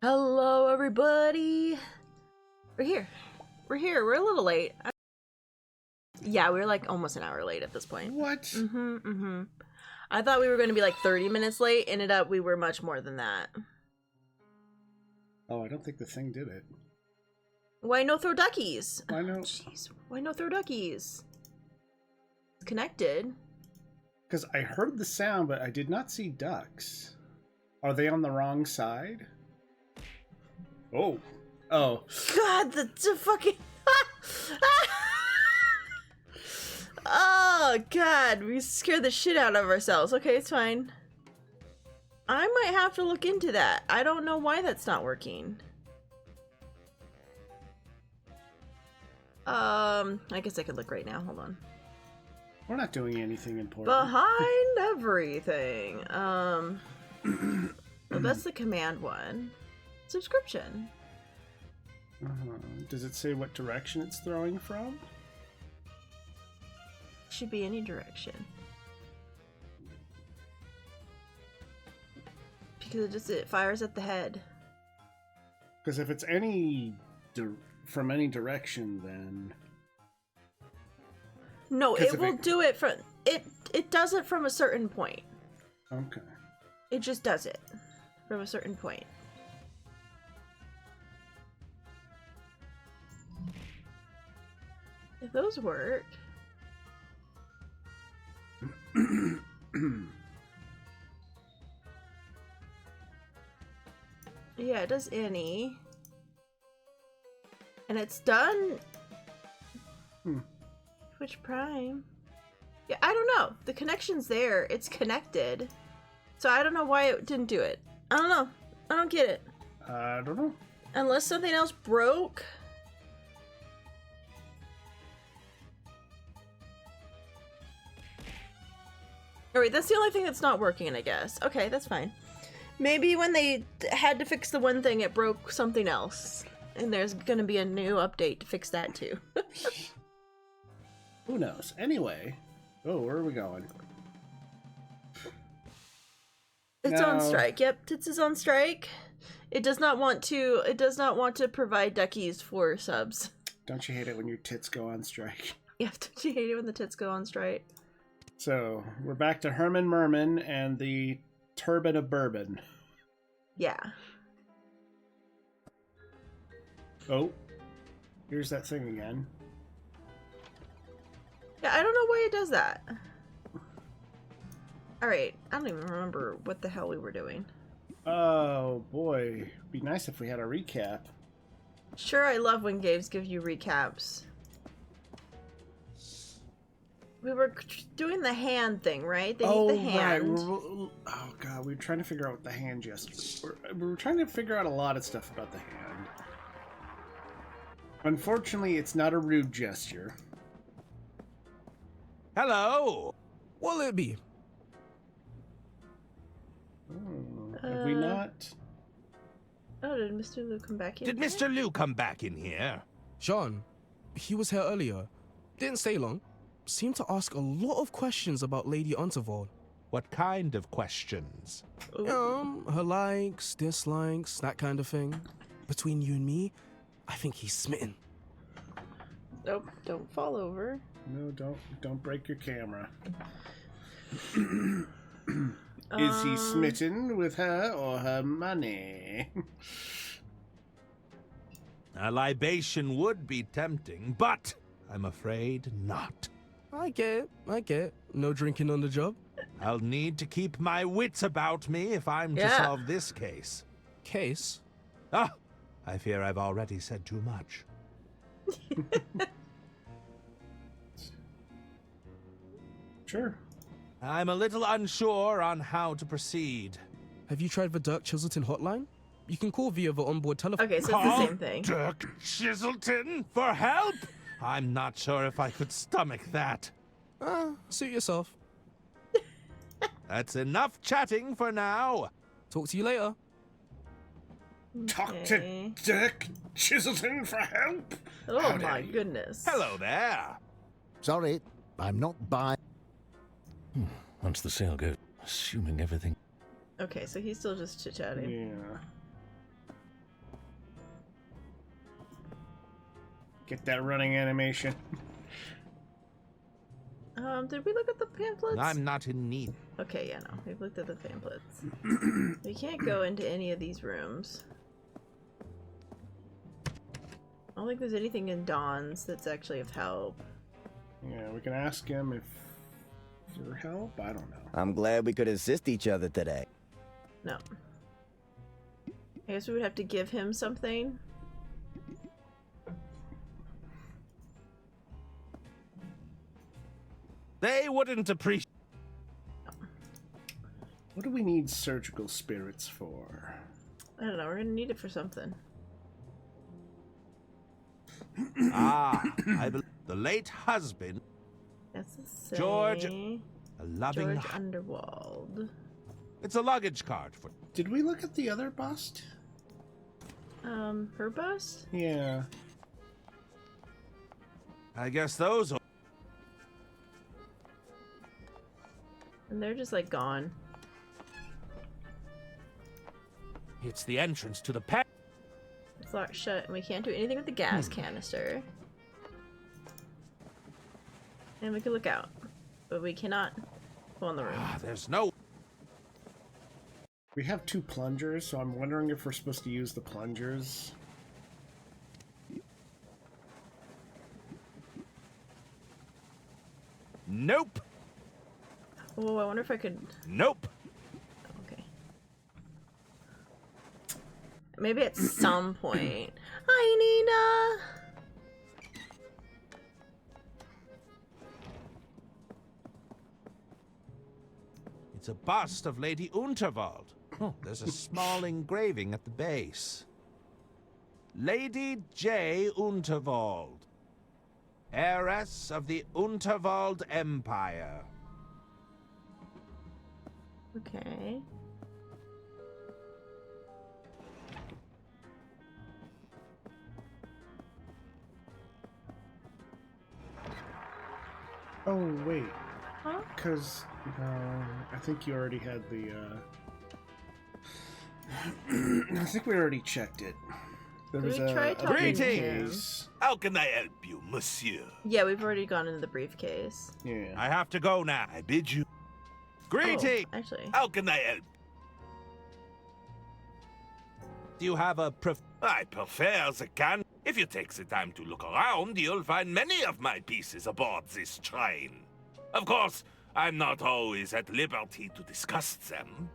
Hello, everybody. We're here. We're here. We're a little late. Yeah, we're like almost an hour late at this point. What? I thought we were going to be like 30 minutes late. Ended up we were much more than that. Oh, I don't think the thing did it. Why no throw duckies? Why no? Jeez, why no throw duckies? It's connected. Because I heard the sound, but I did not see ducks. Are they on the wrong side? Oh. Oh. God, the fucking... Oh, God. We scared the shit out of ourselves. Okay, it's fine. I might have to look into that. I don't know why that's not working. I guess I could look right now. Hold on. We're not doing anything important. Behind everything. Well, that's the command one. Subscription. Does it say what direction it's throwing from? Should be any direction. Because it fires at the head. Because if it's any from any direction, then no, it will do it from it does it from a certain point. Okay. It just does it from a certain point. If those work. Yeah, it does any. And it's done. Twitch Prime. Yeah, I don't know. The connection's there. It's connected. So I don't know why it didn't do it. I don't know. I don't get it. I don't know. Unless something else broke. Alright, that's the only thing that's not working, I guess. Okay, that's fine. Maybe when they had to fix the one thing, it broke something else. And there's gonna be a new update to fix that too. Who knows? Anyway. Oh, where are we going? It's on strike. Yep, Tits is on strike. It does not want to provide duckies for subs. Don't you hate it when your tits go on strike? Yeah, don't you hate it when the tits go on strike? So, we're back to Herman Merman and the Turban of Bourbon. Yeah. Oh, here's that thing again. Yeah, I don't know why it does that. Alright, I don't even remember what the hell we were doing. Oh, boy. Be nice if we had a recap. Sure, I love when games give you recaps. We were doing the hand thing, right? They need the hand. Right. Oh, God. We were trying to figure out what the hand gesture... We were trying to figure out a lot of stuff about the hand. Unfortunately, it's not a rude gesture. Hello! What'll it be? Oh, have we not... Oh, did Mr. Liu come back in? Did Mr. Liu come back in here? Sean, he was here earlier. Didn't stay long. Seemed to ask a lot of questions about Lady Untervald. What kind of questions? Her likes, dislikes, that kind of thing. Between you and me, I think he's smitten. Nope, don't fall over. No, don't break your camera. Is he smitten with her or her money? A libation would be tempting, but I'm afraid not. I get it. No drinking on the job. I'll need to keep my wits about me if I'm to solve this case. Case? Ah, I fear I've already said too much. Sure. I'm a little unsure on how to proceed. Have you tried the Dirk Chiselton hotline? You can call via the onboard telephone. Okay, so it's the same thing. Dirk Chiselton for help? I'm not sure if I could stomach that. Suit yourself. That's enough chatting for now. Talk to you later. Talk to Dirk Chiselton for help? Oh my goodness. Hello there. Sorry, I'm not buying. Once the sale goes, assuming everything. Okay, so he's still just chit-chatting. Yeah. Get that running animation. Did we look at the pamphlets? I'm not in need. Okay, yeah, no. We've looked at the pamphlets. We can't go into any of these rooms. I don't think there's anything in Dawn's that's actually of help. Yeah, we can ask him if for help. I don't know. I'm glad we could assist each other today. No. I guess we would have to give him something. They wouldn't appreciate. What do we need surgical spirits for? I don't know, we're gonna need it for something. The late husband, That's the same. George, a loving. George Underwald. It's a luggage card for. Did we look at the other bust? Her bust? Yeah. I guess those are. And they're just like gone. It's the entrance to the pet. It's locked shut and we can't do anything with the gas canister. And we can look out. But we cannot go in the room. There's no. We have 2 plungers, so I'm wondering if we're supposed to use the plungers. Nope. Oh, I wonder if I could... Nope. Okay. Maybe at some point. Hi, Nina! It's a bust of Lady Unterwald. There's a small engraving at the base. Lady J. Unterwald, heiress of the Unterwald Empire. Okay. Oh, wait. Huh? Because, I think you already had the, I think we already checked it. There was we try a talking to him? briefcase. How can I help you, monsieur? Yeah, we've already gone into the briefcase. Yeah. I have to go now. I bid you. Greeting. Oh, actually. How can I help? Do you have a I prefer the can. If you take the time to look around, you'll find many of my pieces aboard this train. Of course, I'm not always at liberty to discuss them.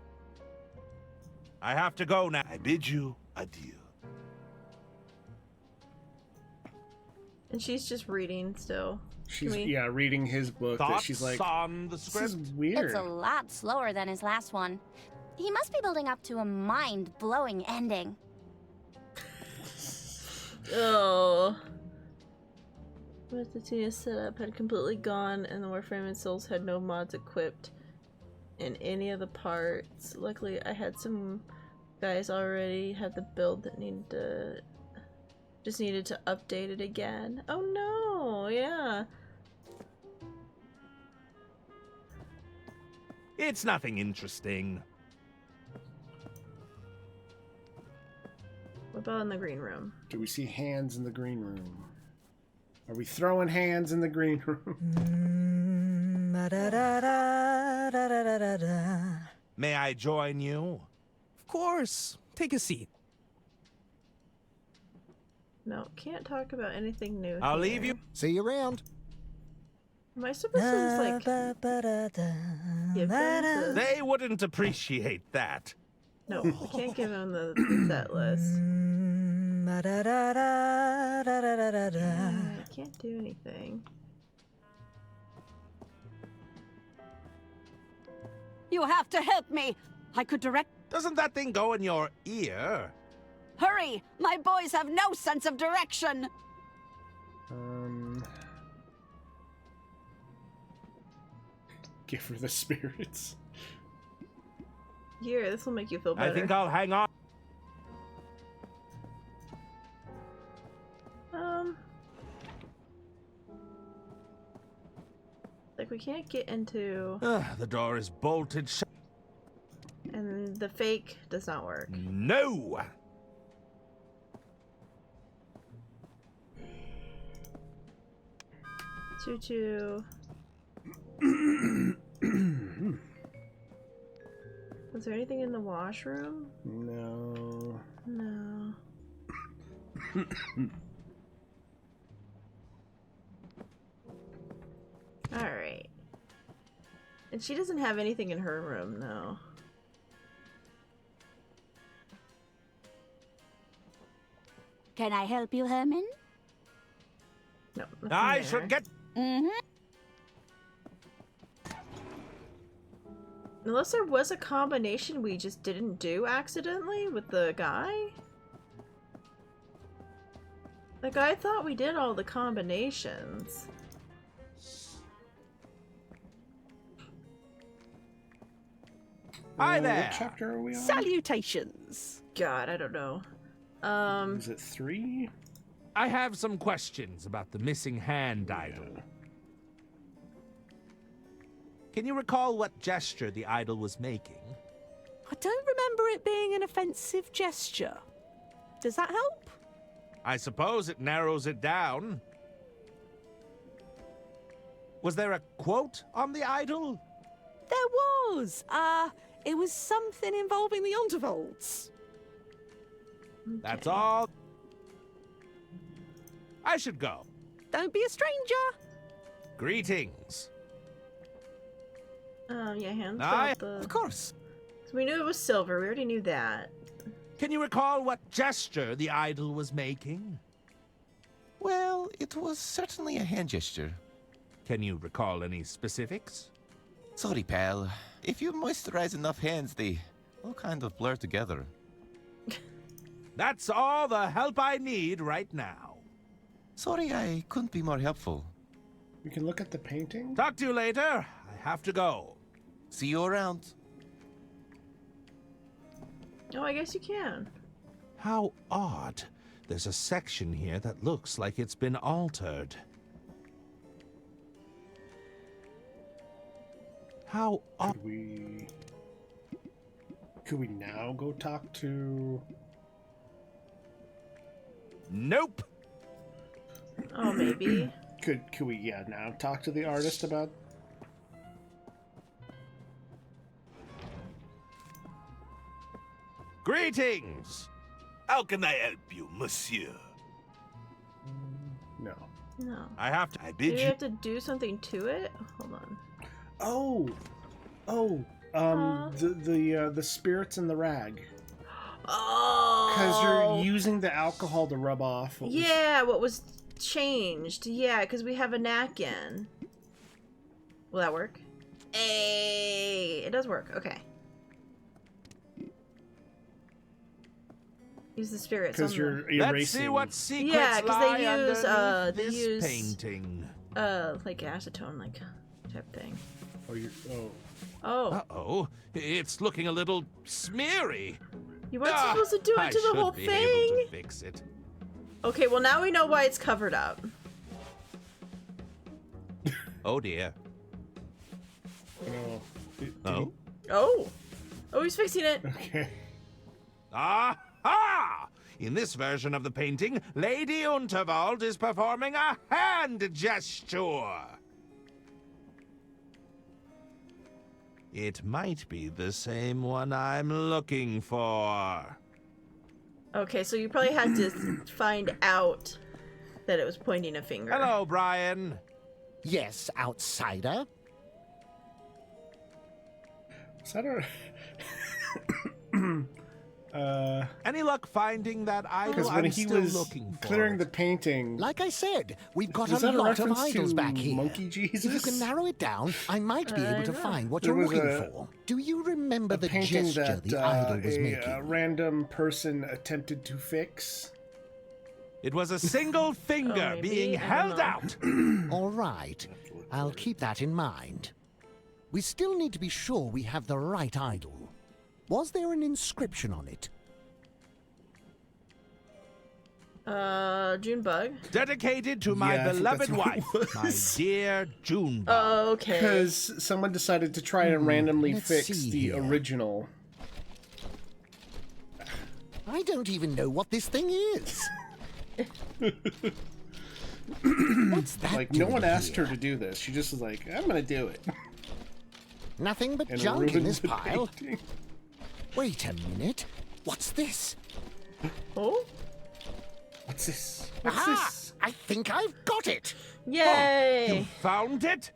I have to go now. I bid you adieu. And she's just reading still. She's, Can we- yeah, reading his book that Thoughts she's like, on the this script? is weird. It's a lot slower than his last one. He must be building up to a mind-blowing ending. Oh. But the Tina setup had completely gone, and the Warframe and Souls had no mods equipped in any of the parts. Luckily, I had some guys already had the build that needed to... just needed to update it again. Oh no, yeah. It's nothing interesting. What about in the green room? Do we see hands in the green room? Are we throwing hands in the green room? May I join you? Of course. Take a seat. No, can't talk about anything new. I'll here. leave you. See you around. Am I supposed to just like give them the... They wouldn't appreciate that. No, we can't give him the set list. I can't do anything. You have to help me. I could direct. Doesn't that thing go in your ear? Hurry! My boys have no sense of direction. Give her the spirits. Here, this will make you feel better. I think I'll hang on. Like we can't get into, The door is bolted shut. and the fake does not work. No! Tutu. Was there anything in the washroom? No. No. Alright. And she doesn't have anything in her room, no. Can I help you, Herman? No. I nothing should there. get. Mm-hmm. Unless there was a combination we just didn't do accidentally with the guy? Like, I thought we did all the combinations. Hi there. What chapter are we on? Salutations. God, I don't know. Is it 3? I have some questions about the missing hand idol. Can you recall what gesture the idol was making? I don't remember it being an offensive gesture. Does that help? I suppose it narrows it down. Was there a quote on the idol? There was. It was something involving the Undervolts. That's all. I should go. Don't be a stranger. Greetings. Yeah, hands Aye, got the... of course. So we knew it was silver, we already knew that. Can you recall what gesture the idol was making? Well, it was certainly a hand gesture. Can you recall any specifics? Sorry, pal. If you moisturize enough hands, they all kind of blur together. That's all the help I need right now. Sorry, I couldn't be more helpful. We can look at the painting? Talk to you later. I have to go. See you around. Oh, I guess you can. How odd. There's a section here that looks like it's been altered. How odd. Could we now go talk to... Nope. Oh, maybe. Could we, now talk to the artist about... Greetings. How can I help you, monsieur? No. No. I have to. I Do bid we you. have to do something to it? Hold on. The spirits in the rag. Oh! Because you're using the alcohol to rub off. What was changed. Yeah, because we have a napkin. Will that work? Hey! It does work. Okay. Use the spirits. Because you're erasing. Let's see what secrets Yeah, because lie they use underneath they this use painting. like acetone like type thing. Oh. Uh-oh. It's looking a little smeary. You weren't supposed to do it to the whole I should be able thing. to fix it. Okay, well now we know why it's covered up. Oh dear. Oh. Oh, he's fixing it. Okay. Aha! In this version of the painting, Lady Unterwald is performing a hand gesture. It might be the same one I'm looking for. Okay, so you probably had to find out that it was pointing a finger. Hello, Brian. Yes, outsider. Is that a... Any luck finding that idol? Because when I'm he still was looking for clearing it. the painting... Like I said, we've got Is a that a lot of reference idols to back here. Monkey Jesus? If you can narrow it down, I might be able to know. find what There you're was looking a- for. Do you remember a the painting gesture that the idol was a making? random person attempted to fix. It was a single finger maybe? being I don't held know. out. All right, I'll keep that in mind. We still need to be sure we have the right idol. Was there an inscription on it? Junebug. Dedicated to my Yeah, I think beloved that's what it wife, my was. dear Junebug. Okay. Because someone decided to try and randomly let's fix see the here. original. I don't even know what this thing is. What's that? Like, no one doing asked here? her to do this. She just was like, I'm gonna do it. Nothing but And junk in ruined this the pile. painting. Wait a minute. What's this? Oh? What's this? What's Aha! this? I think I've got it. Yay! You found it?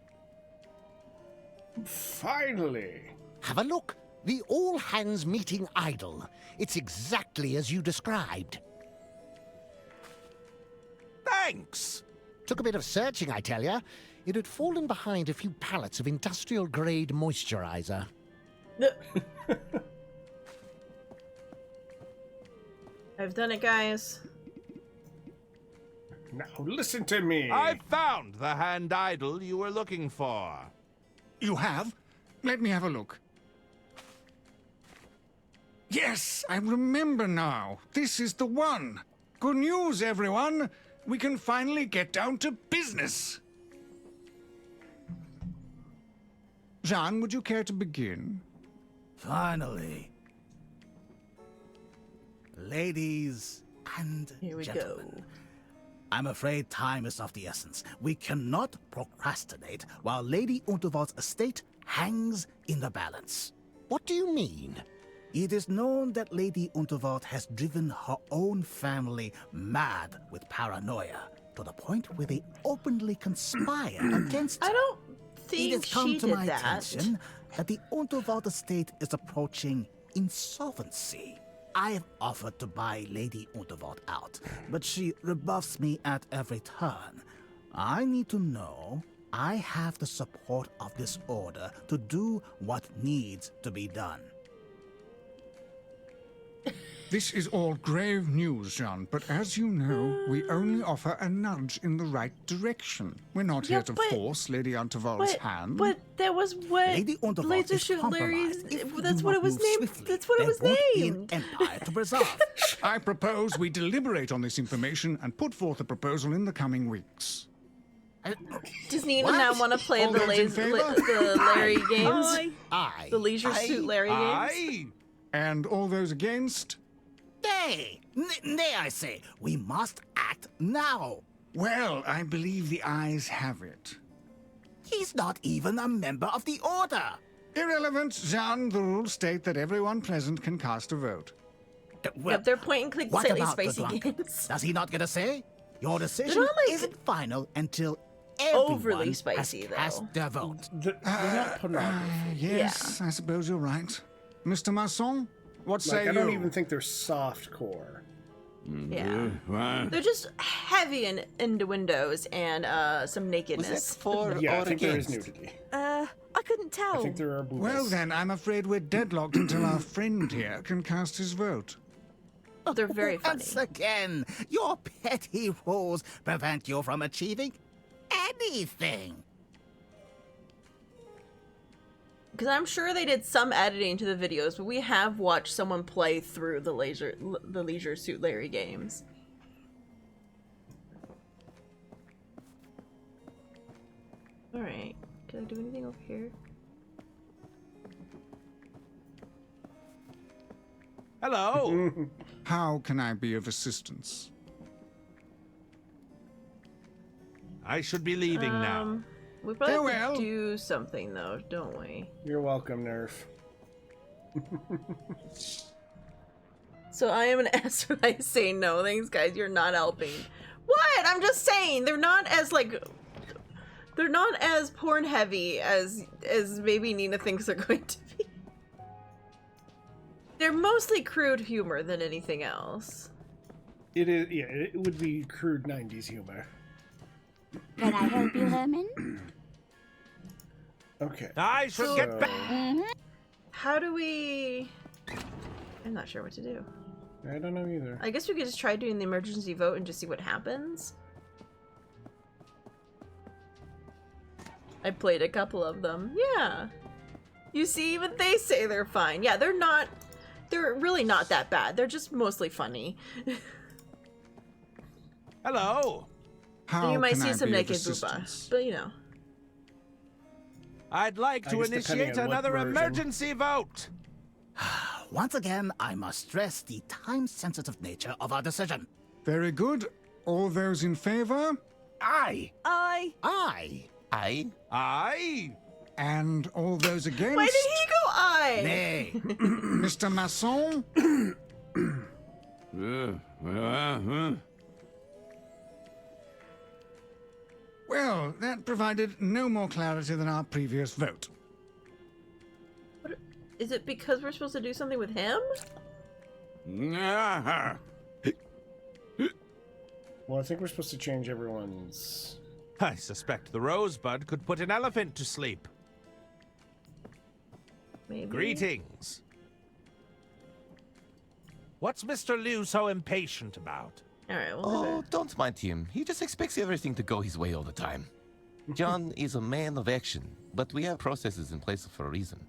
Finally. Have a look. The all-hands meeting idol. It's exactly as you described. Thanks. Took a bit of searching, I tell ya. It had fallen behind a few pallets of industrial-grade moisturizer. I've done it, guys. Now listen to me. I found the hand idol you were looking for. You have? Let me have a look. Yes, I remember now. This is the one. Good news, everyone. We can finally get down to business. Jean, would you care to begin? Finally. Ladies and Here we gentlemen. go. I'm afraid time is of the essence. We cannot procrastinate while Lady Unterwald's estate hangs in the balance. What do you mean? It is known that Lady Unterwald has driven her own family mad with paranoia, to the point where they openly conspire against her. I don't It think has come she to did my that. attention that the Unterwald estate is approaching insolvency. I have offered to buy Lady Unterwald out, but she rebuffs me at every turn. I need to know I have the support of this order to do what needs to be done. This is all grave news, Jean, but as you know, we only offer a nudge in the right direction. We're not Yeah, here to but- force Lady Unterwald's hand. But that was what Lady Unterwald Laser is Shoot Larry's. compromised. If we That's do what not it was move named. swiftly, That's what it there was won't be an named. empire to preserve. I propose we deliberate on this information and put forth a proposal in the coming weeks. Does Nina What? now want to play All the, those in favor? the Larry games? I. The Leisure Suit Larry games? Aye. And all those against? Nay, nay, I say, we must act now. Well, I believe the ayes have it. He's not even a member of the order. Irrelevant, Jean. The rules state that everyone present can cast a vote. Yep, they're point and click What silly about the spicy drunk? games. Does he not get a say? Your decision They're not, like, isn't final until everyone overly spicy, has though. cast their vote. They're not pornography. Yes, I suppose you're right. Mr. Masson, what say Like, I don't you? even think they're soft core. Yeah. They're just heavy and innuendos and some nakedness. Yeah, I think there is nudity. I couldn't tell. I think there are boobas. Well then, I'm afraid we're deadlocked until our friend here can cast his vote. They're very funny. Once again, your petty rules prevent you from achieving anything. Because I'm sure they did some editing to the videos, but we have watched someone play through the Leisure Suit Larry games. Alright. Can I do anything over here? Hello. How can I be of assistance? I should be leaving now. We probably have Farewell. to do something though, don't we? You're welcome, Nerf. So I am an ass when I say no. Thanks, guys. You're not helping. What? I'm just saying they're not as they're not as porn heavy as maybe Nina thinks they're going to be. They're mostly crude humor than anything else. It is, yeah, it would be crude 90s humor. Can I help you, Herman? Okay. I should get back. How do we? I'm not sure what to do. I don't know either. I guess we could just try doing the emergency vote and just see what happens. I played a couple of them. Yeah. You see, even they say they're fine. Yeah, they're not. They're really not that bad. They're just mostly funny. Hello. How And you might can see I some be of naked booba, assistance? but you know. I'd like I to guess depending initiate on what another version. emergency vote. Once again, I must stress the time-sensitive nature of our decision. Very good. All those in favor? Aye. Aye. Aye. Aye. Aye. And all those against? Why did he go I? Nay. Mr. Masson? Well, that provided no more clarity than our previous vote. Is it because we're supposed to do something with him? Well, I think we're supposed to change everyone's... I suspect the rosebud could put an elephant to sleep. Maybe. Greetings. What's Mr. Liu so impatient about? Alright, well, Oh, don't mind him. He just expects everything to go his way all the time. John is a man of action, but we have processes in place for a reason.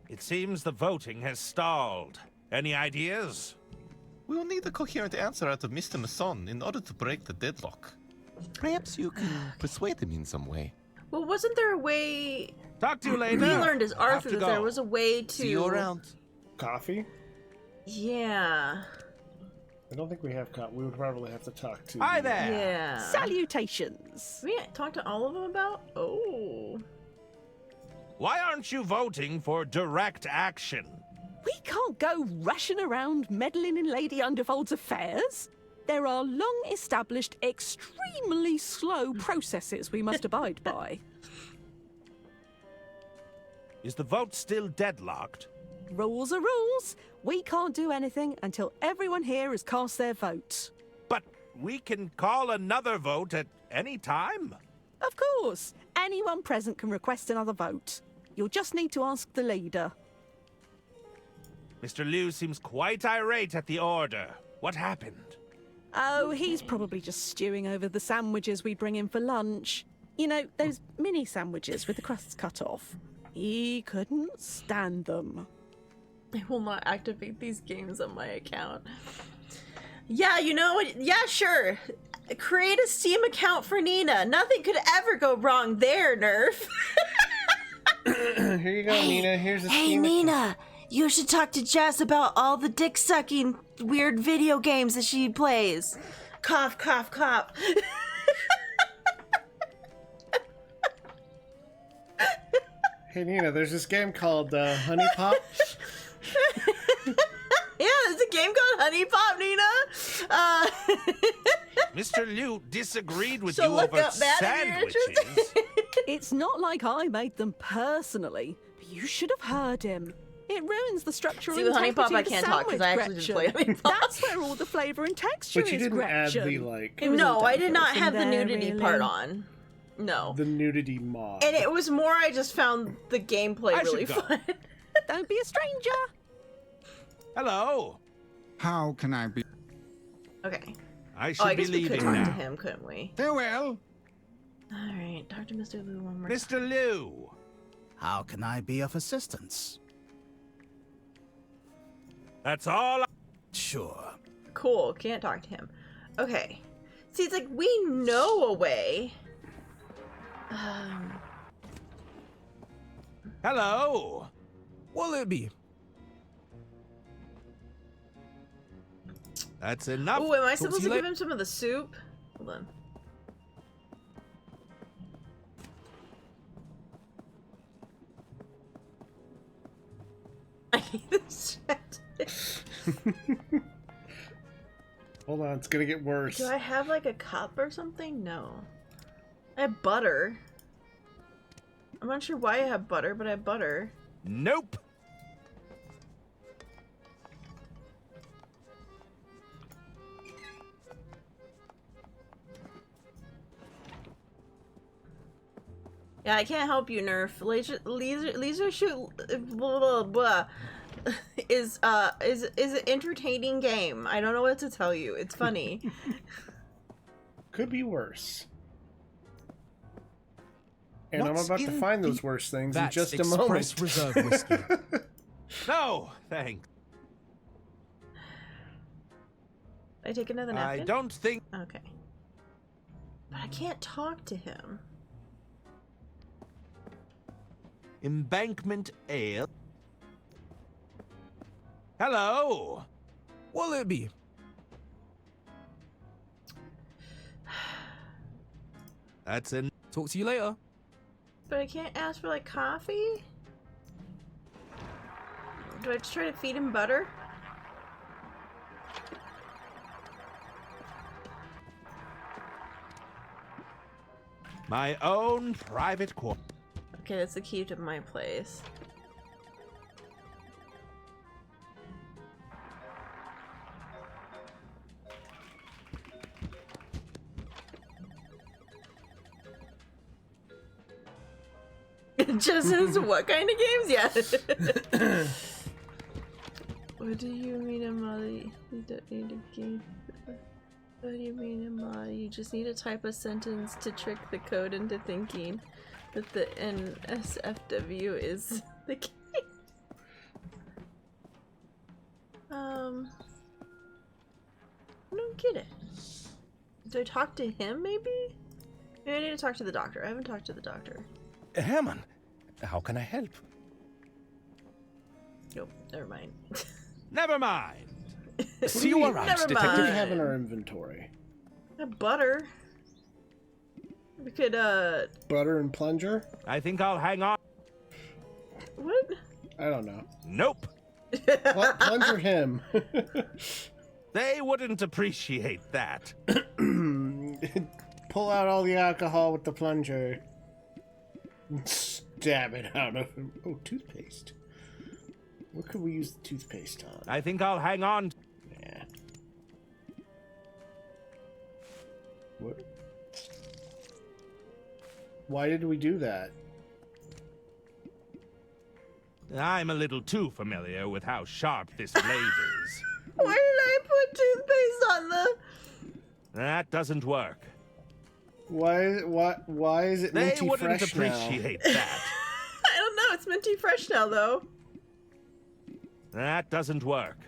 It seems the voting has stalled. Any ideas? We will need a coherent answer out of Mr. Masson in order to break the deadlock. Perhaps you can persuade him in some way. well, wasn't there a way... Talk to you later. We learned as Have Arthur to that there go. was a way to... See you around. Coffee? Yeah. I don't think we have coffee. We would probably have to talk to... Hi the- there. Yeah. Salutations. We talked to all of them about? Oh. Why aren't you voting for direct action? We can't go rushing around meddling in Lady Undervold's affairs. There are long-established, extremely slow processes we must abide by. Is the vote still deadlocked? Rules are rules. We can't do anything until everyone here has cast their vote. But we can call another vote at any time. Of course, anyone present can request another vote. You'll just need to ask the leader. Mr. Liu seems quite irate at the order. What happened? Oh, he's probably just stewing over the sandwiches we bring in for lunch. You know, those mini sandwiches with the crusts cut off. He couldn't stand them. I will not activate these games on my account. Yeah, you know what? Yeah, sure. Create a Steam account for Nina. Nothing could ever go wrong there, Nerf. Here you go, Nina. Here's a Hey, Steam Nina. You should talk to Jess about all the dick-sucking weird video games that she plays. Cough, cough, cough. Hey, Nina, there's this game called Honey Pop. Yeah, there's a game called Honey Pop, Nina. Mr. Liu disagreed with So you look over up that if you're sandwiches. It's not like I made them personally, but you should have heard him. It ruins the structure See, and with Honey Pop, integrity I of the can't talk because I actually sandwich, didn't play Gretchen. Honey Pop. That's where all the flavour and texture But you is, didn't add Gretchen. the, like... It was No, all I did not downhill have the from there, nudity really. part on. No. The nudity mod. And it was more I just found the gameplay I really should go. fun. Don't be a stranger. Hello. How can I be? Okay. I Oh, should I be guess we could leaving talk now. to him, couldn't we? Farewell. Alright, talk to Mr. Liu one more time. Mr. Liu. How can I be of assistance? That's all. Sure. Cool, can't talk to him. Okay. See, it's like we know a way. Hello. What'll it be? That's enough. Oh, am I Talk to supposed you to give later. him some of the soup? Hold on. I hate this shit. Hold on, it's gonna get worse. Do I have like a cup or something? No. I have butter. I'm not sure why I have butter, but I have butter. Nope. Yeah, I can't help you, Nerf. Laser shoot blah, blah, blah, is an entertaining game. I don't know what to tell you. It's funny. Could be worse. And What's I'm about to in find the- those worse things in That's just a Express moment. Reserve whiskey. No, thanks. I take another I napkin? don't think. Okay. But I can't talk to him. Embankment Ale. Hello. What'll it be? That's in. Talk to you later. But I can't ask for like coffee? Do I just try to feed him butter? My own private quarter. Okay, that's the key to my place. Just says what kind of games? Yeah. What do you mean a mod? You don't need a game. What do you mean a mod? You just need to type a sentence to trick the code into thinking that the NSFW is the game. I don't get it. Do I talk to him maybe? Maybe I need to talk to the doctor. I haven't talked to the doctor. Herman, how can I help? Nope, never mind. Never mind. See you around, Never What do detective. we have in our inventory? Butter. We could, Butter and plunger? I think I'll hang on. what? I don't know. Nope. Plunger him. They wouldn't appreciate that. Pull out all the alcohol with the plunger. Stab it out of him. Oh, toothpaste. What could we use the toothpaste on? I think I'll hang on. Yeah. What? Why did we do that? I'm a little too familiar with how sharp this blade is. Why did I put toothpaste on the... That doesn't work. Why is it They minty wouldn't fresh appreciate that. I don't know, it's minty fresh now though. That doesn't work.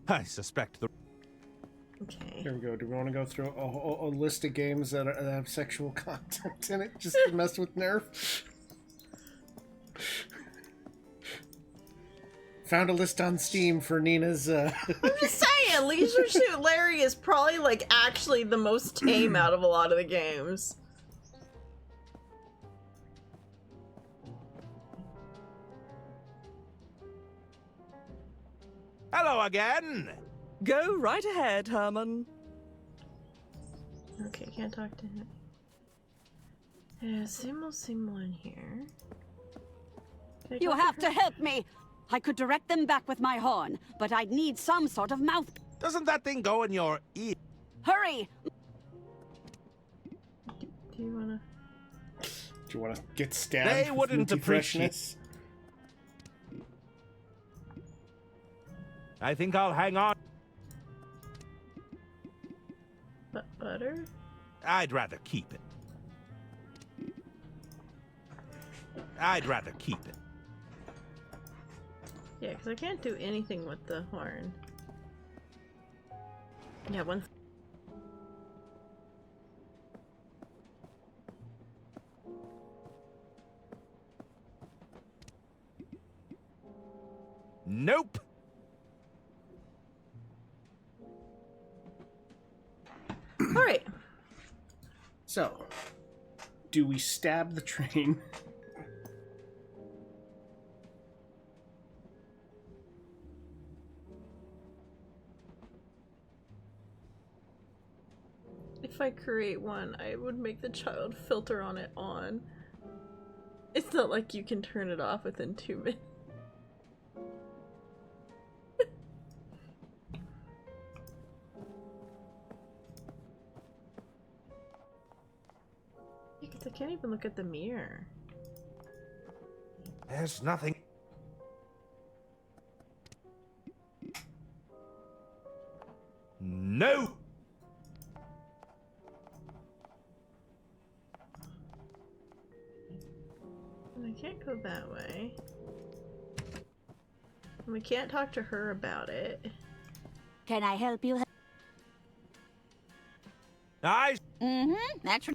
I suspect the... Okay. Here we go. Do we want to go through a list of games that have sexual content in it just to mess with Nerf? Found a list on Steam for Nina's. I'm just saying, Leisure Suit Larry is probably like actually the most tame out of a lot of the games. Hello again! Go right ahead, Herman. Okay, can't talk to him. There's someone here. Can I You talk have her? to help me. I could direct them back with my horn, but I'd need some sort of mouth. Doesn't that thing go in your ear? Hurry! Do you wanna... Do you want to get stabbed? They with wouldn't minty appreciate- freshness? I think I'll hang on. Butter? I'd rather keep it. I'd rather keep it. Yeah, because I can't do anything with the horn. Yeah, one. Nope. All right. So, do we stab the train? If I create one, I would make the child filter on it on. It's not like you can turn it off within 2 minutes. Because I can't even look at the mirror. There's nothing. No! And I can't go that way. And we can't talk to her about it. Can I help you? I... Mm-hmm, that's...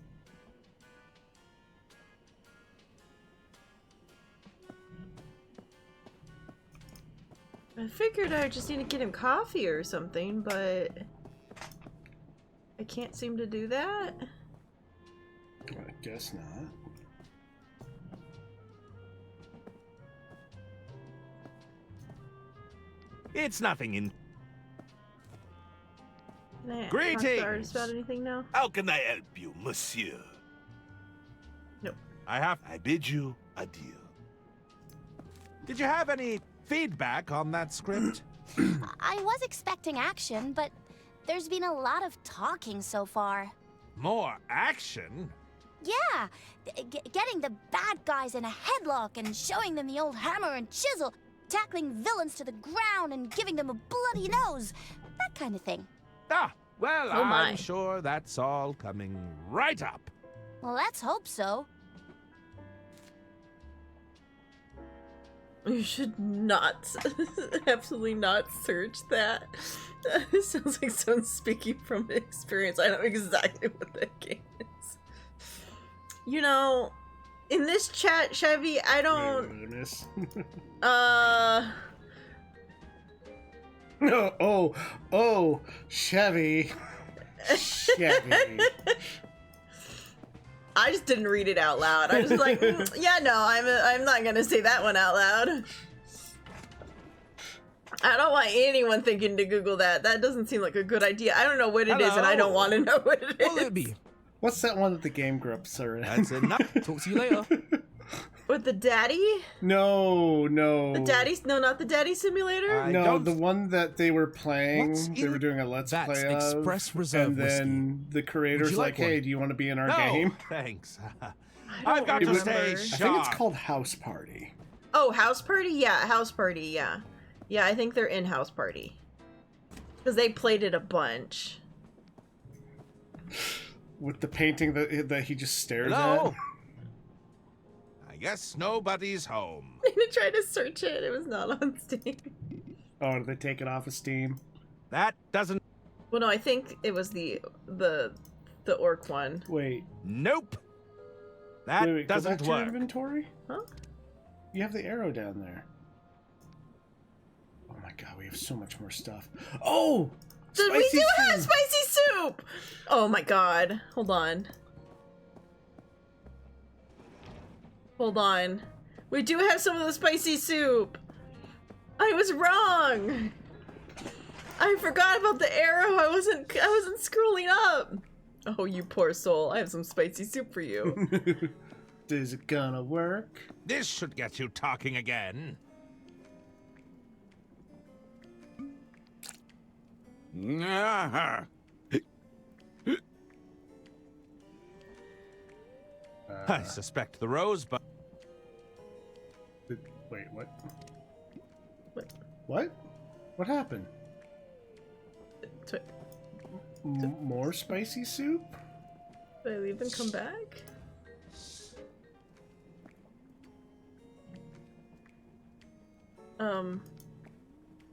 I figured I just need to get him coffee or something, but I can't seem to do that. I guess not. It's nothing in. Can I talk to Greetings! the artist about anything now? How can I help you, monsieur? Nope. I bid you adieu. Did you have any feedback on that script? I was expecting action, but there's been a lot of talking so far. More action? Yeah, getting the bad guys in a headlock and showing them the old hammer and chisel, tackling villains to the ground and giving them a bloody nose, that kind of thing. Ah, well, Oh my. I'm sure that's all coming right up. Well, let's hope so. You should not, absolutely not search that. It sounds like someone speaking from experience. I know exactly what that game is. You know, in this chat, Chevy, I don't. No, oh, Chevy. Chevy. I just didn't read it out loud. I was like, yeah, no, I'm not gonna say that one out loud. I don't want anyone thinking to Google that. That doesn't seem like a good idea. I don't know what it is, and I don't want to know what it is. What'll it be? What's that one that the Game Grumps are in? That's enough. Talk to you later. With the daddy? No. The daddy? No, not the daddy simulator? No, the one that they were playing. What's They were doing a Let's That's Play of. Express Reserve And then the creator's you like like, hey, one? do you want to be in our No, game? thanks. I I've got don't to stay remember. I think sharp. it's called House Party. Oh, House Party? Yeah, House Party, yeah. Yeah, I think they're in House Party. Because they played it a bunch. With the painting that he just stares Hello? I guess nobody's home. I tried to search it. It was not on Steam. at. Oh, did they take it off of Steam? That doesn't. Well, no, I think it was the orc one. Wait. Nope. That Wait, go back doesn't to your work. inventory? Huh? You have the arrow down there. Oh my god, we have so much more stuff. Oh! We do have soup! spicy soup! Oh my god. Hold on. Hold on. We do have some of the spicy soup! I was wrong! I forgot about the arrow. I wasn't scrolling up. Oh, you poor soul. I have some spicy soup for you. Is it gonna work? This should get you talking again. I suspect the rosebud. Wait, what? What? What? What happened? Did More spicy soup? I leave and come back?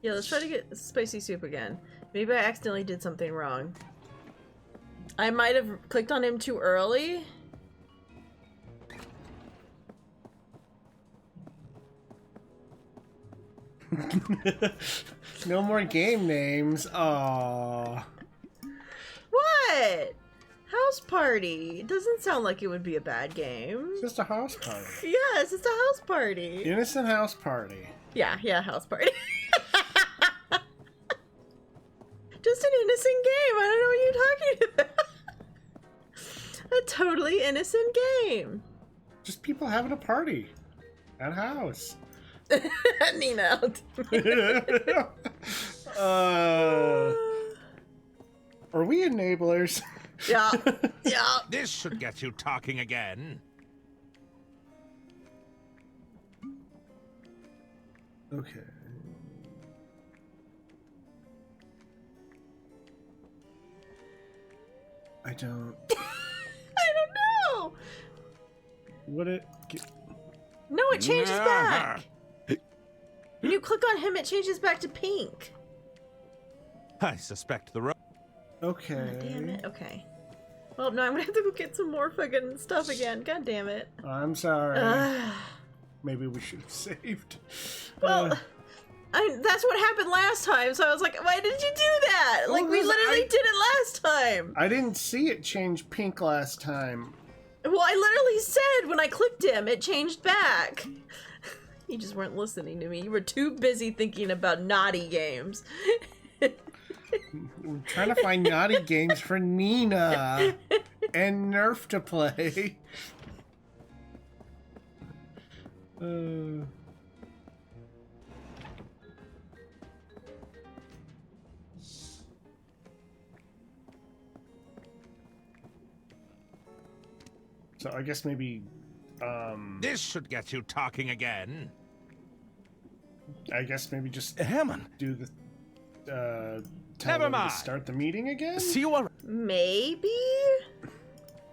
Yeah, let's try to get spicy soup again. Maybe I accidentally did something wrong. I might have clicked on him too early. No more game names. Aww. What? House Party. It doesn't sound like it would be a bad game. It's just a house party. Yeah, it's just a house party. Innocent house party. Yeah, house party. Just an innocent game. I don't know what you're talking about. A totally innocent game. Just people having a party at a house. Nina. Are we enablers? Yeah. Yeah. This should get you talking again. Okay. I don't know. What it? No, it changes back. When you click on him, it changes back to pink. I suspect the Okay. God damn it. Okay. Well, no, I'm gonna have to go get some more fucking stuff again. God damn it. I'm sorry. Maybe we should have saved. Well, That's what happened last time, so I was like, why did you do that? Like, we literally did it last time. I didn't see it change pink last time. Well, I literally said when I clicked him, it changed back. You just weren't listening to me. You were too busy thinking about naughty games. We're trying to find naughty games for Nina and Nerf to play. So I guess maybe, This should get you talking again. I guess maybe just Hammond, do the, tell Never them mind. to start the meeting again? see you are. Maybe?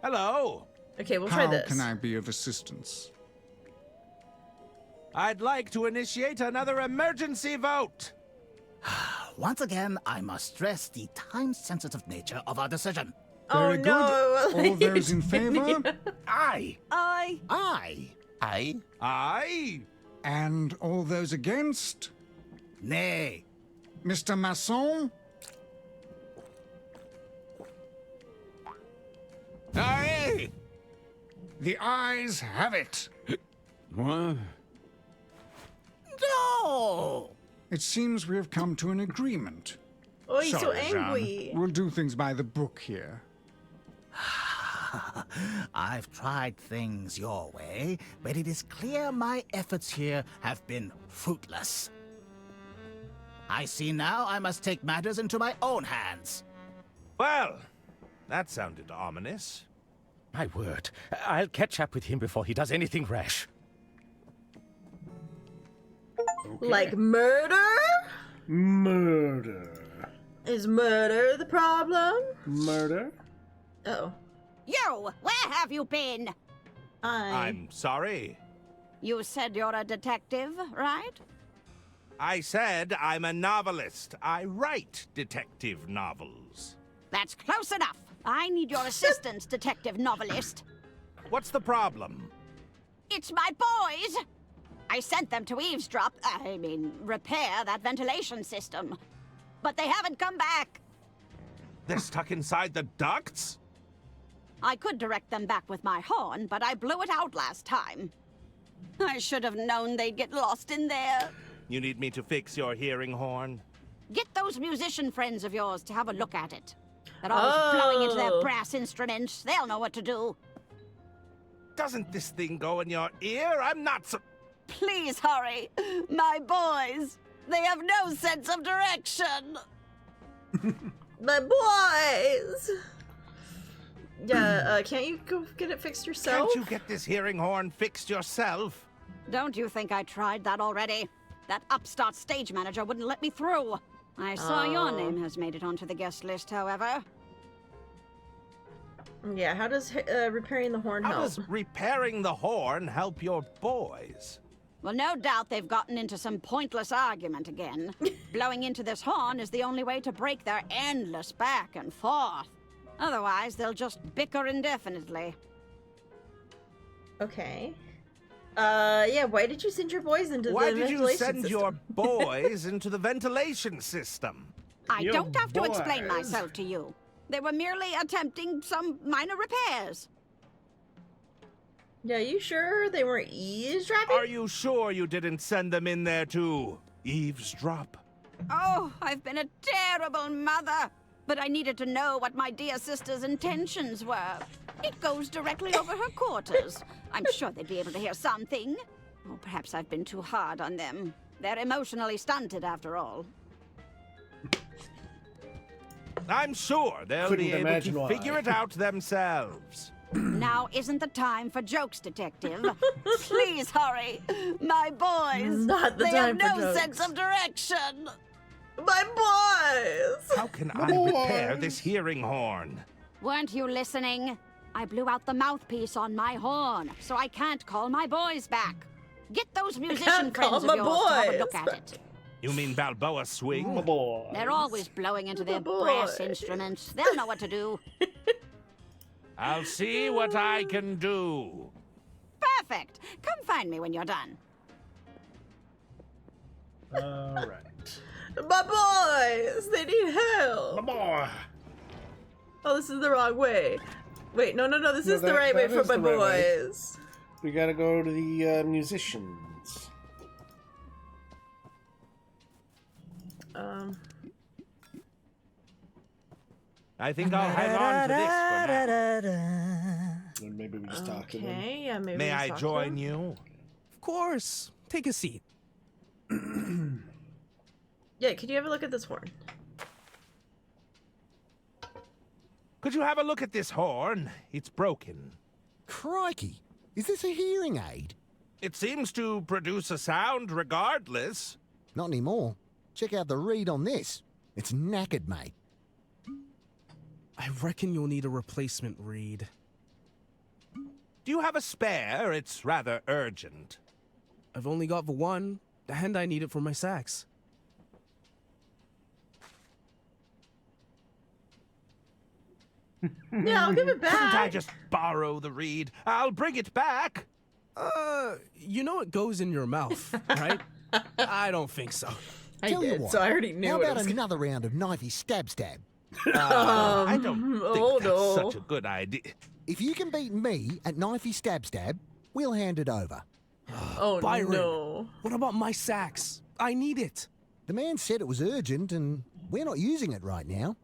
Hello. Okay, we'll try this. How can I be of assistance? I'd like to initiate another emergency vote. Once again, I must stress the time-sensitive nature of our decision. Oh, Very good. no. All those in favor? Aye. I. Aye. And all those against? Nay. Mr. Masson? Aye. The ayes have it. What? No! It seems we have come to an agreement. Oh, he's so Sorry, angry. Jean. We'll do things by the book here. I've tried things your way, but it is clear my efforts here have been fruitless. I see now I must take matters into my own hands. Well, that sounded ominous. My word. I'll catch up with him before he does anything rash. Okay. Like murder? Murder. Is murder the problem? Murder? Oh. You! Where have you been? I'm sorry. You said you're a detective, right? I said I'm a novelist. I write detective novels. That's close enough. I need your assistance, detective novelist. What's the problem? It's my boys! I sent them to repair that ventilation system. But they haven't come back. They're stuck inside the ducts? I could direct them back with my horn, but I blew it out last time. I should have known they'd get lost in there. You need me to fix your hearing horn? Get those musician friends of yours to have a look at it. They're always blowing into their brass instruments. They'll know what to do. Doesn't this thing go in your ear? I'm not so... Please hurry. My boys. They have no sense of direction. My boys! Yeah, can't you go get it fixed yourself? Can't you get this hearing horn fixed yourself? Don't you think I tried that already? That upstart stage manager wouldn't let me through. I saw your name has made it onto the guest list, however. Yeah, how does repairing the horn How help? does repairing the horn help your boys? Well, no doubt they've gotten into some pointless argument again. Blowing into this horn is the only way to break their endless back and forth. Otherwise, they'll just bicker indefinitely. Okay. Yeah, why did you send your boys into Why the did you ventilation send system? your boys into the ventilation system? I Your don't have to explain boys. myself to you. They were merely attempting some minor repairs. Yeah, you sure they weren't eavesdropping? Are you sure you didn't send them in there to eavesdrop? Oh, I've been a terrible mother. But I needed to know what my dear sister's intentions were. It goes directly over her quarters. I'm sure they'd be able to hear something. Or perhaps I've been too hard on them. They're emotionally stunted, after all. I'm sure they'll Couldn't be able imagine to why. figure it out themselves. Now isn't the time for jokes, detective. Please hurry. My boys. Not the they time have for no jokes. sense of direction. My boys! How can I repair this hearing horn? Weren't you listening? I blew out the mouthpiece on my horn, so I can't call my boys back. Get those musician can't call friends my of yours to have a boys look at it. You mean Balboa Swing? My boy. They're always blowing into their boys. brass instruments. They'll know what to do. I'll see what I can do. Perfect. Come find me when you're done. All right. My boys! They need help! My boy! Oh, this is the wrong way. Wait, no, this No, is the right way that for is my the right way. boys. We gotta go to the musicians. I think I'll hang on to this for now. And maybe we just talk to them. Okay, yeah, maybe May we I talk to join them. you? Of course. Take a seat. Yeah, could you have a look at this horn? Could you have a look at this horn? It's broken. Crikey! Is this a hearing aid? It seems to produce a sound regardless. Not anymore. Check out the reed on this. It's knackered, mate. I reckon you'll need a replacement reed. Do you have a spare? It's rather urgent. I've only got the one, and I need it for my sax. Yeah, I'll give it back. Couldn't I just borrow the reed? I'll bring it back. You know it goes in your mouth, right? I don't think so. I Tell you did, what, so I already knew how it about was another round of knifey stab? I don't think oh that's no. such a good idea. If you can beat me at knifey stab, we'll hand it over. Oh Byron, no. what about my sax? I need it. The man said it was urgent, and we're not using it right now.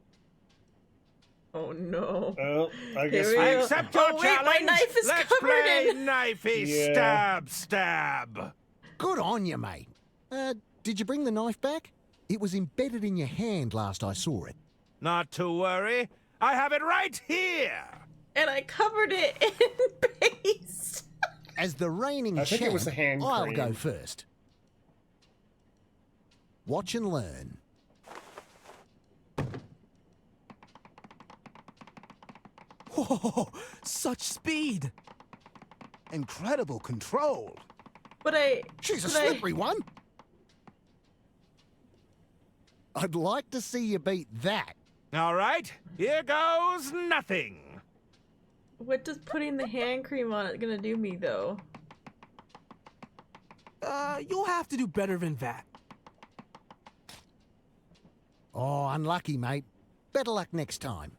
Oh no. Well, I guess Here we I go. accept your Oh, wait, challenge. my knife is Let's covered play in- knifey Yeah. stab. Good on you, mate. Did you bring the knife back? It was embedded in your hand last I saw it. Not to worry. I have it right here. And I covered it in paste. As the reigning I think it was champ, the hand I'll cream. go first. Watch and learn. Whoa, such speed. Incredible control. But She's a but I- slippery one. I'd like to see you beat that. All right, here goes nothing. What does putting the hand cream on it gonna do me though? You'll have to do better than that. Oh, unlucky, mate. Better luck next time.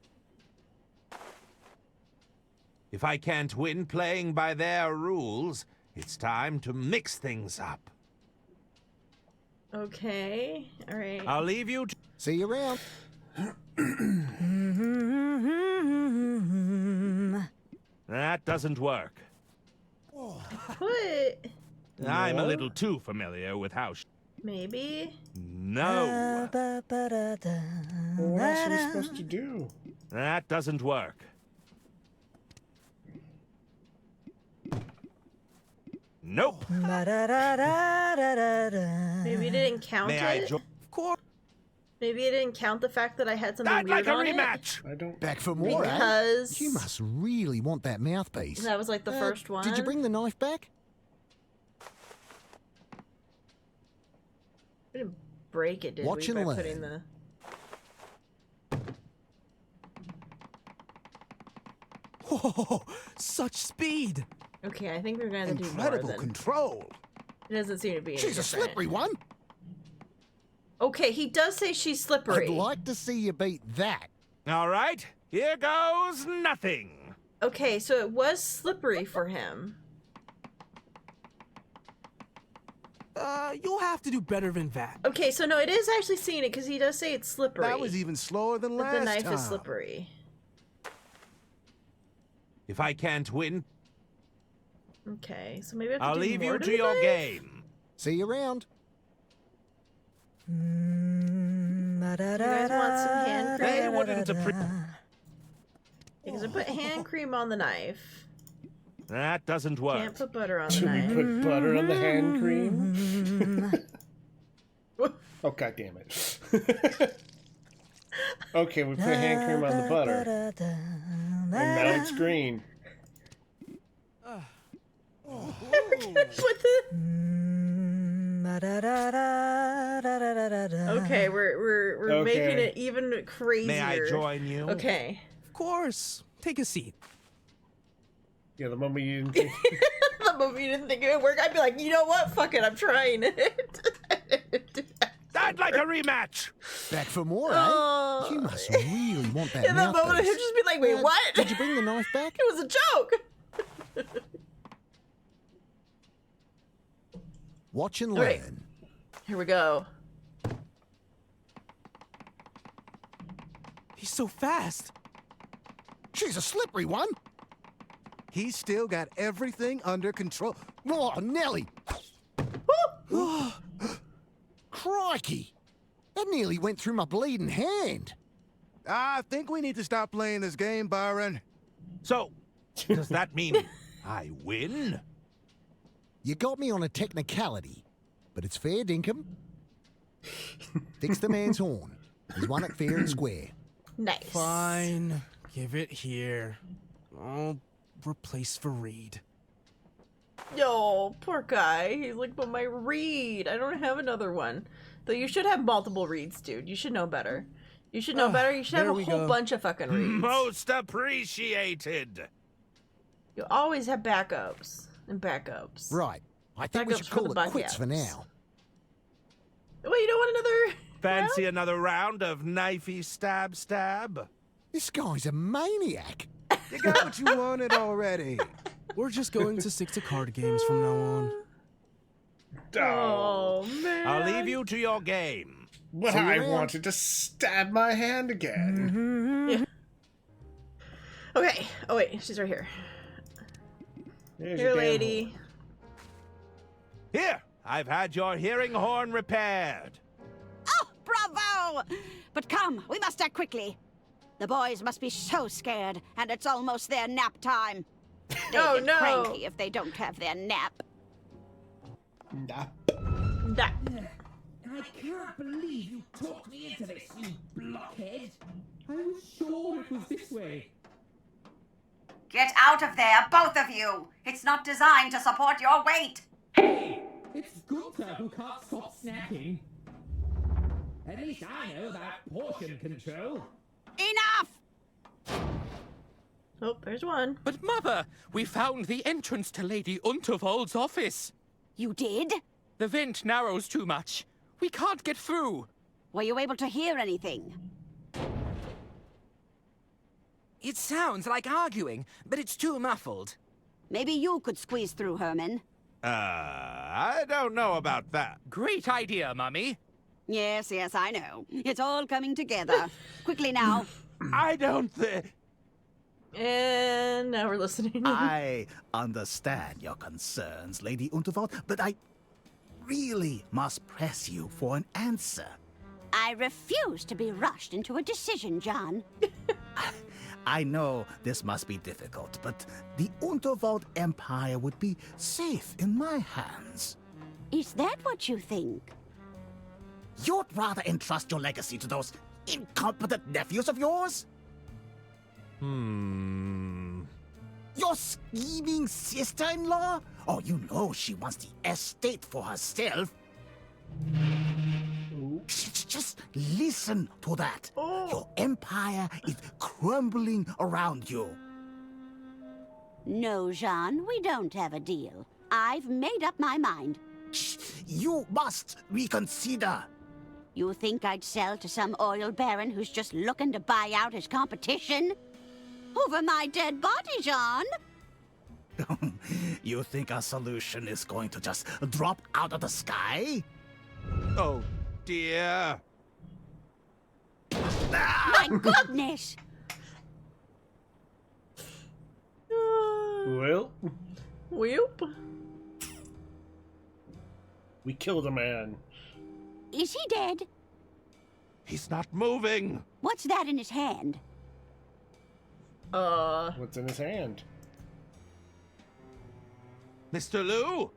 If I can't win playing by their rules, it's time to mix things up. Okay, alright. I'll leave you to... See you around. That doesn't work. What? I'm a little too familiar with how... Maybe? No, Well, what else are we supposed to do? that doesn't work. Nope. Maybe it didn't count May I it? join? Of course. Maybe it didn't count the fact that I had something I'd weird like a on it? rematch. I don't. Back for more, Because- eh? You must really want that mouthpiece. That was like the first one. Did you bring the knife back? We didn't break it, did Watch we? and By learn. putting the... Whoa, such speed. Okay, I think we're gonna have to do more Incredible then. control. It doesn't seem to be any She's a different. slippery one. Okay, he does say she's slippery. I'd like to see you beat that. All right, here goes nothing. Okay, so it was slippery for him. You'll have to do better than that. Okay, so no, it is actually seeing it because he does say it's slippery. That was even slower than but last the knife time. is slippery. If I can't win, Okay, so maybe I have to I'll do leave more you to to the your knife? game. See you around. You guys want some hand cream? They wouldn't appreciate. Because I put hand cream on the knife. That doesn't work. Can't put butter on the Should we knife. put butter on the hand cream? Oh, god damn it. Okay, we put hand cream on the butter. And now it's green. Okay, we're Okay. making it even crazier. May I join you? Okay. Of course. Take a seat. Yeah, the moment you didn't think. The moment you didn't think it would work, I'd be like, you know what? Fuck it, I'm trying it. I'd like a rematch. Back for more, Oh. eh? You must really want that In that mouth moment, of him piece. just be like, wait, what? Did you bring the knife back? It was a joke. Watch and All right. learn. Here we go. He's so fast. She's a slippery one. He's still got everything under control. Oh, Nelly! Crikey! That nearly went through my bleeding hand. I think we need to stop playing this game, Byron. So, does that mean I win? You got me on a technicality, but it's fair dinkum. Fix the man's horn. He's won it fair and square. Nice. Fine. Give it here. I'll replace Fareed. Yo, poor guy. He's like, but my reed. I don't have another one. Though you should have multiple reeds, dude. You should know better. You should know better. You should have there a we whole go. bunch of fucking reeds. Most appreciated. You always have backups and backups. Right. I think we Backups should for call the it quits for backups. now. Wait, you don't want another? Fancy another round of knifey stab? This guy's a maniac. You got what you wanted already. We're just going to stick to card games from now on. Oh, man. I'll leave you to your game. But See you I around. wanted to stab my hand again. Yeah. Okay. Oh, wait. She's right here. There's Here, your damn lady. horn. Here, I've had your hearing horn repaired. Oh, bravo! But come, we must act quickly. The boys must be so scared, and it's almost their nap time. They Oh, get no. cranky if they don't have their nap. Nah. That. I can't believe you talked me into this, you blockhead. I was sure it was this way. Get out of there, both of you! It's not designed to support your weight! Hey! It's Gunther who can't stop snacking. At least I know about portion control. Enough! Oh, there's one. But Mother, we found the entrance to Lady Unterwald's office. You did? The vent narrows too much. We can't get through. Were you able to hear anything? It sounds like arguing, but it's too muffled. Maybe you could squeeze through, Herman. I don't know about that. Great idea, Mummy. Yes, I know. It's all coming together. Quickly now. I don't think... And now we're listening. I understand your concerns, Lady Unterwald, but I really must press you for an answer. I refuse to be rushed into a decision, John. I know this must be difficult, but the Unterwald Empire would be safe in my hands. Is that what you think? You'd rather entrust your legacy to those incompetent nephews of yours? Your scheming sister-in-law? Oh, you know she wants the estate for herself. Just listen to that. Your empire is crumbling around you. No, Jean, we don't have a deal. I've made up my mind. You must reconsider. You think I'd sell to some oil baron who's just looking to buy out his competition? Over my dead body, Jean. You think a solution is going to just drop out of the sky? Oh, dear. My goodness! Well, Whoop. we killed a man. Is he dead? He's not moving. What's that in his hand? What's in his hand? Mr. Liu?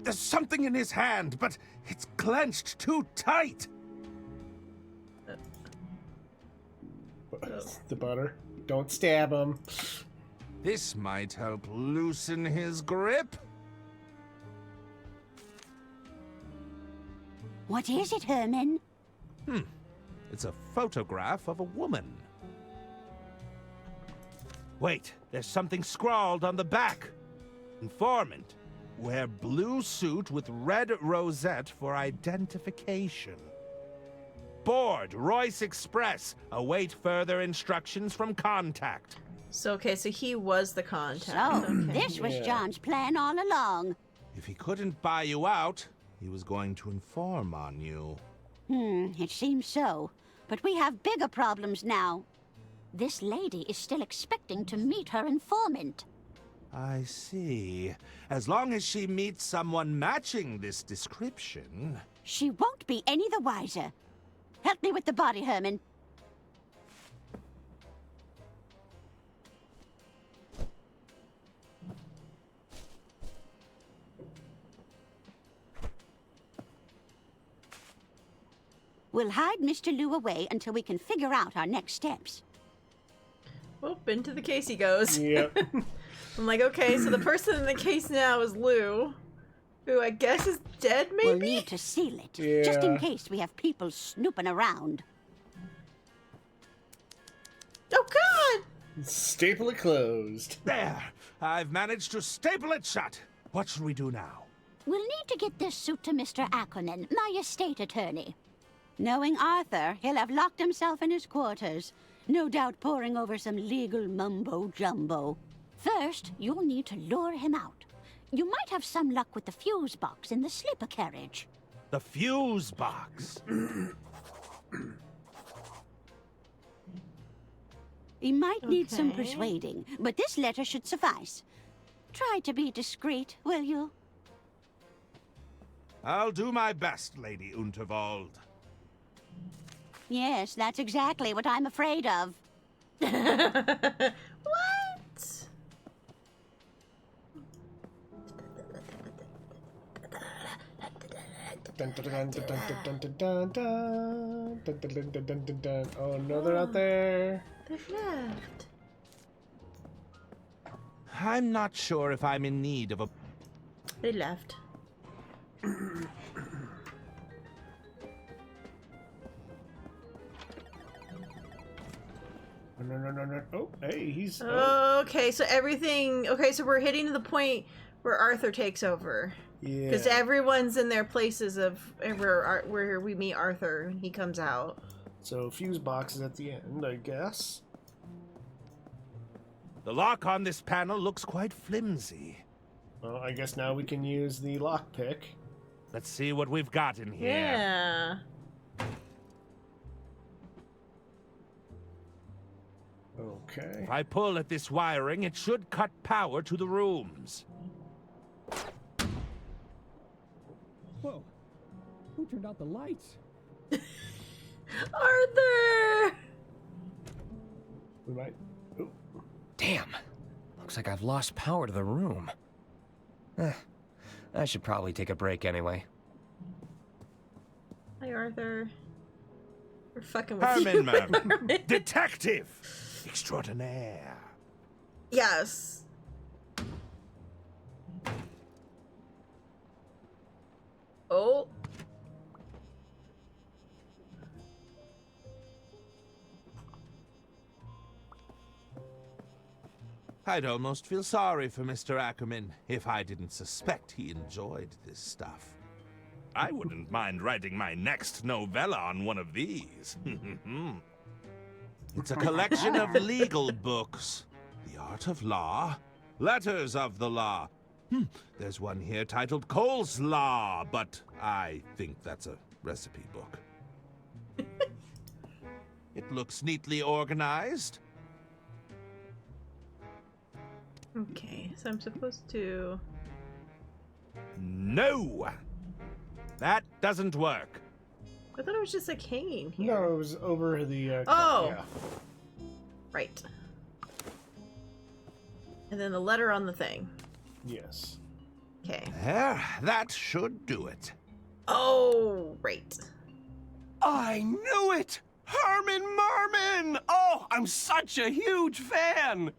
There's something in his hand, but it's clenched too tight. The butter. Don't stab him. This might help loosen his grip. What is it, Herman? It's a photograph of a woman. Wait, there's something scrawled on the back. Informant. Wear blue suit with red rosette for identification. Board Royce Express. Await further instructions from contact. So he was the contact. So, Okay. this was John's plan all along. If he couldn't buy you out, he was going to inform on you. It seems so. But we have bigger problems now. This lady is still expecting to meet her informant. I see. As long as she meets someone matching this description... She won't be any the wiser. Help me with the body, Herman. We'll hide Mr. Liu away until we can figure out our next steps. Well, into the case he goes. Yep. I'm like, okay, so the person in the case now is Lou, who I guess is dead, maybe? We'll need to seal it, just in case we have people snooping around. Oh, God! Staple it closed. There! I've managed to staple it shut. What should we do now? We'll need to get this suit to Mr. Ackerman, my estate attorney. Knowing Arthur, he'll have locked himself in his quarters, no doubt poring over some legal mumbo-jumbo. First, you'll need to lure him out. You might have some luck with the fuse box in the sleeper carriage. The fuse box. He might need some persuading, but this letter should suffice. Try to be discreet, will you? I'll do my best, Lady Unterwald. Yes, that's exactly what I'm afraid of. What? Dun, dun, dun, dun, dun, dun, dun, dun, dun, dun, dun, dun, dun, dun, dun. Oh no, they're out there. They've left. I'm not sure if I'm in need of a... They left. No. Oh, hey, he's... Okay, so everything... Okay, so we're hitting to the point where Arthur takes over. Yeah. Because everyone's in their places of where we meet Arthur when he comes out. So fuse box is at the end, I guess. The lock on this panel looks quite flimsy. Well, I guess now we can use the lockpick. Let's see what we've got in here. Yeah. Okay. If I pull at this wiring, it should cut power to the rooms. Whoa. Who turned out the lights? Arthur! We might... Ooh. Damn. Looks like I've lost power to the room. I should probably take a break anyway. Hi, Arthur. We're fucking with Herman, you. Merman. Detective extraordinaire. Yes. Oh. I'd almost feel sorry for Mr. Ackerman if I didn't suspect he enjoyed this stuff. I wouldn't mind writing my next novella on one of these. It's a collection of legal books. The Art of Law, Letters of the Law. There's one here titled Cole's Law, but I think that's a recipe book. It looks neatly organized. Okay, so I'm supposed to... No! That doesn't work. I thought it was just like hanging here. No, it was over the... Oh! Yeah. Right. And then the letter on the thing. Yes. Okay. There, that should do it. Oh, right. I knew it! Herman Merman! Oh, I'm such a huge fan!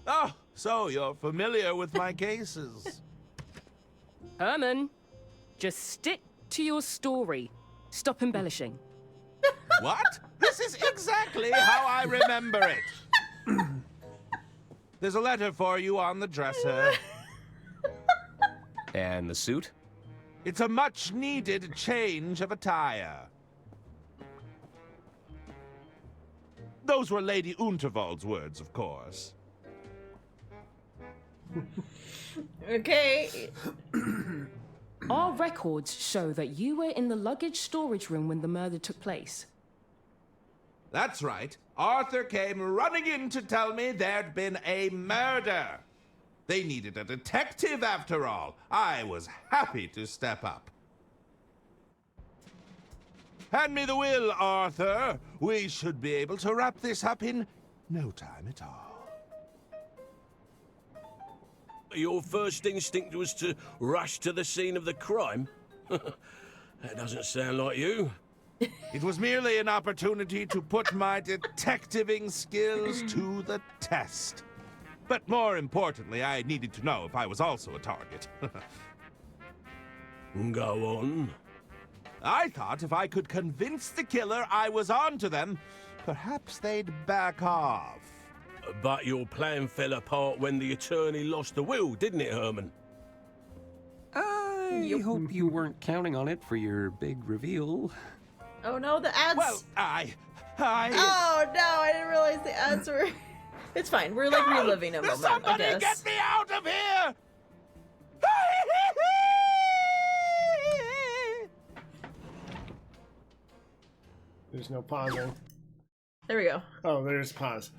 Oh, so you're familiar with my cases. Herman, just stick to your story. Stop embellishing. What? This is exactly how I remember it. There's a letter for you on the dresser. And the suit? It's a much-needed change of attire. Those were Lady Unterwald's words, of course. Okay. Our records show that you were in the luggage storage room when the murder took place. That's right. Arthur came running in to tell me there'd been a murder. They needed a detective after all. I was happy to step up. Hand me the will, Arthur. We should be able to wrap this up in no time at all. Your first instinct was to rush to the scene of the crime? That doesn't sound like you. It was merely an opportunity to put my detectiving skills to the test. But more importantly, I needed to know if I was also a target. Go on. I thought if I could convince the killer I was onto them, perhaps they'd back off. But your plan fell apart when the attorney lost the will, didn't it, Herman? I hope you weren't counting on it for your big reveal. Oh no, the ads. Well, I. Oh no, I didn't realize the ads were. It's fine. We're like reliving a moment. Somebody I guess. get me out of here! There's no pausing. There we go. Oh, there's pause.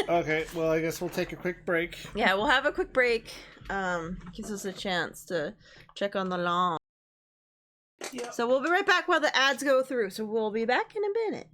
Okay, well, I guess we'll take a quick break. Yeah, we'll have a quick break. Gives us a chance to check on the law. Yep. So we'll be right back while the ads go through. So we'll be back in a minute.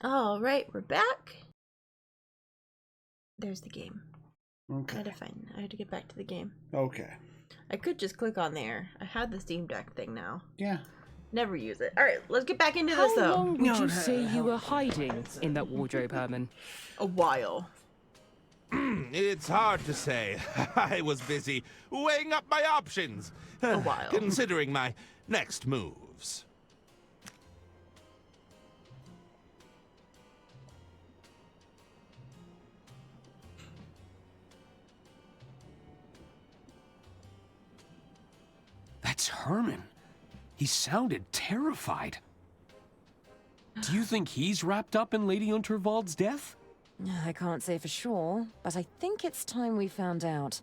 All right, we're back. There's the game. Okay. I had to get back to the game. Okay. I could just click on there. I have the Steam Deck thing now. Yeah. Never use it. All right, let's get back into How this though. long would you say you were hiding in that wardrobe, Herman? A while. It's hard to say. I was busy weighing up my options. A while. Considering my next moves. That's Herman. He sounded terrified. Do you think he's wrapped up in Lady Unterwald's death? I can't say for sure, but I think it's time we found out.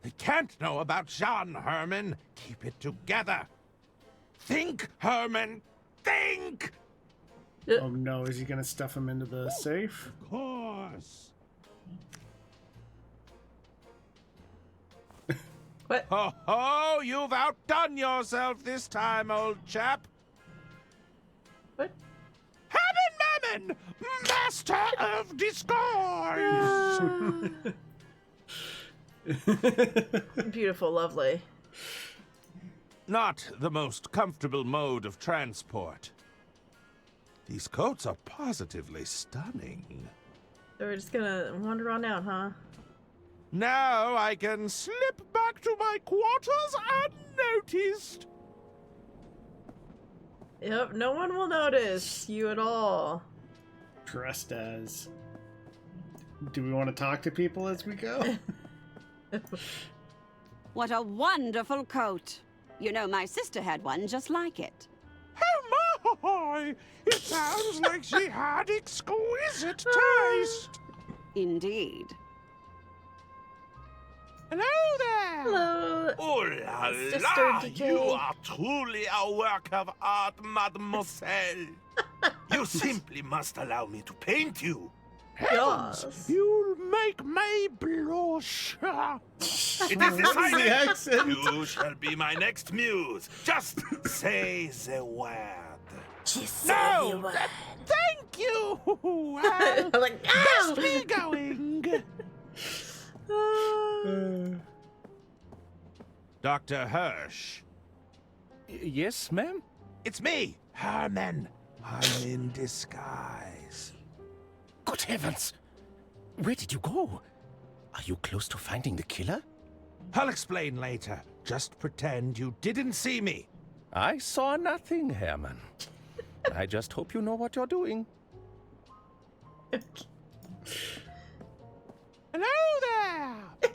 They can't know about Jean, Herman. Keep it together. Think, Herman. Think! Oh no, is he gonna stuff him into the safe? Of course. What? Ho ho! You've outdone yourself this time, old chap. What? Herman Merman, master of disguise. Beautiful, lovely. Not the most comfortable mode of transport. These coats are positively stunning. So we're just gonna wander on out, huh? Now I can slip back to my quarters unnoticed. Yep, no one will notice you at all. Dressed as. Do we want to talk to people as we go? What a wonderful coat. You know, my sister had one just like it. Oh my! It sounds like she had exquisite taste. Indeed. Hello there! Hello. Oh la Sister la! Decay. You are truly a work of art, mademoiselle. You simply must allow me to paint you. Heavens, Yes. you'll make me blush. It is decided. accent? You shall be my next muse. Just say the word. Just No! Thank you! Well, Like, best be going. Dr. Hirsch. Yes, ma'am? It's me, Herman. I'm in disguise. Good heavens! Where did you go? Are you close to finding the killer? I'll explain later. Just pretend you didn't see me. I saw nothing, Herman. I just hope you know what you're doing. Hello there!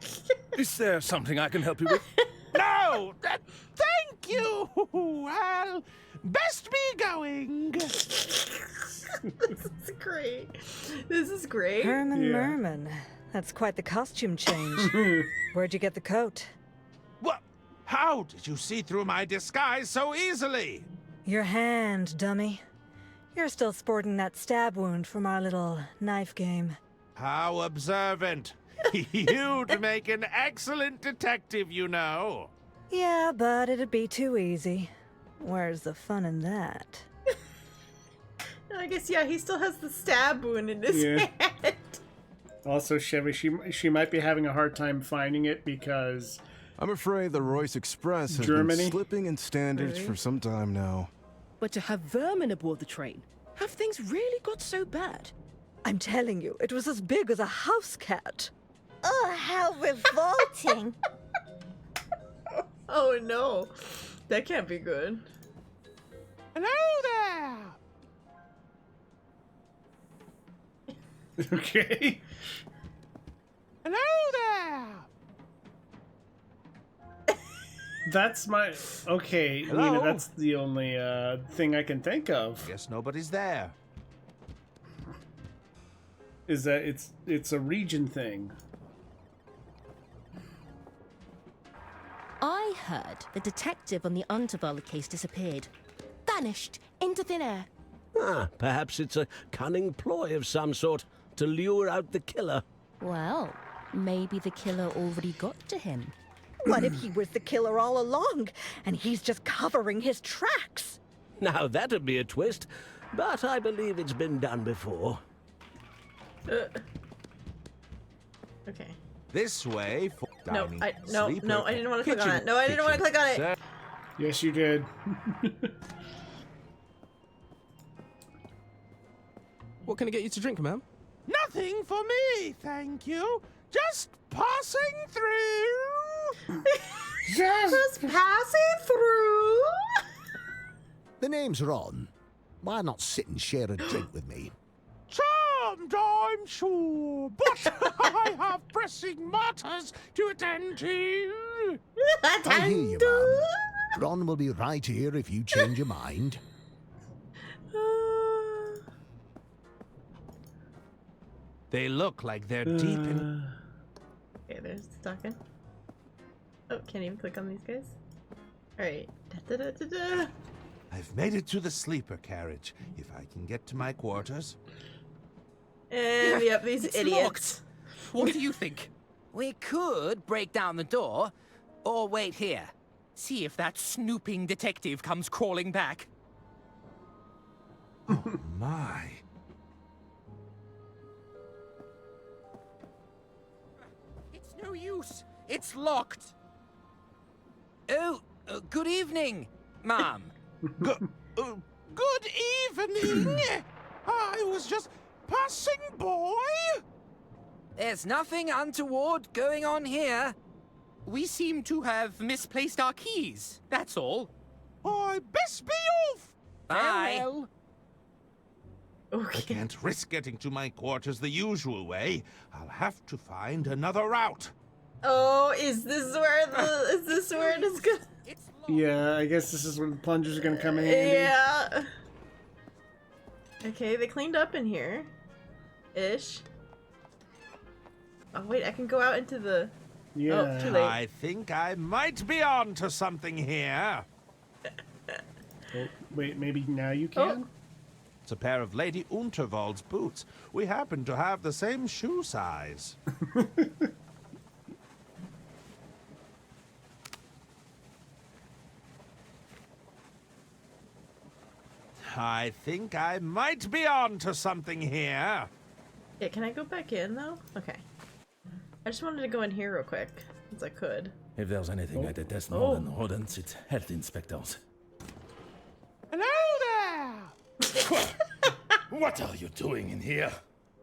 Is there something I can help you with? No! Thank you! Well, best be going. This is great. This is great. Herman Yeah. Merman. That's quite the costume change. Where'd you get the coat? What? How did you see through my disguise so easily? Your hand, dummy. You're still sporting that stab wound from our little knife game. How observant. You'd make an excellent detective, you know. Yeah, but it'd be too easy. Where's the fun in that? I guess, yeah, he still has the stab wound in his Yeah. head. Also, Chevy, she might be having a hard time finding it because I'm afraid the Royce Express has Germany? been slipping in standards Really? for some time now. But to have vermin aboard the train, have things really got so bad? I'm telling you, it was as big as a house cat. Oh, how revolting. Oh no. That can't be good. Hello there! okay. Hello there! That's my okay, Hello? Nina. That's the only thing I can think of. Guess nobody's there. Is that it's a region thing. I heard the detective on the Unterwald case disappeared. Vanished into thin air. Ah, perhaps it's a cunning ploy of some sort to lure out the killer. Well, Maybe the killer already got to him. What if he was the killer all along, and he's just covering his tracks? Now that'd be a twist, but I believe it's been done before. Okay. This way for No, dining. I didn't want to click on Kitchen, it. No, I didn't want to click on it. Sir. Yes, you did. What can I get you to drink, ma'am? Nothing for me, thank you. Just passing through. Just passing through. The names are on. Why not sit and share a drink with me? Charmed, I'm sure, but I have pressing matters to attend to. I hear you, Mum. Ron will be right here if you change your mind. They look like they're deep in. Okay, there's the talking. Oh, can't even click on these guys. Alright. I've made it to the sleeper carriage. If I can get to my quarters. And yep, these It's idiots. locked. What do you think? We could break down the door, or wait here. See if that snooping detective comes crawling back. Oh my. It's no use. It's locked. Oh, good evening, ma'am. Good evening. I was just passing by. There's nothing untoward going on here. We seem to have misplaced our keys, that's all. I best be off. Bye. Farewell. I can't risk getting to my quarters the usual way. I'll have to find another route. Oh, is this where it is good? Yeah, I guess this is where the plungers are gonna come in handy. Yeah. Okay, they cleaned up in here. Ish. Oh wait, I can go out into the... Yeah. Oh, too late. I think I might be on to something here. Oh, wait, maybe now you can? It's a pair of Lady Unterwald's boots. We happen to have the same shoe size. I think I might be on to something here. Yeah, can I go back in though? Okay. I just wanted to go in here real quick, since I could. If there's anything I detest more than rodents, it's health inspectors. Hello there! What are you doing in here?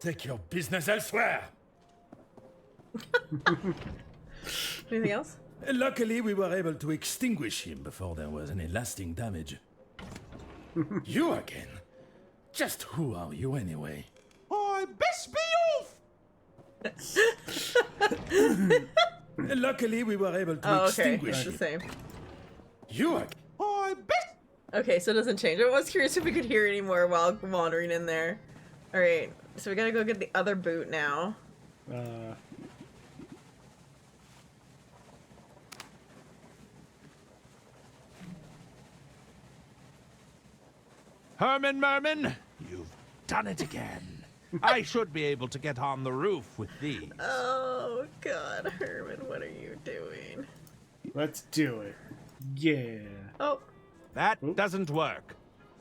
Take your business elsewhere. Anything else? Luckily, we were able to extinguish him before there was any lasting damage. You again? Just who are you anyway? I best be off! Luckily, we were able to extinguish that's him. the same. You again? I best. Okay, so it doesn't change. I was curious if we could hear any more while wandering in there. Alright, so we gotta go get the other boot now. Herman Merman, you've done it again. I should be able to get on the roof with these. Oh god, Herman, what are you doing? Let's do it. Yeah. Oh. That doesn't work.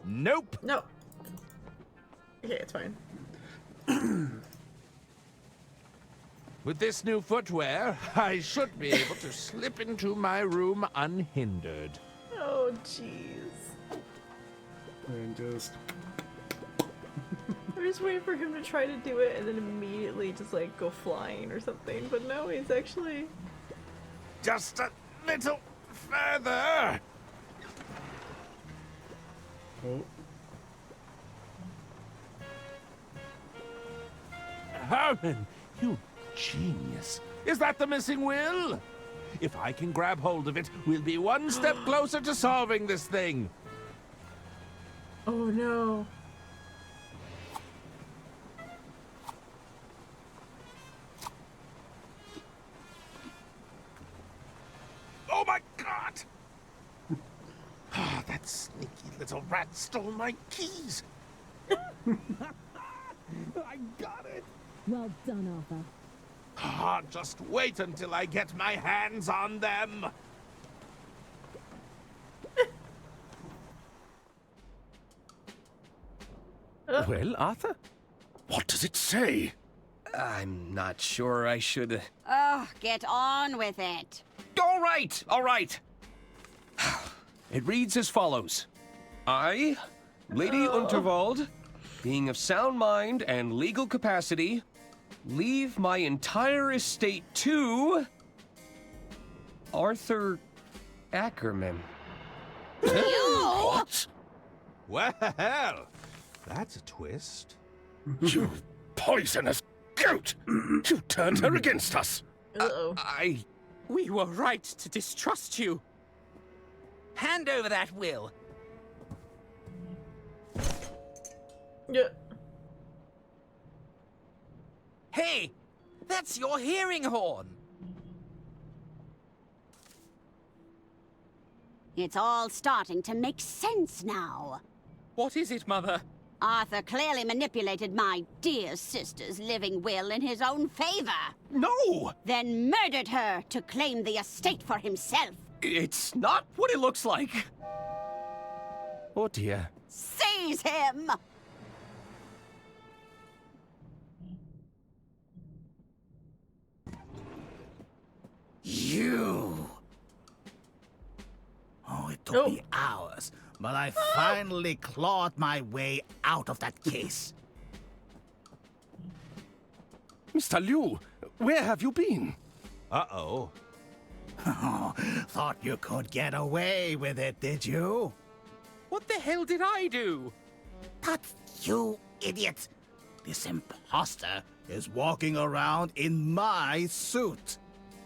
Nope. No. Okay, it's fine. With this new footwear, I should be able to slip into my room unhindered. Oh, jeez. And just... I'm just waiting for him to try to do it and then immediately just like go flying or something, but no, he's actually... Just a little further. Oh. Herman, you genius. Is that the missing will? If I can grab hold of it, we'll be one step closer to solving this thing. Oh no. Oh my god! Ah, that sneaky little rat stole my keys. I got it. Well done, Arthur. Ah, just wait until I get my hands on them. Well, Arthur? What does it say? I'm not sure I should... Oh, get on with it. All right, all right. It reads as follows. I, Lady Unterwald, being of sound mind and legal capacity, leave my entire estate to... Arthur Ackerman. What? Well, that's a twist. You poisonous goat! You turned her against us! We were right to distrust you. Hand over that will. Yeah. Hey, that's your hearing horn. It's all starting to make sense now. What is it, Mother? Arthur clearly manipulated my dear sister's living will in his own favor. No! Then murdered her to claim the estate for himself. It's not what it looks like. Oh dear. Seize him! You! Oh, it took me hours, but I finally clawed my way out of that case. Mr. Liu, where have you been? Uh-oh. Oh, thought you could get away with it, did you? What the hell did I do? But you idiot! This imposter is walking around in my suit.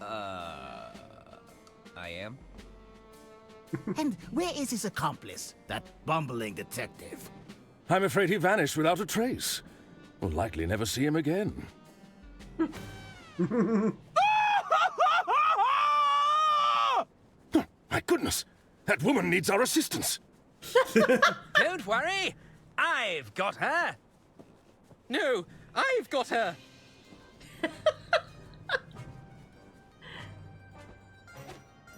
I am? And where is his accomplice, that bumbling detective? I'm afraid he vanished without a trace. We'll likely never see him again. My goodness! That woman needs our assistance! Don't worry! I've got her! No, I've got her!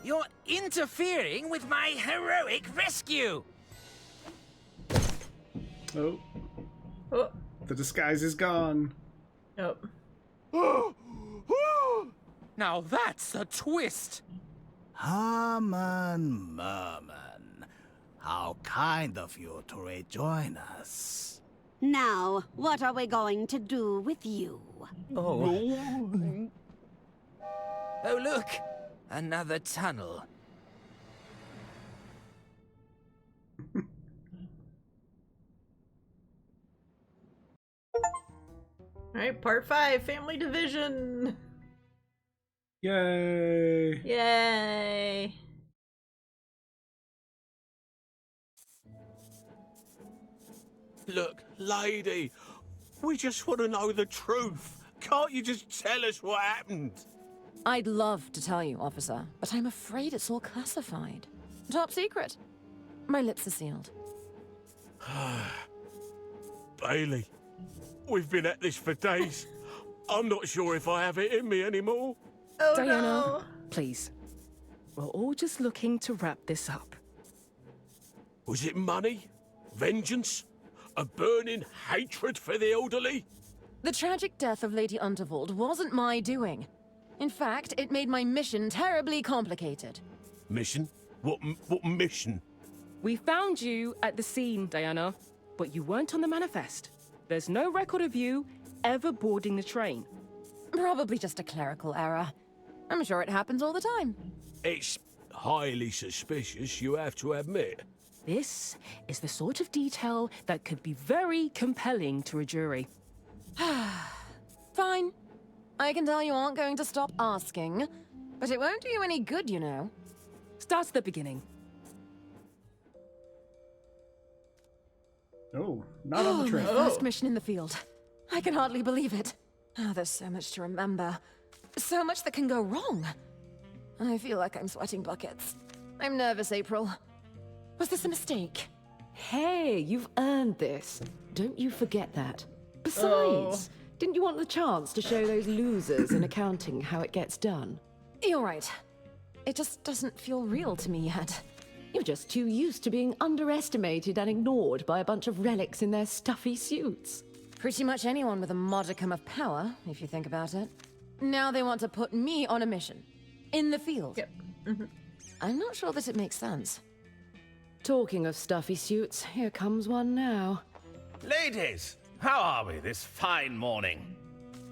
You're interfering with my heroic rescue! Oh. The disguise is gone. Yep. Now that's a twist! Harmon Merman, how kind of you to rejoin us. Now, what are we going to do with you? Oh, look! Another tunnel. Alright, part 5, family division. Yay! Yay! Look, lady, we just want to know the truth. Can't you just tell us what happened? I'd love to tell you, officer, but I'm afraid it's all classified. Top secret. My lips are sealed. Bailey, we've been at this for days. I'm not sure if I have it in me anymore. Oh, Diana, no. please. We're all just looking to wrap this up. Was it money? Vengeance? A burning hatred for the elderly? The tragic death of Lady Unterwald wasn't my doing. In fact, it made my mission terribly complicated. Mission? What mission? We found you at the scene, Diana, but you weren't on the manifest. There's no record of you ever boarding the train. Probably just a clerical error. I'm sure it happens all the time. It's highly suspicious, you have to admit. This is the sort of detail that could be very compelling to a jury. Fine. I can tell you aren't going to stop asking, but it won't do you any good, you know. Start at the beginning. Oh, not on the train. My first mission in the field. I can hardly believe it. Oh, there's so much to remember. So much that can go wrong. I feel like I'm sweating buckets. I'm nervous, April. Was this a mistake? Hey, you've earned this. Don't you forget that. Besides, Didn't you want the chance to show those losers in accounting how it gets done? You're right. It just doesn't feel real to me yet. You're just too used to being underestimated and ignored by a bunch of relics in their stuffy suits. Pretty much anyone with a modicum of power, if you think about it. Now they want to put me on a mission. In the field. Yep. I'm not sure that it makes sense. Talking of stuffy suits, here comes one now. Ladies, how are we this fine morning?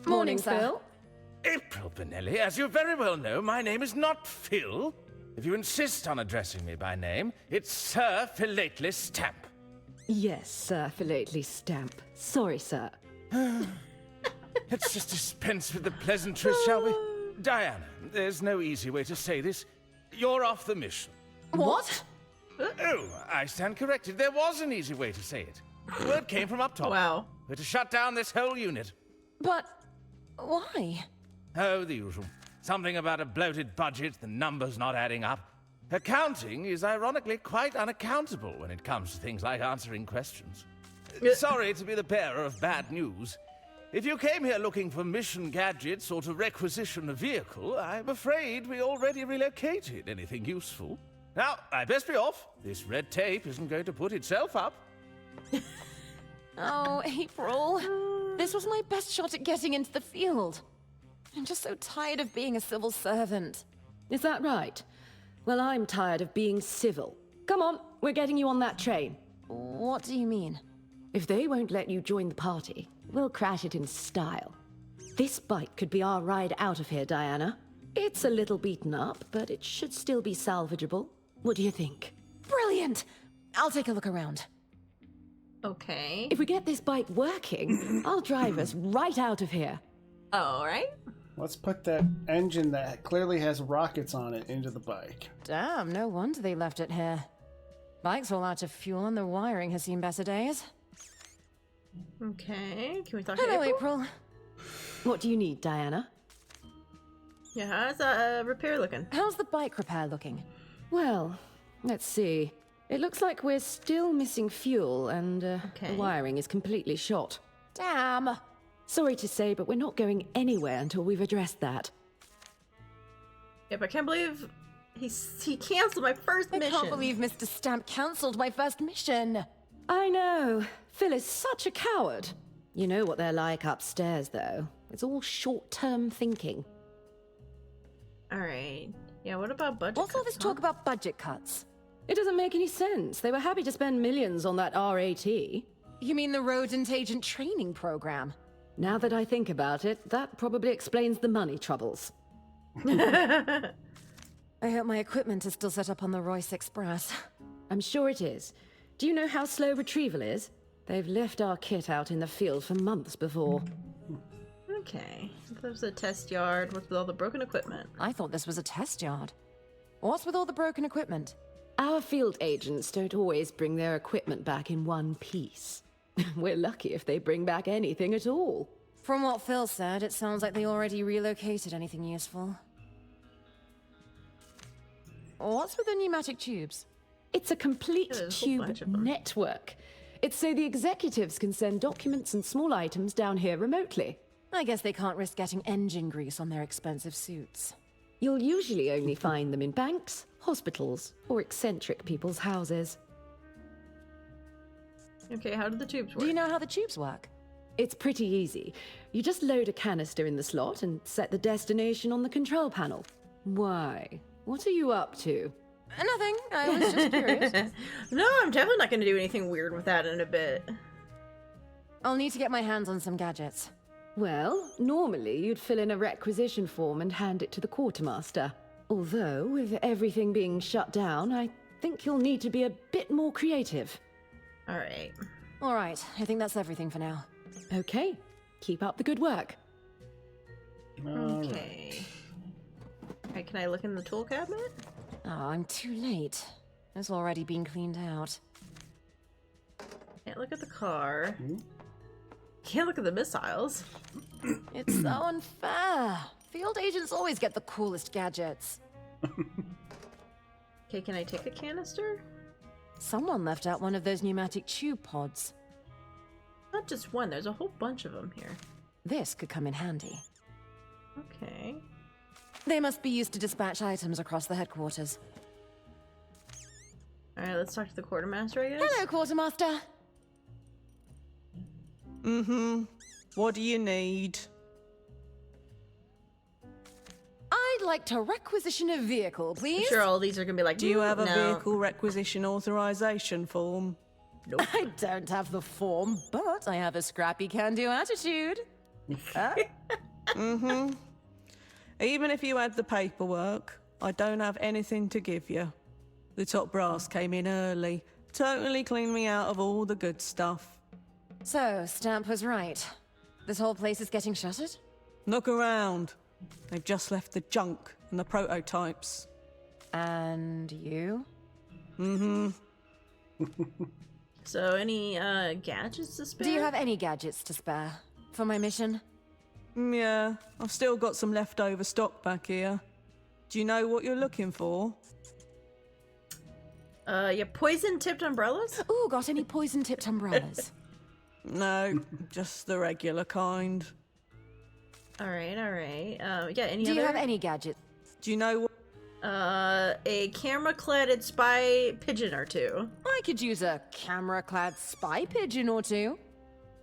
Morning, Phil. April Benelli, as you very well know, my name is not Phil. If you insist on addressing me by name, it's Sir Philately Stamp. Yes, Sir Philately Stamp. Sorry, sir. Let's just dispense with the pleasantries, shall we? Diana, there's no easy way to say this. You're off the mission. What? Oh, I stand corrected. There was an easy way to say it. Word came from up top. Wow. We're to shut down this whole unit. But why? Oh, the usual. Something about a bloated budget, the numbers not adding up. Accounting is ironically quite unaccountable when it comes to things like answering questions. Sorry to be the bearer of bad news. If you came here looking for mission gadgets or to requisition a vehicle, I'm afraid we already relocated anything useful. Now, I best be off. This red tape isn't going to put itself up. Oh, April. This was my best shot at getting into the field. I'm just so tired of being a civil servant. Is that right? Well, I'm tired of being civil. Come on, we're getting you on that train. What do you mean? If they won't let you join the party, we'll crash it in style. This bike could be our ride out of here, Diana. It's a little beaten up, but it should still be salvageable. What do you think? Brilliant! I'll take a look around. Okay. If we get this bike working, I'll drive us right out of here. All right. Let's put that engine that clearly has rockets on it into the bike. Damn, no wonder they left it here. Bike's all out of fuel and the wiring has seen better days. Okay, can we talk to Hello, April? April. What do you need, Diana? Yeah, how's that repair looking? How's the bike repair looking? Well, let's see. It looks like we're still missing fuel and the wiring is completely shot. Damn! Sorry to say, but we're not going anywhere until we've addressed that. Yep, I can't believe he canceled my first mission. I can't believe Mr. Stamp cancelled my first mission. I know. Phil is such a coward. You know what they're like upstairs, though. It's all short-term thinking. All right. Yeah, what about budget What's cuts, all this talk about budget cuts? It doesn't make any sense. They were happy to spend millions on that RAT. You mean the rodent agent training program? Now that I think about it, that probably explains the money troubles. I hope my equipment is still set up on the Royce Express. I'm sure it is. Do you know how slow retrieval is? They've left our kit out in the field for months before. Okay. There's a test yard with all the broken equipment. I thought this was a test yard. What's with all the broken equipment? Our field agents don't always bring their equipment back in one piece. We're lucky if they bring back anything at all. From what Phil said, it sounds like they already relocated anything useful. What's with the pneumatic tubes? It's a complete tube network. It's so the executives can send documents and small items down here remotely. I guess they can't risk getting engine grease on their expensive suits. You'll usually only find them in banks, hospitals, or eccentric people's houses. Okay, how do the tubes work? Do you know how the tubes work? It's pretty easy. You just load a canister in the slot and set the destination on the control panel. Why? What are you up to? Nothing. I was just curious. No, I'm definitely not going to do anything weird with that in a bit. I'll need to get my hands on some gadgets. Well, normally you'd fill in a requisition form and hand it to the quartermaster. Although, with everything being shut down, I think you'll need to be a bit more creative. All right. All right. I think that's everything for now. Okay. Keep up the good work. Okay. Alright, can I look in the tool cabinet? Oh, I'm too late. It's already been cleaned out. Can't look at the car. Can't look at the missiles. It's so unfair. Field agents always get the coolest gadgets. Okay, can I take a canister? Someone left out one of those pneumatic tube pods. Not just one, there's a whole bunch of them here. This could come in handy. Okay. They must be used to dispatch items across the headquarters. Alright, let's talk to the quartermaster, I guess. Hello, quartermaster. Mm-hmm. What do you need? I'd like to requisition a vehicle, please. I'm sure all these are gonna be like, Do you have a no. vehicle requisition authorization form? Nope. I don't have the form, but I have a scrappy can-do attitude. Mm-hmm. Even if you had the paperwork, I don't have anything to give you. The top brass came in early, totally cleaned me out of all the good stuff. So, Stamp was right. This whole place is getting shuttered? Look around. They've just left the junk and the prototypes. And you? Mm-hmm. So, any gadgets to spare? Do you have any gadgets to spare for my mission? Yeah, I've still got some leftover stock back here. Do you know what you're looking for? Your poison-tipped umbrellas? Ooh, got any poison-tipped umbrellas? No, just the regular kind. Alright, alright. Yeah, any Do other? you have any gadgets? Do you know what? A camera-cladded spy pigeon or two. I could use a camera-clad spy pigeon or two.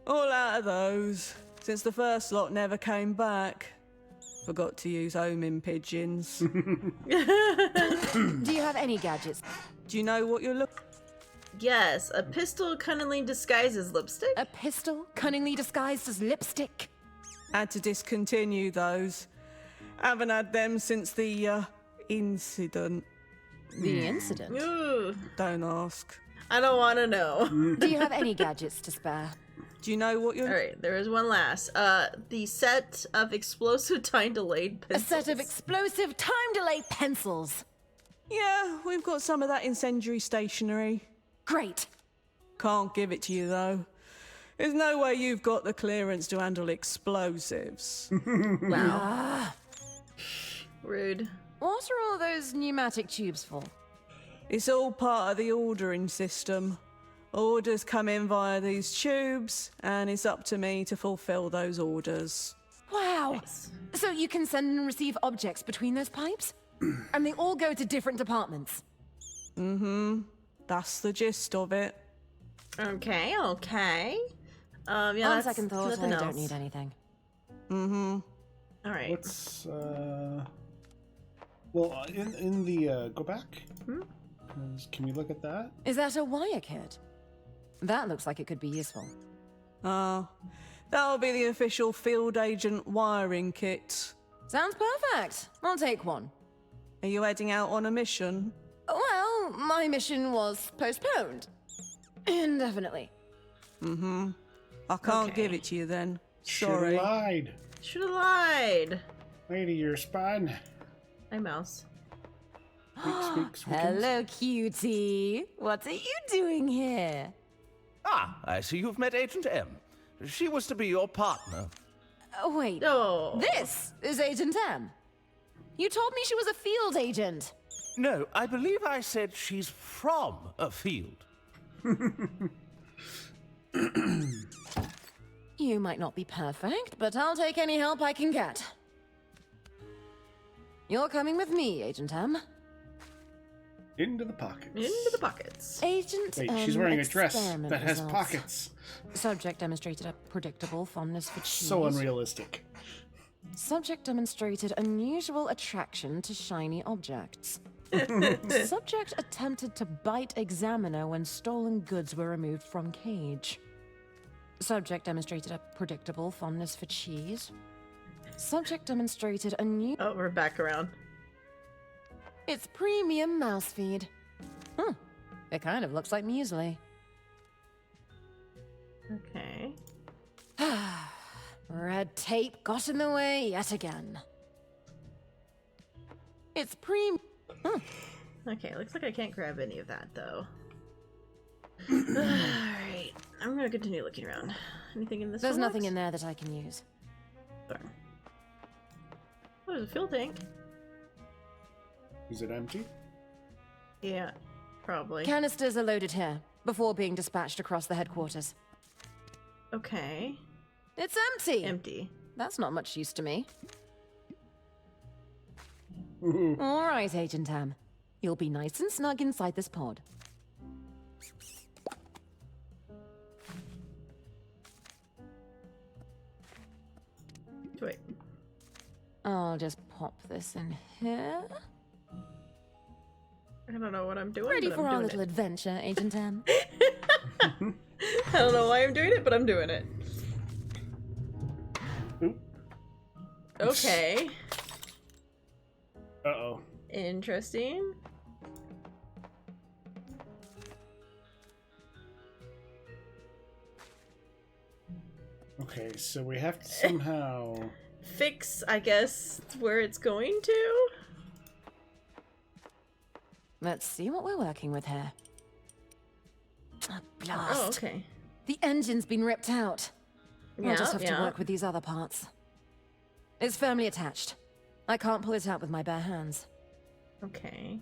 All out of those, since the first lot never came back. Forgot to use homing pigeons. Do you have any gadgets? Do you know what you're looking? Yes, a pistol cunningly disguised as lipstick. A pistol cunningly disguised as lipstick? Had to discontinue those. Haven't had them since the, incident. The incident? Ooh. Don't ask. I don't want to know. Do you have any gadgets to spare? Do you know what you're... Alright, there is one last. The set of explosive time-delayed pencils. A set of explosive time-delayed pencils. Yeah, we've got some of that incendiary stationery. Great. Can't give it to you, though. There's no way you've got the clearance to handle explosives. Wow. Rude. What are all those pneumatic tubes for? It's all part of the ordering system. Orders come in via these tubes, and it's up to me to fulfill those orders. Wow. Nice. So you can send and receive objects between those pipes? And they all go to different departments? Mm-hmm. That's the gist of it. Okay, okay. Yeah, On that's second thought, nothing I else. don't need anything. Mm-hmm. Alright. Let's, well, in the, go back. Can we look at that? Is that a wire kit? That looks like it could be useful. That'll be the official field agent wiring kit. Sounds perfect. I'll take one. Are you heading out on a mission? Well, my mission was postponed. Indefinitely. Mm-hmm. I can't give it to you then. Sorry. Should've lied. Should have lied. Lady, you're spun. Hi, mouse. Speak, Hello, cutie. What are you doing here? Ah, I see you've met Agent M. She was to be your partner. Wait. Oh. This is Agent M. You told me she was a field agent. No, I believe I said she's from a field. You might not be perfect, but I'll take any help I can get. You're coming with me, Agent M. Into the pockets. Into the pockets. Agent Wait, M. she's wearing a dress experiment that has results. pockets. Subject demonstrated a predictable fondness for cheese. So unrealistic. Subject demonstrated unusual attraction to shiny objects. Subject attempted to bite examiner when stolen goods were removed from cage. Subject demonstrated a predictable fondness for cheese. Subject demonstrated a new... Oh, we're back around. It's premium mouse feed. It kind of looks like muesli. Okay. Red tape got in the way yet again. It's Okay, looks like I can't grab any of that, though. Alright, I'm gonna continue looking around. Anything in this There's one nothing box? in there that I can use. Darn. Oh, there's a fuel tank. Is it empty? Yeah, probably. Canisters are loaded here, before being dispatched across the headquarters. Okay. It's empty. Empty. That's not much use to me. All right, Agent Tam. You'll be nice and snug inside this pod. Wait. I'll just pop this in here. I don't know what I'm doing. Ready but for I'm our doing little adventure, Agent Tam? I don't know why I'm doing it, but I'm doing it. Okay. Uh-oh. Interesting. Okay, so we have to somehow... Fix, I guess, where it's going to? Let's see what we're working with here. A blast. Oh, okay. The engine's been ripped out. Yeah, I'll just have to yeah. work with these other parts. It's firmly attached. I can't pull it out with my bare hands. Okay.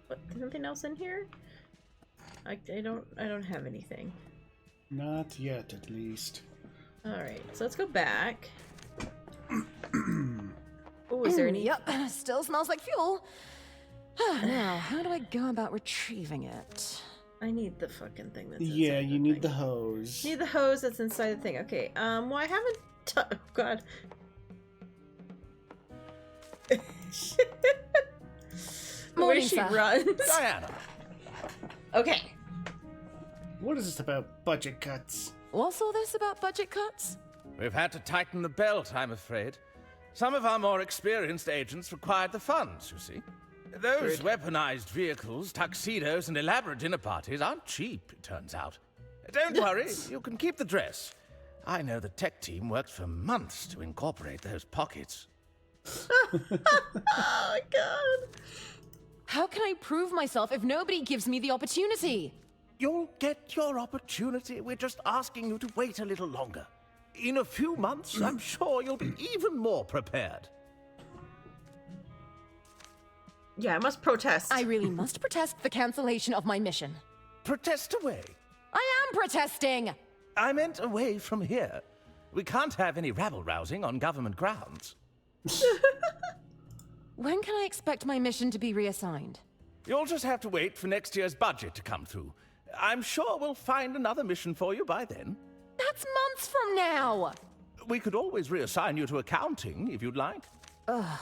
What, anything else in here? I don't have anything. Not yet, at least. Alright, so let's go back. Oh, is there any? Yep, still smells like fuel. Now, how do I go about retrieving it? I need the fucking thing that's Yeah, inside you need the hose. Need the hose that's inside the thing. Okay, well, I haven't oh, God. The Morning, way she sir. runs. Diana. Okay. What is this about budget cuts? What's all this about budget cuts? We've had to tighten the belt, I'm afraid. Some of our more experienced agents required the funds, you see. Those weaponized vehicles, tuxedos, and elaborate dinner parties aren't cheap, it turns out. Don't worry, you can keep the dress. I know the tech team worked for months to incorporate those pockets. Oh my God. How can I prove myself if nobody gives me the opportunity? You'll get your opportunity. We're just asking you to wait a little longer. In a few months, I'm sure you'll be even more prepared. Yeah, I must protest. I really must protest the cancellation of my mission. Protest away. I am protesting! I meant away from here. We can't have any rabble-rousing on government grounds. When can I expect my mission to be reassigned? You'll just have to wait for next year's budget to come through. I'm sure we'll find another mission for you by then. That's months from now! We could always reassign you to accounting, if you'd like. Ugh.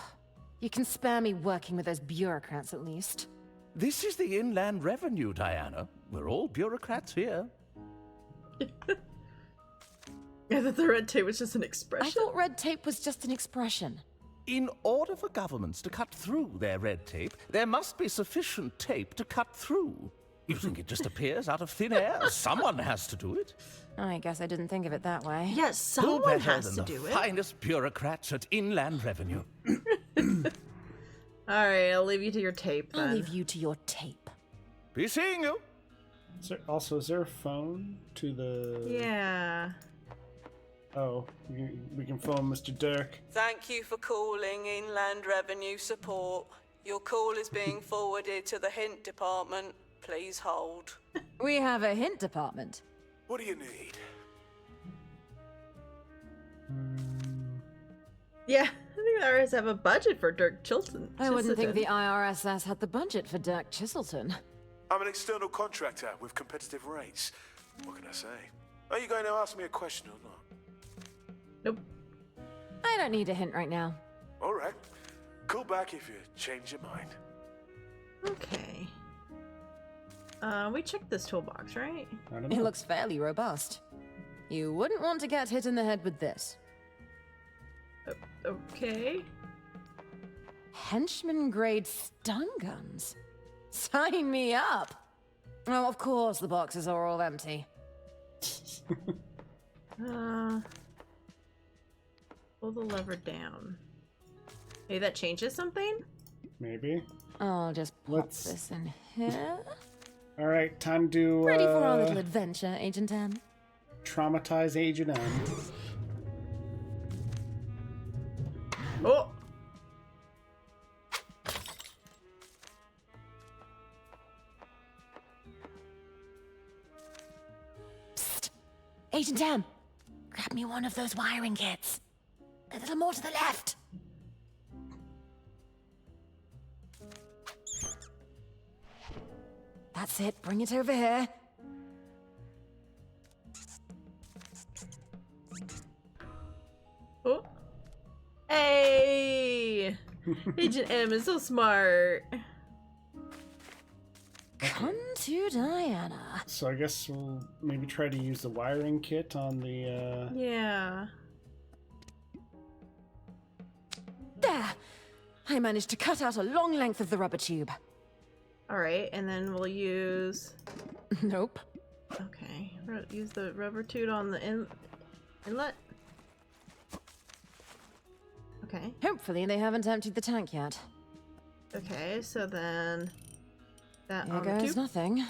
You can spare me working with those bureaucrats at least. This is the Inland Revenue, Diana. We're all bureaucrats here. I thought the red tape was just an expression. I thought red tape was just an expression. In order for governments to cut through their red tape, there must be sufficient tape to cut through. You think it just appears out of thin air? Someone has to do it. I guess I didn't think of it that way. Yes, Who someone better has than to the do it. finest bureaucrats at Inland Revenue? Alright, I'll leave you to your tape then. I'll leave you to your tape. Be seeing you. Is there a phone to the... Yeah. Oh, we can phone Mr. Dirk. Thank you for calling Inland Revenue Support. Your call is being forwarded to the hint department. Please hold. We have a hint department. What do you need? Yeah, I think the IRS have a budget for Dirk Chilton. I wouldn't think the IRS had the budget for Dirk Chiselton. I'm an external contractor with competitive rates. What can I say? Are you going to ask me a question or not? Nope. I don't need a hint right now. All right. Call back if you change your mind. Okay. We checked this toolbox, right? It looks fairly robust. You wouldn't want to get hit in the head with this. Okay. Henchman-grade stun guns? Sign me up! Oh, of course the boxes are all empty. Pull the lever down. Maybe that changes something? Maybe. I'll just pop this in here. All right, time to... Ready for our little adventure, Agent M? Traumatize Agent M. Oh! Agent M, grab me one of those wiring kits. A little more to the left. That's it. Bring it over here. Oh. Hey! Agent M is so smart. Come to Diana. So I guess we'll maybe try to use the wiring kit on the, Yeah. There! I managed to cut out a long length of the rubber tube. Alright, and then we'll use... Nope. Okay. Use the rubber tube on the inlet. Okay. Hopefully they haven't emptied the tank yet. Okay, so then... That Here on the goes tube. nothing.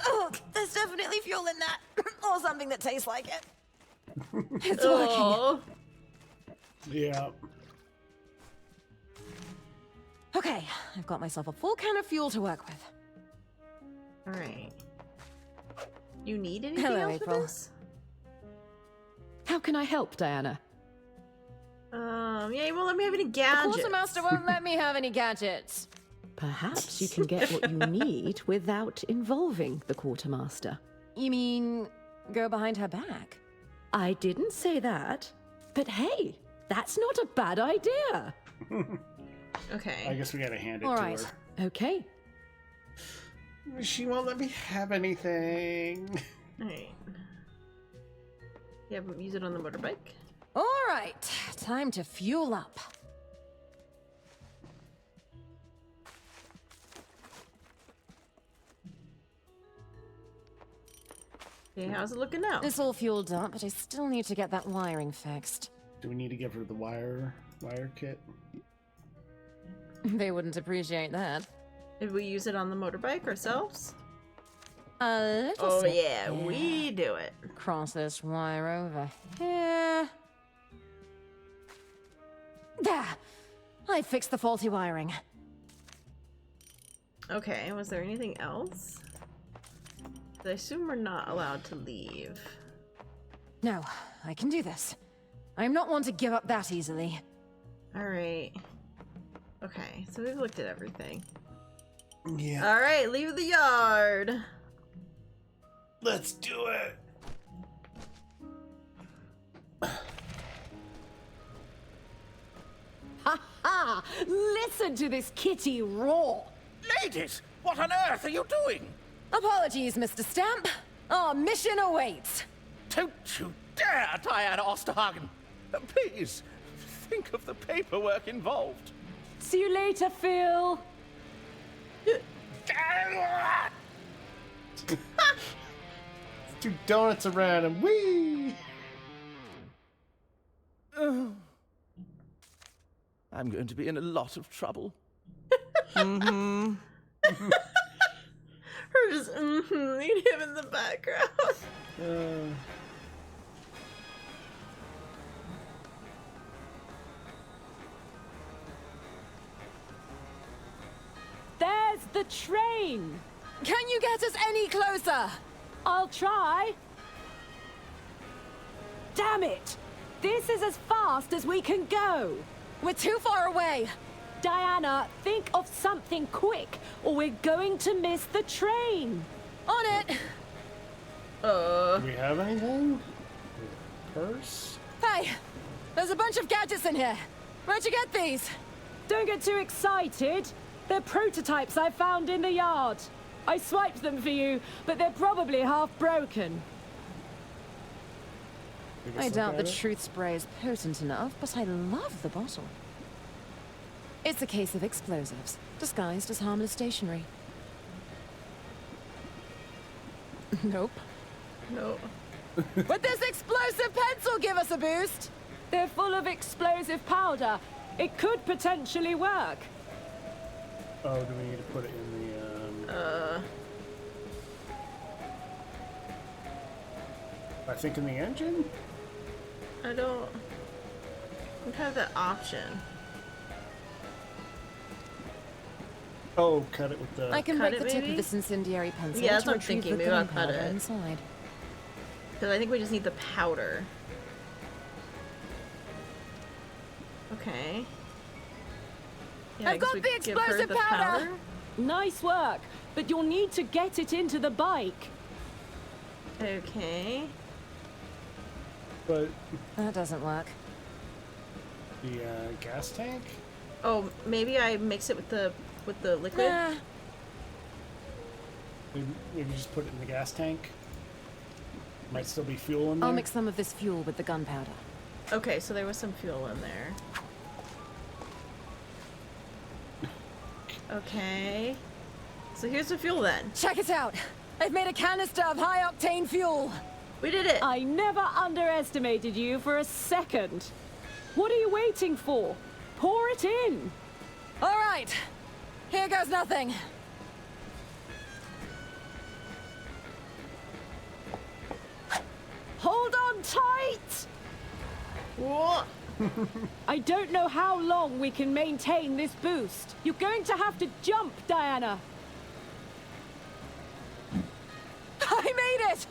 Oh, there's definitely fuel in that. Or something that tastes like it. It's working. Yeah. Okay, I've got myself a full can of fuel to work with. Alright. You need anything Hello, else April. for this? How can I help, Diana? Yeah, you won't let me have any The gadgets. quartermaster won't let me have any gadgets. Perhaps you can get what you need without involving the quartermaster. You mean go behind her back? I didn't say that, but hey, that's not a bad idea. Okay. I guess we gotta hand it All to right. her. Okay. She won't let me have anything. Alright. Yeah, but use it on the motorbike. All right, time to fuel up. Okay, how's it looking now? It's all fueled up, but I still need to get that wiring fixed. Do we need to give her the wire kit? They wouldn't appreciate that. Did we use it on the motorbike ourselves? A little Oh sip yeah, here. we do it. Cross this wire over here. There! I fixed the faulty wiring. Okay, was there anything else? I assume we're not allowed to leave. No, I can do this. I'm not one to give up that easily. Alright. Okay, so we've looked at everything. Yeah. Alright, leave the yard! Let's do it! Ha ha! Listen to this kitty roar! Ladies, what on earth are you doing? Apologies, Mr. Stamp. Our mission awaits. Don't you dare, Diana Osterhagen! Please, think of the paperwork involved. See you later, Phil. Two donuts around and whee! I'm going to be in a lot of trouble. Her just him in the background. There's the train. Can you get us any closer? I'll try. Damn it! This is as fast as we can go. We're too far away. Diana, think of something quick, or we're going to miss the train. On it. Do we have anything? Purse? Hey, there's a bunch of gadgets in here. Where'd you get these? Don't get too excited. They're prototypes I found in the yard. I swiped them for you, but they're probably half broken. I doubt the truth spray is potent enough, but I love the bottle. It's a case of explosives, disguised as harmless stationery. Nope. No. Would this explosive pencil give us a boost? They're full of explosive powder. It could potentially work. Oh, do we need to put it in the, I think in the engine? I don't have that option. Oh, cut it with the... I can Cut break it, the tip maybe? of this incendiary pencil Yeah, that's to what I'm retrieve thinking. the Maybe I'll cut gunpowder it. inside. Because I think we just need the powder. Okay. Yeah, I I've guess got we the give her explosive the powder! Nice work, but you'll need to get it into the bike. Okay. But That doesn't work. the gas tank? Oh, maybe I mix it with the liquid? Nah. Maybe just put it in the gas tank? Might still be fuel in there? I'll mix some of this fuel with the gunpowder. Okay, so there was some fuel in there. Okay. So here's the fuel then. Check it out! I've made a canister of high-octane fuel! We did it! I never underestimated you for a second. What are you waiting for? Pour it in! All right! Here goes nothing! Hold on tight! What? I don't know how long we can maintain this boost. You're going to have to jump, Diana. I made it!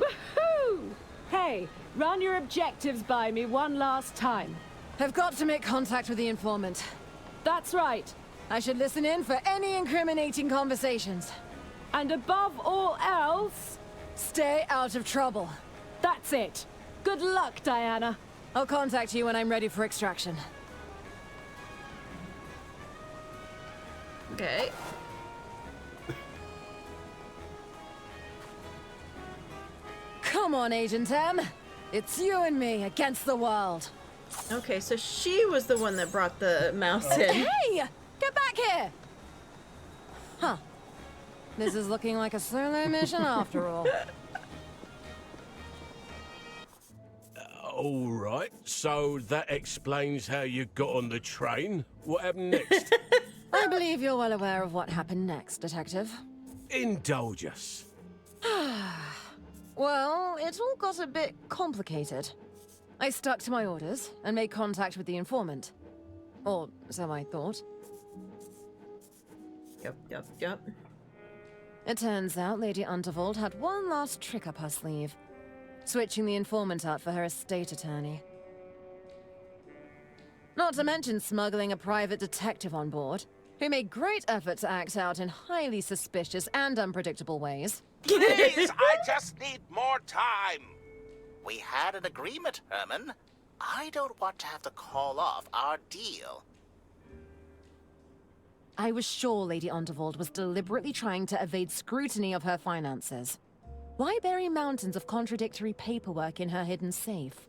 Woohoo! Hey, run your objectives by me one last time. I've got to make contact with the informant. That's right. I should listen in for any incriminating conversations. And above all else, stay out of trouble. That's it. Good luck, Diana. I'll contact you when I'm ready for extraction. Okay. Come on, Agent M. It's you and me against the world. Okay, so she was the one that brought the mouse in. Hey! Get back here! Huh. This is looking like a solo mission after all. All right, so that explains how you got on the train. What happened next? I believe you're well aware of what happened next, Detective. Indulge us. Well, it all got a bit complicated. I stuck to my orders and made contact with the informant. Or so I thought. Yep. It turns out Lady Unterwald had one last trick up her sleeve. Switching the informant out for her estate attorney. Not to mention smuggling a private detective on board, who made great effort to act out in highly suspicious and unpredictable ways. Please, I just need more time. We had an agreement, Herman. I don't want to have to call off our deal. I was sure Lady Unterwald was deliberately trying to evade scrutiny of her finances. Why bury mountains of contradictory paperwork in her hidden safe?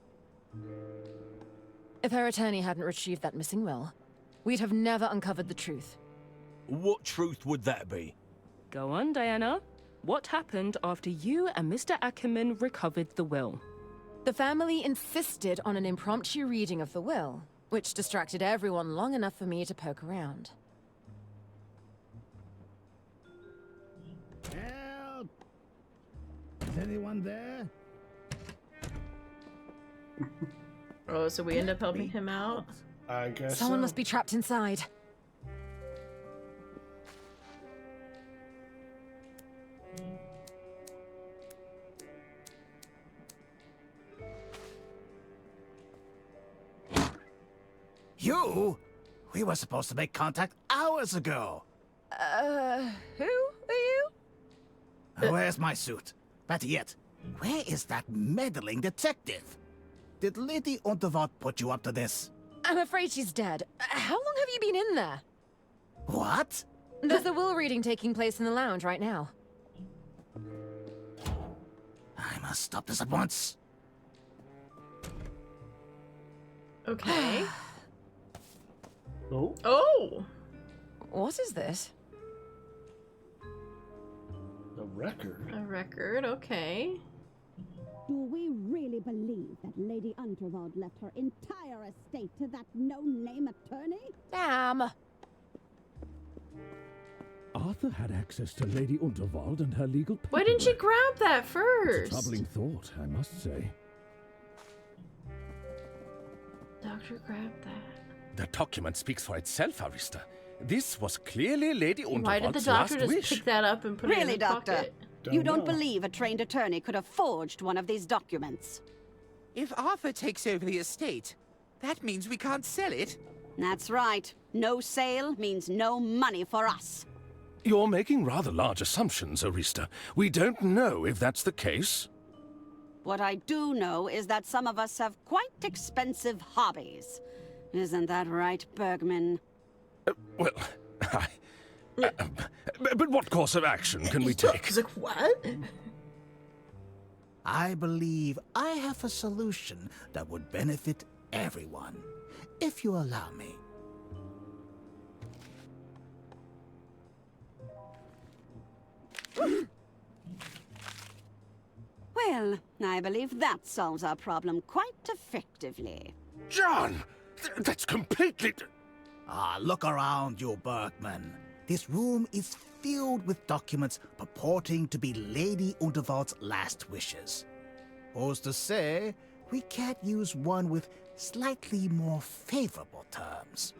If her attorney hadn't retrieved that missing will, we'd have never uncovered the truth. What truth would that be? Go on, Diana. What happened after you and Mr. Ackerman recovered the will? The family insisted on an impromptu reading of the will, which distracted everyone long enough for me to poke around. Help! Is anyone there? Oh, so we end up helping him out? I guess Someone so. must be trapped inside. You? We were supposed to make contact hours ago. Who are you? Where's my suit? Better yet, where is that meddling detective? Did Lady Unterwald put you up to this? I'm afraid she's dead. How long have you been in there? What? There's a will reading taking place in the lounge right now. I must stop this at once. Okay. Oh. Oh! What is this? A record. A record, okay. Do we really believe that Lady Unterwald left her entire estate to that no-name attorney? Damn! Arthur had access to Lady Unterwald and her legal paperwork. Why didn't she grab that first? It's a troubling thought, I must say. Doctor grabbed that. The document speaks for itself, Arista. This was clearly Lady Unterwald's Why did the doctor last just wish. pick that up and put it in Really, his Doctor? pocket? You don't believe a trained attorney could have forged one of these documents? If Arthur takes over the estate, that means we can't sell it. That's right. No sale means no money for us. You're making rather large assumptions, Arista. We don't know if that's the case. What I do know is that some of us have quite expensive hobbies. Isn't that right, Bergman? Well, but what course of action can we take? He's like, what? I believe I have a solution that would benefit everyone, if you allow me. Well, I believe that solves our problem quite effectively. John! That's completely... Look around you, Bergman. This room is filled with documents purporting to be Lady Unterwald's last wishes. Who's to say we can't use one with slightly more favorable terms?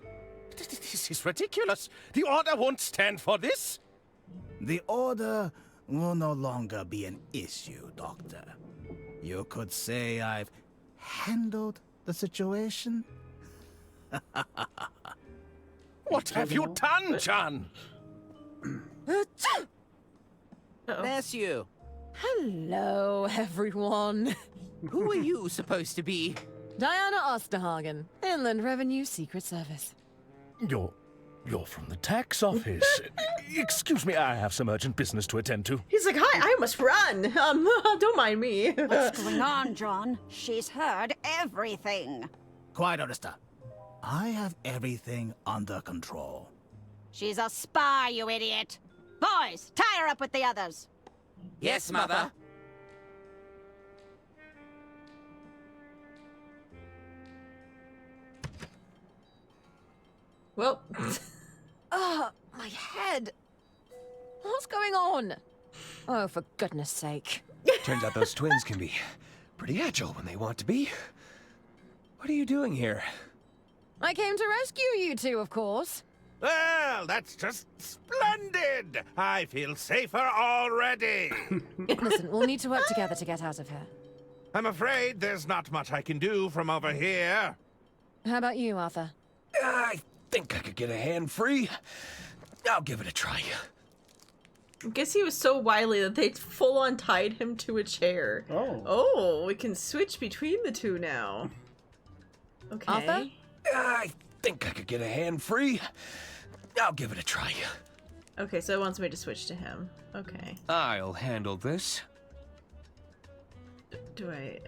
This is ridiculous. The Order won't stand for this. The Order will no longer be an issue, Doctor. You could say I've handled the situation. What have you done, John? Bless you. Hello, everyone. Who are you supposed to be? Diana Osterhagen, Inland Revenue Secret Service. You're from the tax office. Excuse me, I have some urgent business to attend to. He's like, hi, I must run. Don't mind me. What's going on, John? She's heard everything. Quiet, Arista. I have everything under control. She's a spy, you idiot. Boys, tie her up with the others. Yes, Mother. Well. My head. What's going on? Oh, for goodness sake. Turns out those twins can be pretty agile when they want to be. What are you doing here? I came to rescue you two, of course. Well, that's just splendid! I feel safer already. Listen, we'll need to work together to get out of here. I'm afraid there's not much I can do from over here. How about you, Arthur? I think I could get a hand free. I'll give it a try. I guess he was so wily that they full-on tied him to a chair. Oh, we can switch between the two now. Okay. Arthur? I think I could get a hand free. I'll give it a try. Okay, so it wants me to switch to him. Okay. I'll handle this. Do I...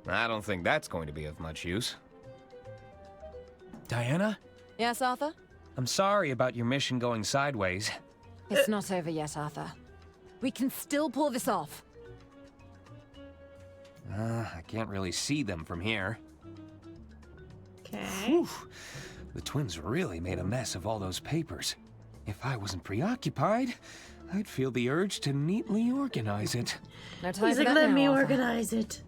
I don't think that's going to be of much use. Diana? Yes, Arthur? I'm sorry about your mission going sideways. It's not over yet, Arthur. We can still pull this off. I can't really see them from here. Okay. The twins really made a mess of all those papers. If I wasn't preoccupied, I'd feel the urge to neatly organize it. No time He's for like, that let now, me Arthur. organize it.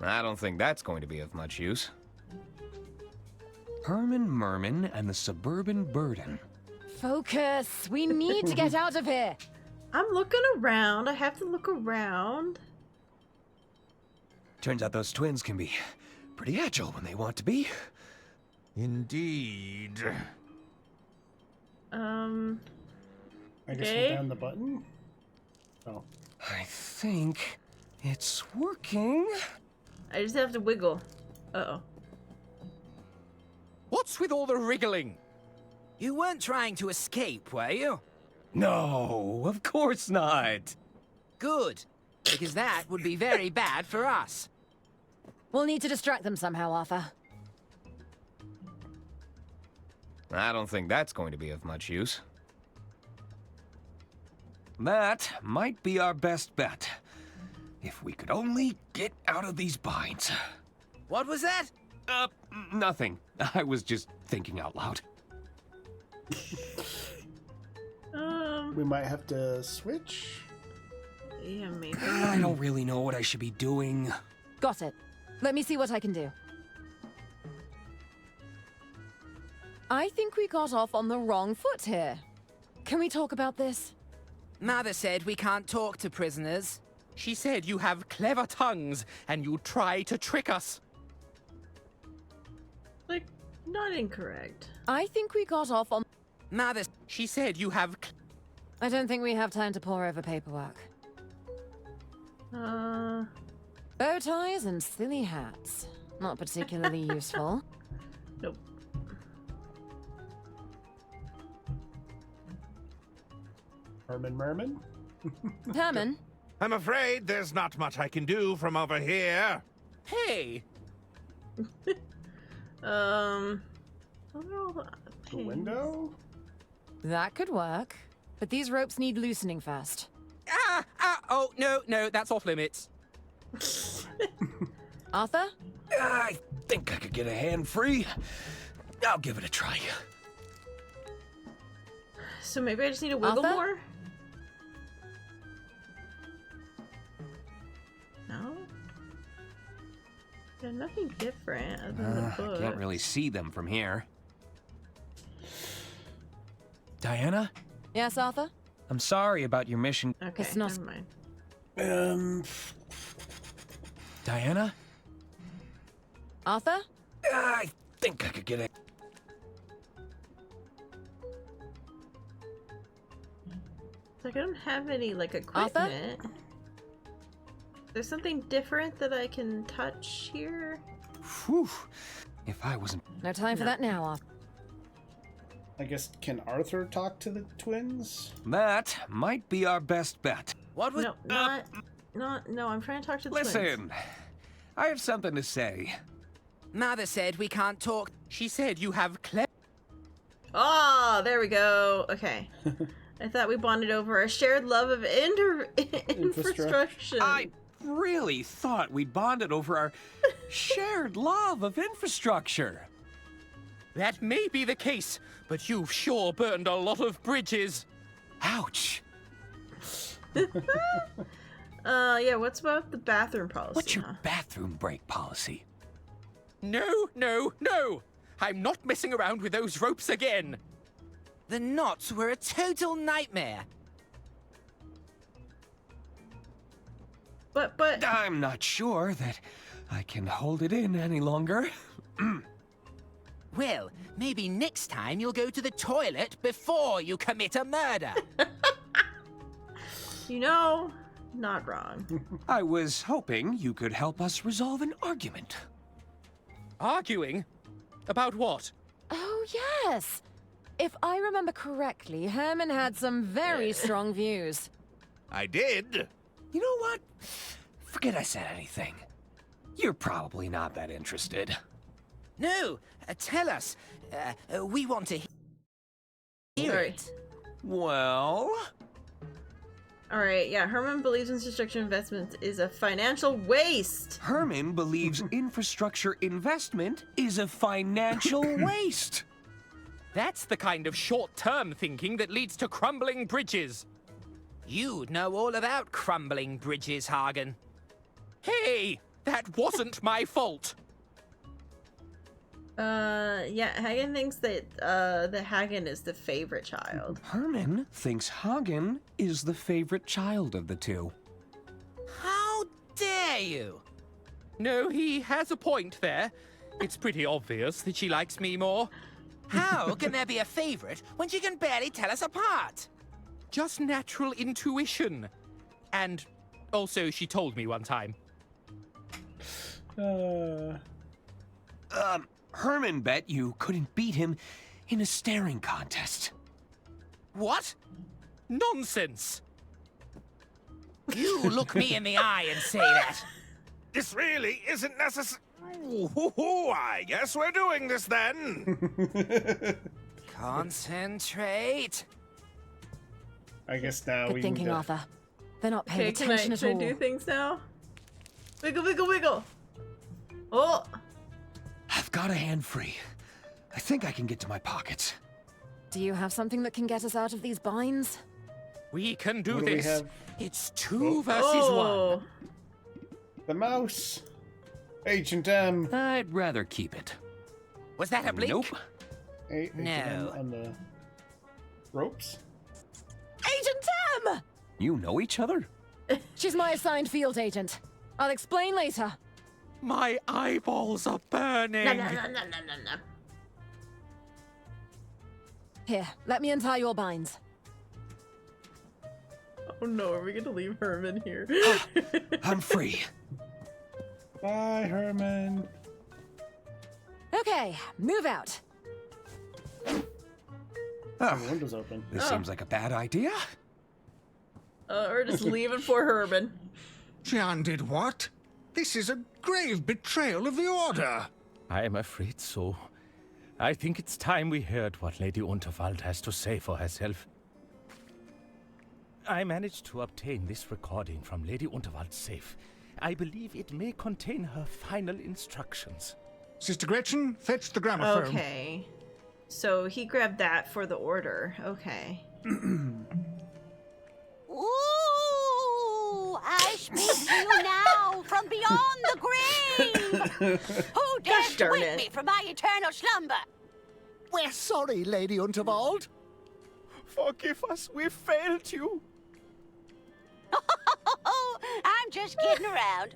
I don't think that's going to be of much use. Herman Merman and the Suburban Burden. Focus! We need to get out of here! I'm looking around. I have to look around. Turns out those twins can be pretty agile when they want to be. Indeed. I guess Okay. hold down the button. Oh. I think it's working. I just have to wiggle. Uh-oh. What's with all the wriggling? You weren't trying to escape, were you? No, of course not. Good, because that would be very bad for us. We'll need to distract them somehow, Arthur. I don't think that's going to be of much use. That might be our best bet. If we could only get out of these binds. What was that? Nothing. I was just thinking out loud. We might have to switch. Yeah, maybe. I don't really know what I should be doing. Got it. Let me see what I can do. I think we got off on the wrong foot here. Can we talk about this? Mother said we can't talk to prisoners. She said you have clever tongues and you try to trick us. Like, not incorrect. I think we got off on... Mother, she said you have... I don't think we have time to pore over paperwork. Bow ties and silly hats. Not particularly useful. Nope. Merman? Herman? I'm afraid there's not much I can do from over here. Hey! The window? That could work. But these ropes need loosening first. Oh, no, that's off limits. Arthur? I think I could get a hand free. I'll give it a try. So maybe I just need to wiggle Arthur? more? No? Yeah, nothing different other than the book. Can't really see them from here. Diana? Yes, Arthur? I'm sorry about your mission. Okay, It's not... never mind. Diana? Arthur? I think I could get it. It's like I don't have any, like, equipment. There's something different that I can touch here? Whew. If I wasn't... No time for that now, Arthur. I guess, can Arthur talk to the twins? That might be our best bet. What was... No, I'm trying to talk to the twins. Listen, I have something to say. Mother said we can't talk. She said you have Oh, there we go. Okay. I thought we bonded over a shared love of infrastructure. I really thought we bonded over our shared love of infrastructure. That may be the case, but you've sure burned a lot of bridges. Ouch. Yeah, what's about the bathroom policy? What's your bathroom break policy? No. I'm not messing around with those ropes again. The knots were a total nightmare. But... I'm not sure that I can hold it in any longer. Well, maybe next time you'll go to the toilet before you commit a murder. You know, not wrong. I was hoping you could help us resolve an argument. Arguing? About what? Oh, yes. If I remember correctly, Herman had some very strong views. I did. You know what? Forget I said anything. You're probably not that interested. No, tell us. We want to hear it. Well... Alright, yeah, Herman believes infrastructure investment is a financial waste. Herman believes infrastructure investment is a financial waste. That's the kind of short-term thinking that leads to crumbling bridges. You know all about crumbling bridges, Hagen. Hey, that wasn't my fault. Yeah, Hagen thinks that, Hagen is the favorite child. Herman thinks Hagen is the favorite child of the two. How dare you? No, he has a point there. It's pretty obvious that she likes me more. How can there be a favorite when she can barely tell us apart? Just natural intuition. And also, she told me one time. Herman bet you couldn't beat him in a staring contest. What? Nonsense! You look me in the eye and say that. This really isn't necessary. I guess we're doing this then. Concentrate. I guess now Good we thinking, need to... Arthur. They're not paying Okay, attention at all. can I do things now? Wiggle, wiggle, wiggle! Oh! I've got a hand free. I think I can get to my pockets. Do you have something that can get us out of these binds? We can do What do we this. have? It's 2 versus 1. The mouse. Agent M. I'd rather keep it. Was that a blink? Nope. No. On the ropes? Agent Tam! You know each other? She's my assigned field agent. I'll explain later. My eyeballs are burning. No. Here, let me untie your binds. Oh no, are we gonna leave Herman here? I'm free. Bye, Herman. Okay, move out. The window's open. This seems like a bad idea. We're just leaving for Herman. Jian did what? This is a grave betrayal of the Order. I am afraid so. I think it's time we heard what Lady Unterwald has to say for herself. I managed to obtain this recording from Lady Unterwald's safe. I believe it may contain her final instructions. Sister Gretchen, fetch the gramophone. Okay. So he grabbed that for the Order. Okay. Ooh, I speak to you now from beyond the grave. Who dares to wake me from my eternal slumber? We're sorry, Lady Unterwald. Forgive us, we failed you. I'm just kidding around.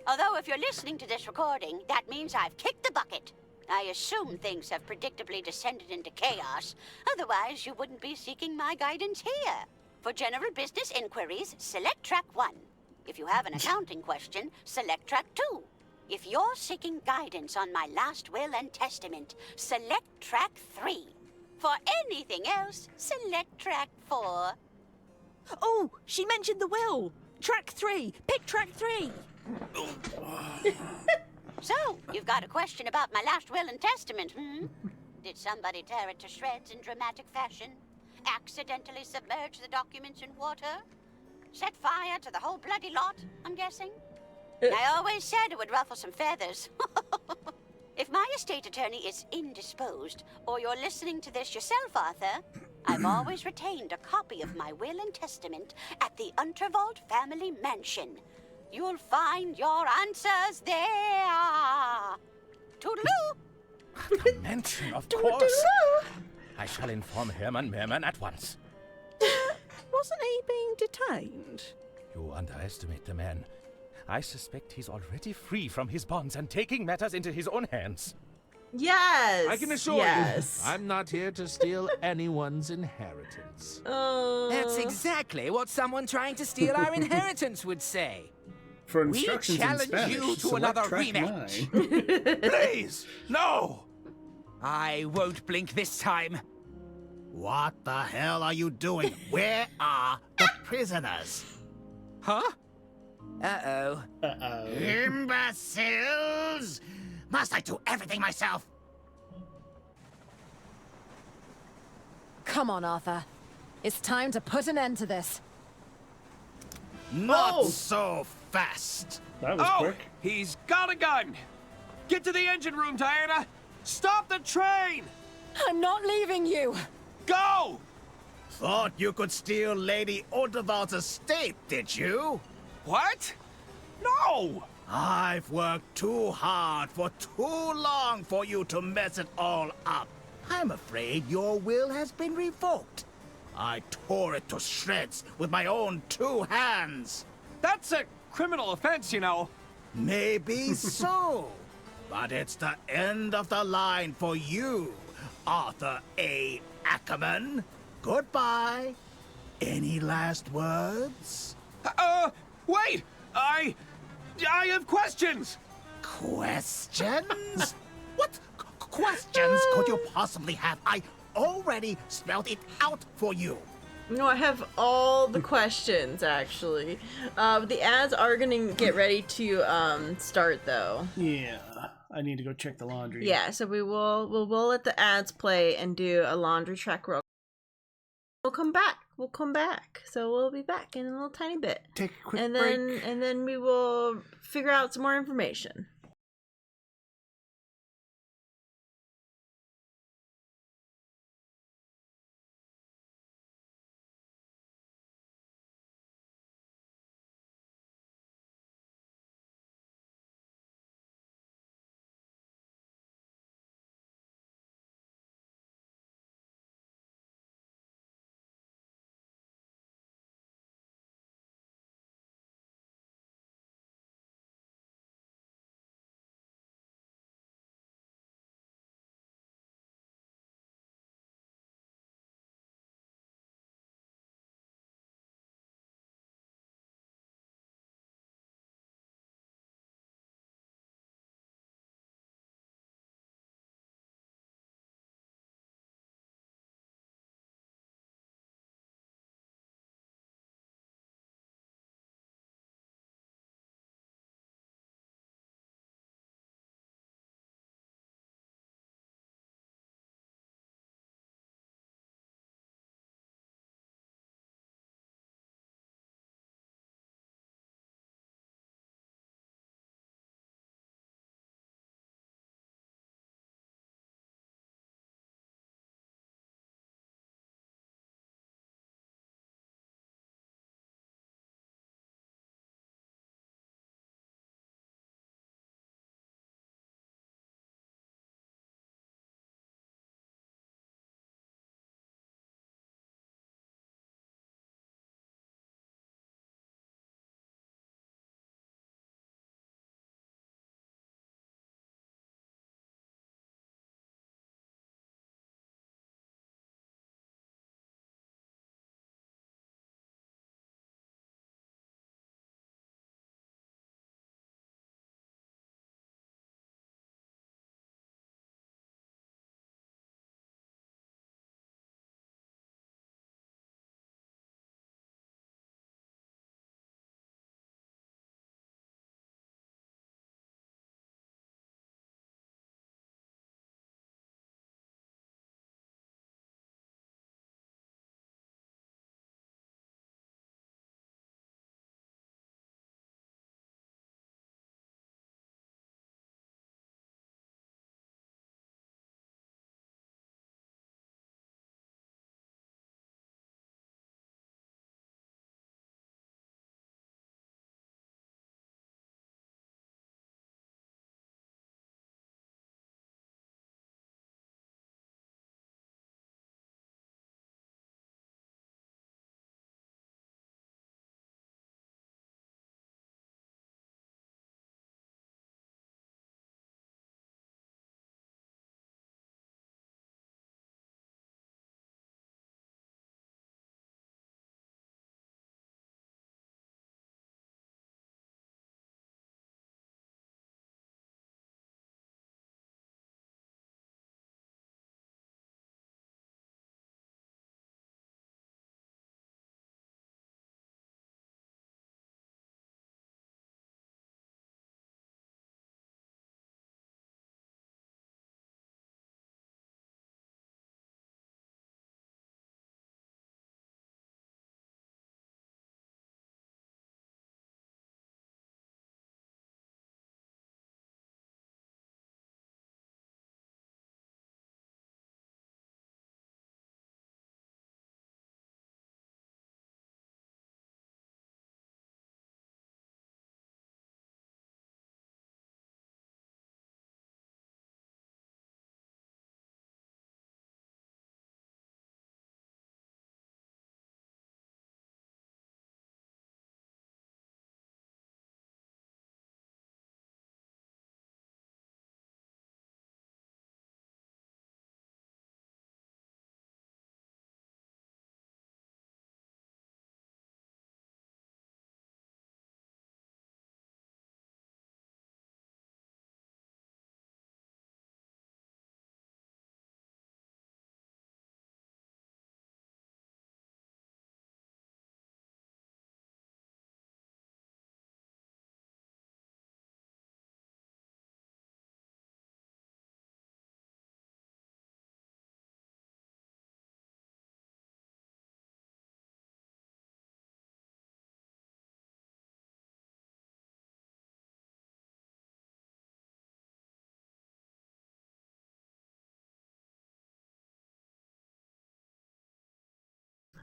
Although if you're listening to this recording, that means I've kicked the bucket. I assume things have predictably descended into chaos. Otherwise, you wouldn't be seeking my guidance here. For general business inquiries, select track 1. If you have an accounting question, select track 2. If you're seeking guidance on my last will and testament, select track 3. For anything else, select track 4. Oh, she mentioned the will. Track 3. Pick track 3. So, you've got a question about my last will and testament, hmm? Did somebody tear it to shreds in dramatic fashion? Accidentally submerge the documents in water? Set fire to the whole bloody lot, I'm guessing? I always said it would ruffle some feathers. If my estate attorney is indisposed, or you're listening to this yourself, Arthur, I've always retained a copy of my will and testament at the Unterwald family mansion. You'll find your answers there. Toodaloo! The mansion, of course. I shall inform Herman Merman at once. Wasn't he being detained? You underestimate the man. I suspect he's already free from his bonds and taking matters into his own hands. Yes! I can assure you, I'm not here to steal anyone's inheritance. That's exactly what someone trying to steal our inheritance would say. For We instructions in challenge Spanish, you to select another track rematch. 9. Please, no! I won't blink this time. What the hell are you doing? Where are the prisoners? Huh? Uh-oh. Imbeciles! Must I do everything myself? Come on, Arthur. It's time to put an end to this. Not so fast. That was quick. He's got a gun. Get to the engine room, Diana. Stop the train. I'm not leaving you. Go! Thought you could steal Lady Unterwald's estate, did you? What? No! I've worked too hard for too long for you to mess it all up. I'm afraid your will has been revoked. I tore it to shreds with my own 2 hands. That's a criminal offense, you know. Maybe so. But it's the end of the line for you, Arthur A. Ackerman. Goodbye. Any last words? Wait! I have questions! Questions? What questions could you possibly have? I already spelled it out for you. No, I have all the questions, actually. The ads are gonna get ready to start, though. Yeah, I need to go check the laundry. Yeah, so we'll let the ads play and do a laundry track roll. We'll come back. So we'll be back in a little tiny bit. Take a quick break. And then we will figure out some more information.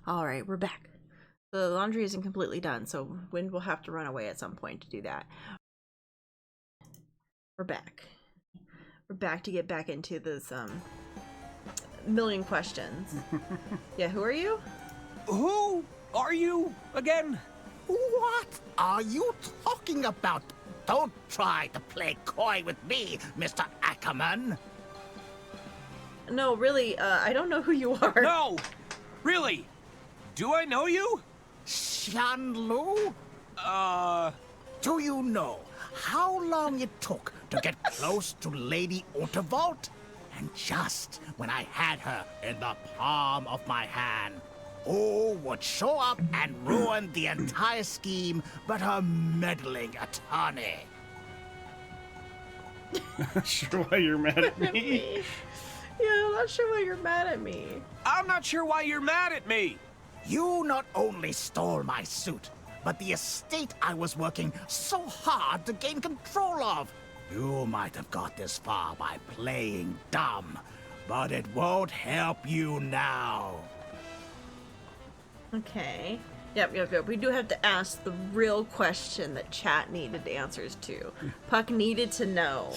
Alright, we're back. The laundry isn't completely done, so Wind will have to run away at some point to do that. We're back. We're back to get back into this, million questions. Yeah, who are you? Who are you again? What are you talking about? Don't try to play coy with me, Mr. Ackerman. No, really, I don't know who you are. No! Really? Do I know you? Xianlu? Do you know how long it took to get close to Lady Unterwald? And just when I had her in the palm of my hand, who would show up and ruin the entire scheme but her meddling attorney? Not sure why you're mad at me. Yeah, I'm not sure why you're mad at me. I'm not sure why you're mad at me. You not only stole my suit, but the estate I was working so hard to gain control of. You might have got this far by playing dumb, but it won't help you now. Okay. Yep. We do have to ask the real question that chat needed answers to. Puck needed to know.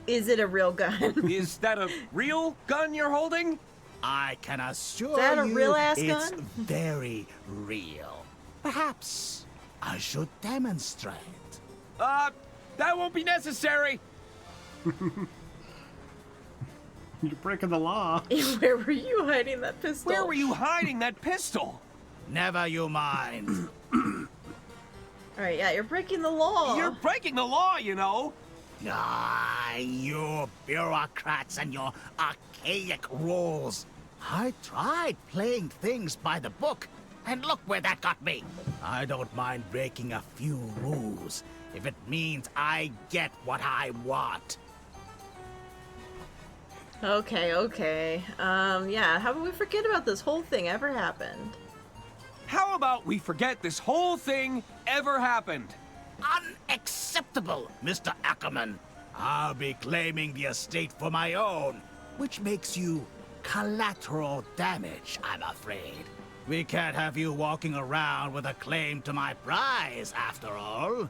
Is it a real gun? Is that a real gun you're holding? I can assure Is that a you real-ass it's gun? very real. Perhaps I should demonstrate. That won't be necessary. You're breaking the law. Where were you hiding that pistol? Where were you hiding that pistol? Never you mind. Alright, yeah, you're breaking the law. You're breaking the law, you know. Ah, you bureaucrats and your archaic rules. I tried playing things by the book, and look where that got me. I don't mind breaking a few rules if it means I get what I want. Okay. Yeah, how about we forget about this whole thing ever happened? How about we forget this whole thing ever happened? Unacceptable, Mr. Ackerman. I'll be claiming the estate for my own, which makes you collateral damage, I'm afraid. We can't have you walking around with a claim to my prize, after all.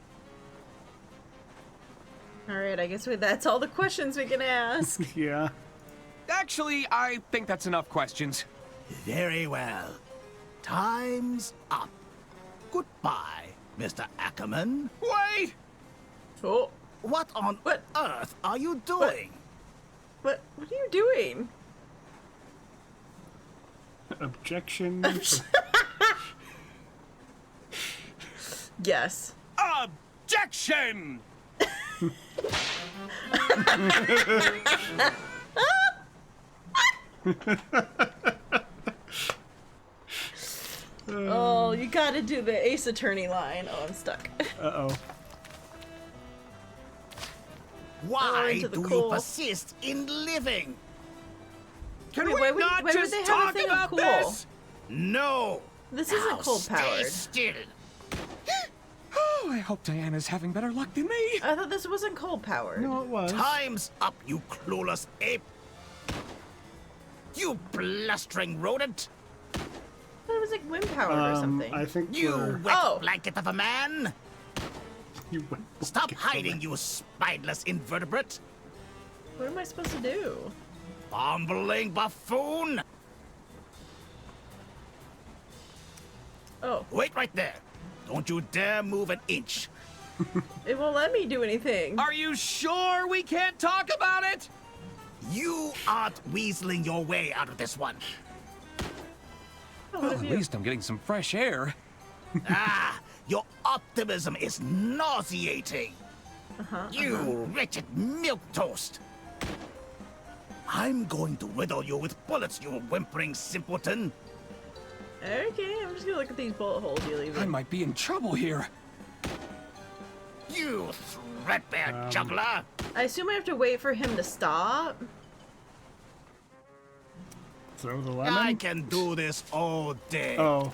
Alright, I guess that's all the questions we can ask. Yeah. Actually, I think that's enough questions. Very well. Time's up. Goodbye, Mr. Ackerman. Wait! Oh. What on earth are you doing? What are you doing? Objection. Yes. Objection! Oh, you gotta do the Ace Attorney line. Oh, I'm stuck. Uh-oh. Why do you persist in living? Can Wait, we not why would just they have a talk thing of about cool? this? No. This Now isn't cold stay powered. still. Oh, I hope Diana's having better luck than me. I thought this wasn't cold powered. No, it was. Time's up, you clueless ape. You blustering rodent. It was like wind powered or something. I think You wet blanket of a man. You wet Stop hiding, you spineless invertebrate. What am I supposed to do? Bumbling buffoon. Oh. Wait right there. Don't you dare move an inch. It won't let me do anything. Are you sure we can't talk about it? You aren't weaseling your way out of this one. Well, at least I'm getting some fresh air. Your optimism is nauseating. You wretched milquetoast. I'm going to riddle you with bullets, you whimpering simpleton. Okay, I'm just gonna look at these bullet holes you leave. I might be in trouble here. You threadbare juggler. I assume I have to wait for him to stop. Throw the lemon? I can do this all day. Oh.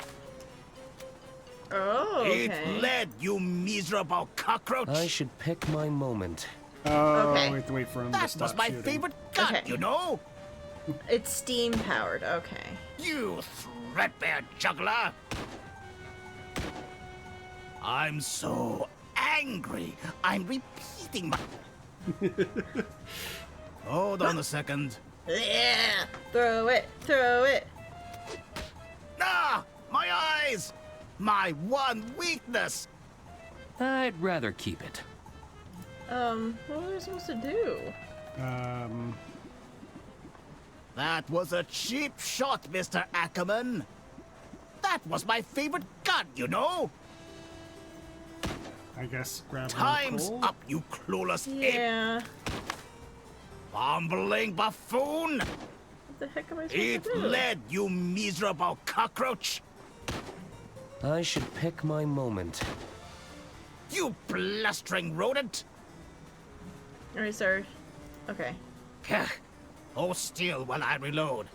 Oh, Eat okay. lead, you miserable cockroach. I should pick my moment. Oh, Okay. we have to wait for him to That stop was my shooting. favorite gun, Okay. you know? It's steam powered. Okay. You red bear juggler. I'm so angry. I'm repeating my... Hold on a second. Yeah! Throw it! Throw it! Ah! My eyes! My one weakness! I'd rather keep it. What were we supposed to do? That was a cheap shot, Mr. Ackerman. That was my favorite gun, you know? I guess grab Time's coal? up, you clueless ape! Yeah. Bumbling buffoon! What the heck am I supposed Eat to do? lead, you miserable cockroach! I should pick my moment. You blustering rodent! Alright, sir. Okay. Hold still while I reload.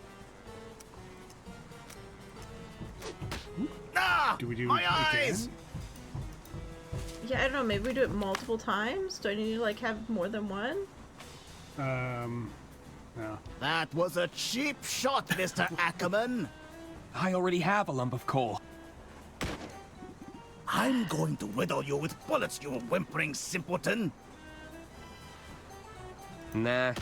Ah! Do we do my it eyes! again? Yeah, I don't know. Maybe we do it multiple times? Do I need to, like, have more than one? No. That was a cheap shot, Mr. Ackerman. I already have a lump of coal. I'm going to riddle you with bullets, you whimpering simpleton. Nah,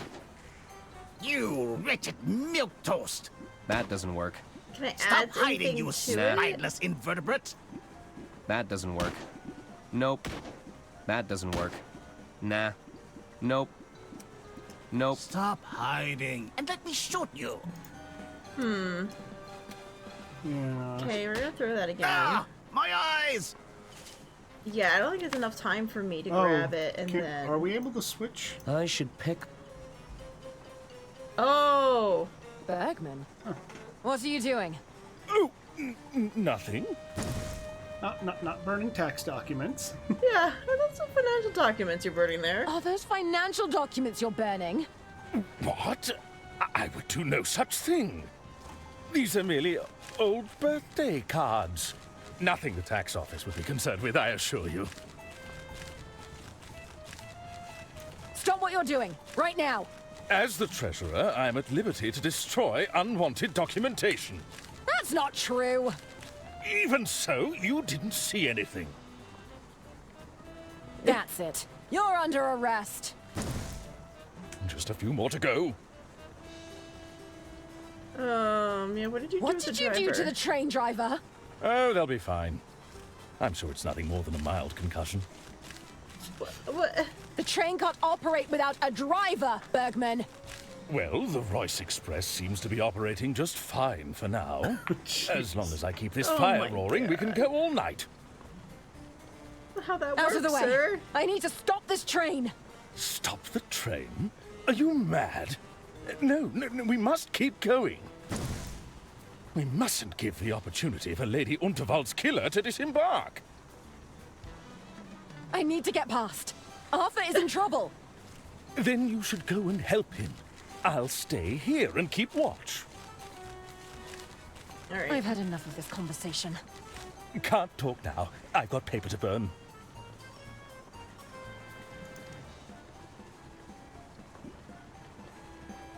You wretched milquetoast. that doesn't work. Can I Stop add hiding, anything you to it? spineless invertebrate. That doesn't work. Nope. That doesn't work. Nah. Nope. Nope. Stop hiding and let me shoot you. Hmm. Yeah. Okay, we're gonna throw that again. Ah! My eyes! Yeah, I don't think there's enough time for me to Oh, grab it and can- then... Are we able to switch? I should pick. Oh! Bergman? What are you doing? Oh, nothing. Not burning tax documents. Yeah, that's some financial documents you're burning there. Are those financial documents you're burning? What? I would do no such thing. These are merely old birthday cards. Nothing the tax office would be concerned with, I assure you. Stop what you're doing, right now! As the treasurer, I'm at liberty to destroy unwanted documentation. That's not true! Even so, you didn't see anything. That's it. You're under arrest. Just a few more to go. Yeah, what did you do What with did the you do to driver? the train driver? Oh, they'll be fine. I'm sure it's nothing more than a mild concussion. What? The train can't operate without a driver, Bergman. Well, the Royce Express seems to be operating just fine for now. As long as I keep this Oh fire my roaring, we can go all night. How that Out works, of the way. sir? I need to stop this train. Stop the train? Are you mad? No, we must keep going. We mustn't give the opportunity for Lady Unterwald's killer to disembark. I need to get past. Arthur is in trouble. Then you should go and help him. I'll stay here and keep watch. All right. I've had enough of this conversation. Can't talk now. I've got paper to burn.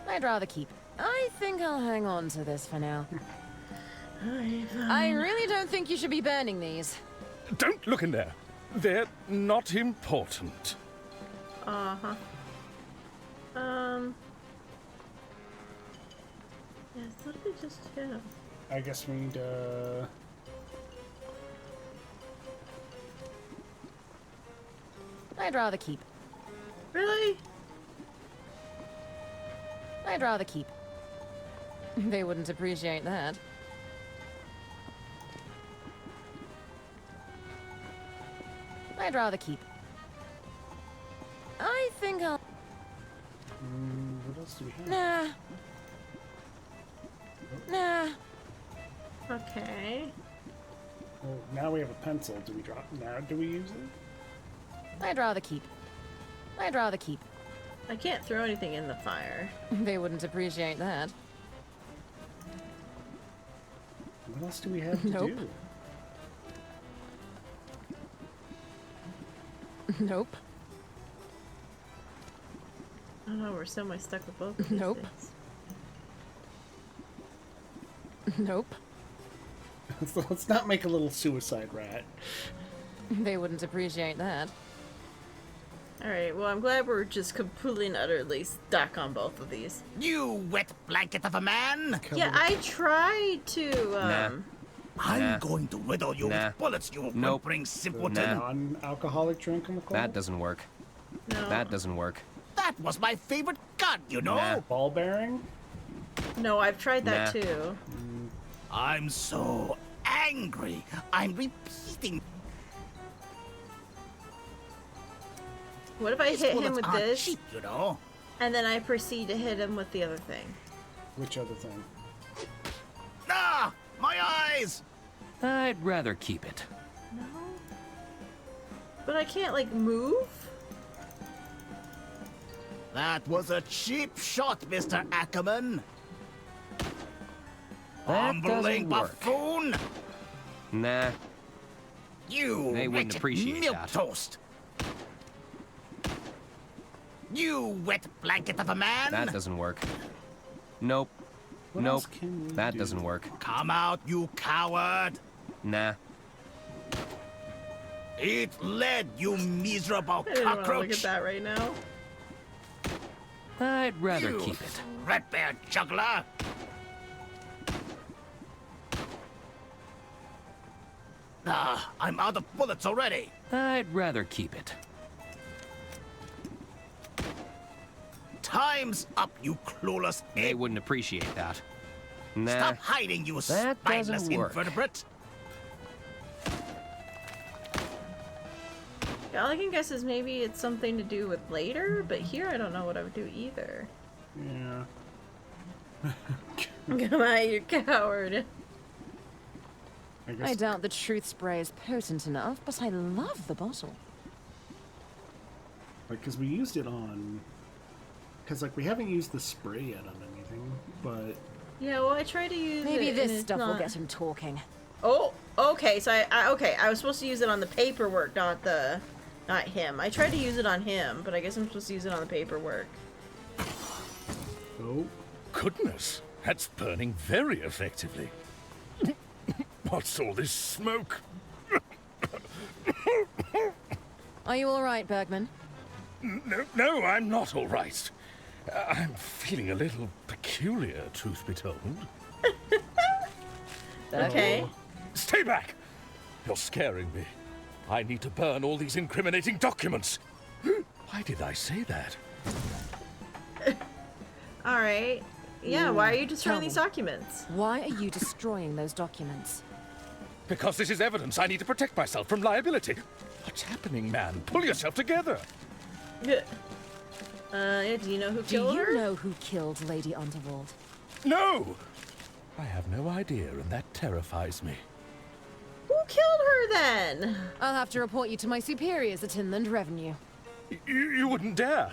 I'd rather keep. I think I'll hang on to this for now. I really don't think you should be burning these. Don't look in there. They're not important. Uh-huh. Yeah, it's literally just him. I guess we need I'd rather keep. Really? I'd rather keep. They wouldn't appreciate that. I'd rather keep. I think I'll... what else do we have? Nah. Nah. Okay. Well, now we have a pencil. Do we drop? Now do we use it? I'd rather keep. I'd rather keep. I can't throw anything in the fire. They wouldn't appreciate that. What else do we have to Nope. do? Nope. Oh no, we're so much stuck with both of these Nope. things. Nope. Let's not make a little suicide rat. They wouldn't appreciate that. Alright, well, I'm glad we're just completely and utterly stuck on both of these. You wet blanket of a man! Yeah, I tried to, I'm going to riddle you with bullets, you whimpering simpleton. Non-alcoholic drink on the call? That doesn't work. No. That doesn't work. That was my favorite gun, you know? Ball bearing? No, I've tried that too. I'm so angry. I'm repeating. What if I These hit him bullets with aren't this, cheap, you know? and then I proceed to hit him with the other thing? Which other thing? Ah! My eyes! I'd rather keep it. No. But I can't, like, move? That was a cheap shot, Mr. Ackerman. That Bumbling doesn't work. buffoon! Nah. You They wouldn't wretched appreciate that. milquetoast! You wet blanket of a man! That doesn't work. Nope. What nope. else can we That do? doesn't work. Come out, you coward! Nah. Eat lead, you miserable I didn't want to cockroach! look at that right now. I'd rather You keep it. red bear juggler! Ah, I'm out of bullets already. I'd rather keep it. Time's up, you clueless They ape. wouldn't appreciate that. Nah. Stop hiding, you That spineless doesn't work. invertebrate. Yeah, all I can guess is maybe it's something to do with later, but here I don't know what I would do either. Yeah. Come on, you coward. I doubt the truth spray is potent enough, but I love the bottle. Like, because we used it on... Because, like, we haven't used the spray yet on anything, but... Yeah, well, I tried to use Maybe it, and this it's stuff will not- get him talking. Oh, okay, so I was supposed to use it on the paperwork, not him. I tried to use it on him, but I guess I'm supposed to use it on the paperwork. Oh. Goodness, that's burning very effectively. What's all this smoke? Are you all right, Bergman? No, I'm not all right. I'm feeling a little peculiar, truth be told. Okay. Oh. Stay back! You're scaring me. I need to burn all these incriminating documents. Why did I say that? Alright. Yeah, why are you destroying Tell these me. documents? Why are you destroying those documents? Because this is evidence. I need to protect myself from liability. What's happening, man? Pull yourself together. Yeah, do you know who Do killed her? you know who killed Lady Underworld? No! I have no idea, and that terrifies me. Who killed her then? I'll have to report you to my superiors at Inland Revenue. You wouldn't dare.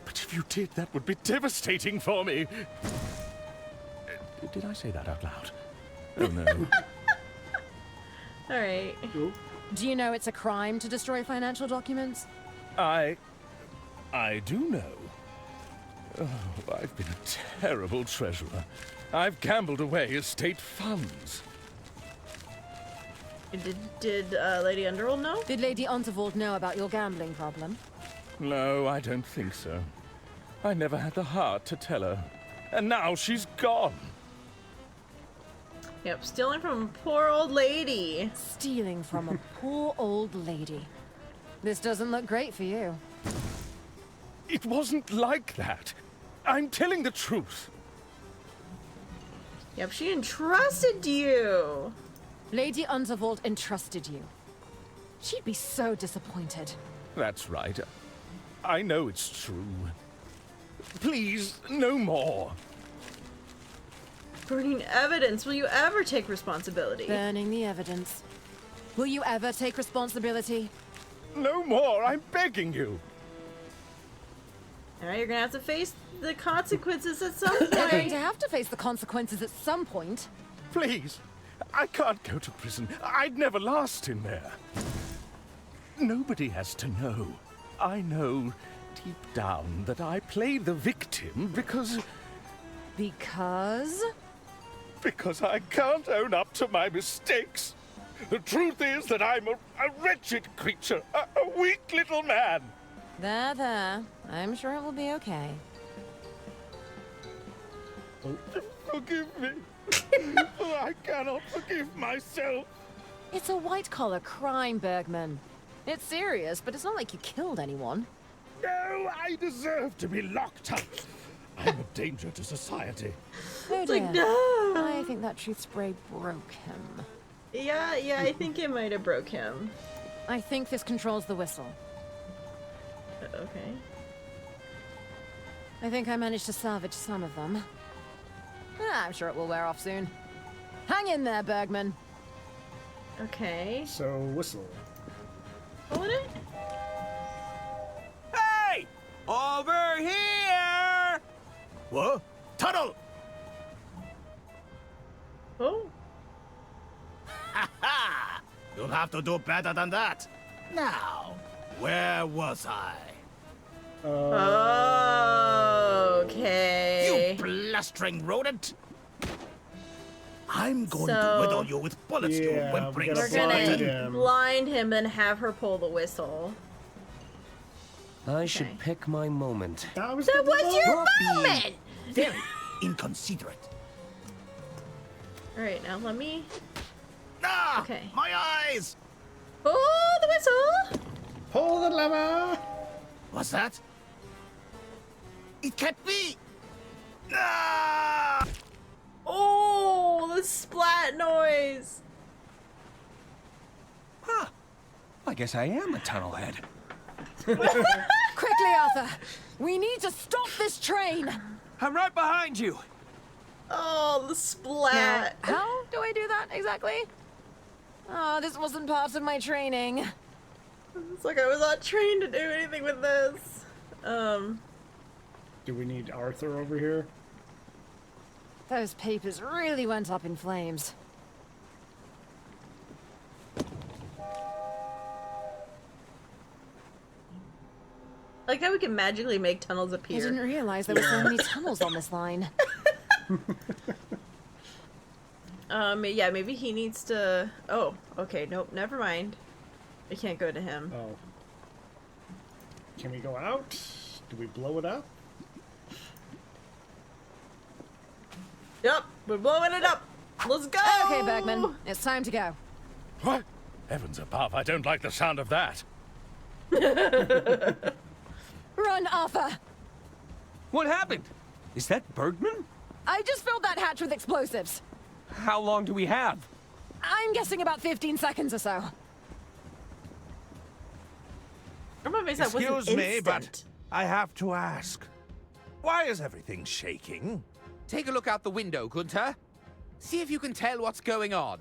But if you did, that would be devastating for me. Did I say that out loud? Oh, no. Alright. Do you know it's a crime to destroy financial documents? I do know. Oh, I've been a terrible treasurer. I've gambled away estate funds. Did Lady Underworld know? Did Lady Unterwald know about your gambling problem? No, I don't think so. I never had the heart to tell her. And now she's gone. Yep, stealing from a poor old lady. Stealing from a poor old lady. This doesn't look great for you. It wasn't like that. I'm telling the truth. Yep, she entrusted you. Lady Unterwald entrusted you. She'd be so disappointed. That's right. I know it's true. Please, no more. Burning evidence. Will you ever take responsibility? Burning the evidence. Will you ever take responsibility? No more, I'm begging you. Alright, you're gonna have to face the consequences at some You're going point. to have to face the consequences at some point. Please, I can't go to prison. I'd never last in there. Nobody has to know. I know deep down that I played the victim because... Because? because I can't own up to my mistakes. The truth is that I'm a wretched creature, a weak little man. There. I'm sure it will be okay. Forgive me. I cannot forgive myself. It's a white-collar crime, Bergman. It's serious, but it's not like you killed anyone. No, I deserve to be locked up. I'm a danger to society. Oh dear. like, no. I think that truth spray broke him. Yeah, I think it might have broke him. I think this controls the whistle. Okay. I think I managed to salvage some of them. I'm sure it will wear off soon. Hang in there, Bergman. Okay. So, whistle. Hold it? Hey! Over here! What? Tunnel! Oh. Ha! You'll have to do better than that. Now, where was I? Okay. You blustering rodent! I'm going to whittle you with bullets, you whimpering We're gonna blind him and have her pull the whistle. I should pick my moment. That was your You're moment! very inconsiderate. Alright, now let me... Ah! Okay. My eyes! Pull the whistle! Pull the lever! What's that? It can't be! Ah! Oh, the splat noise! Huh. I guess I am a tunnel head. Quickly, Arthur! We need to stop this train! I'm right behind you! Oh, the splat! Now, how do I do that exactly? Oh, this wasn't part of my training. It's like I was not trained to do anything with this. Do we need Arthur over here? Those papers really went up in flames. Like how we can magically make tunnels appear. I didn't realize there were so many tunnels on this line. Yeah, maybe he needs to... Oh, okay, nope, never mind. I can't go to him. Oh. Can we go out? Do we blow it up? Yep, we're blowing it up. Let's go! Okay, Bergman, it's time to go. What? Heavens above, I don't like the sound of that. Run, Arthur! What happened? Is that Bergman? I just filled that hatch with explosives. How long do we have? I'm guessing about 15 seconds or so. Excuse me, but I have to ask. Why is everything shaking? Take a look out the window, Gunther. See if you can tell what's going on.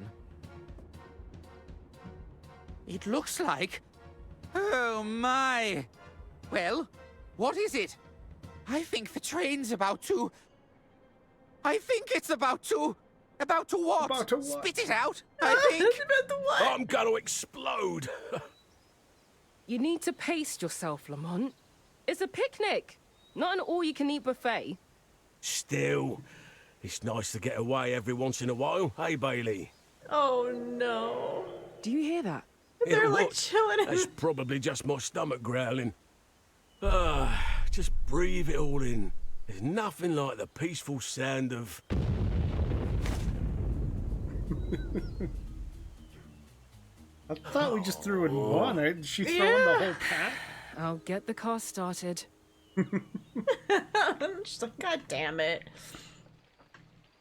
It looks like... Oh, my. Well, what is it? I think the train's about to... I think it's about to... About to what? About to what? Spit it out, I think. About to what? I'm gonna explode. You need to pace yourself, Lamont. It's a picnic, not an all-you-can-eat buffet. Still, it's nice to get away every once in a while, hey, Bailey? Oh no. Do you hear that? They're Yeah, like what? chilling in That's probably just my stomach growling. Just breathe it all in. There's nothing like the peaceful sound of... I thought we just threw in one. Did she throw in the whole pack? I'll get the car started. She's like, God damn it.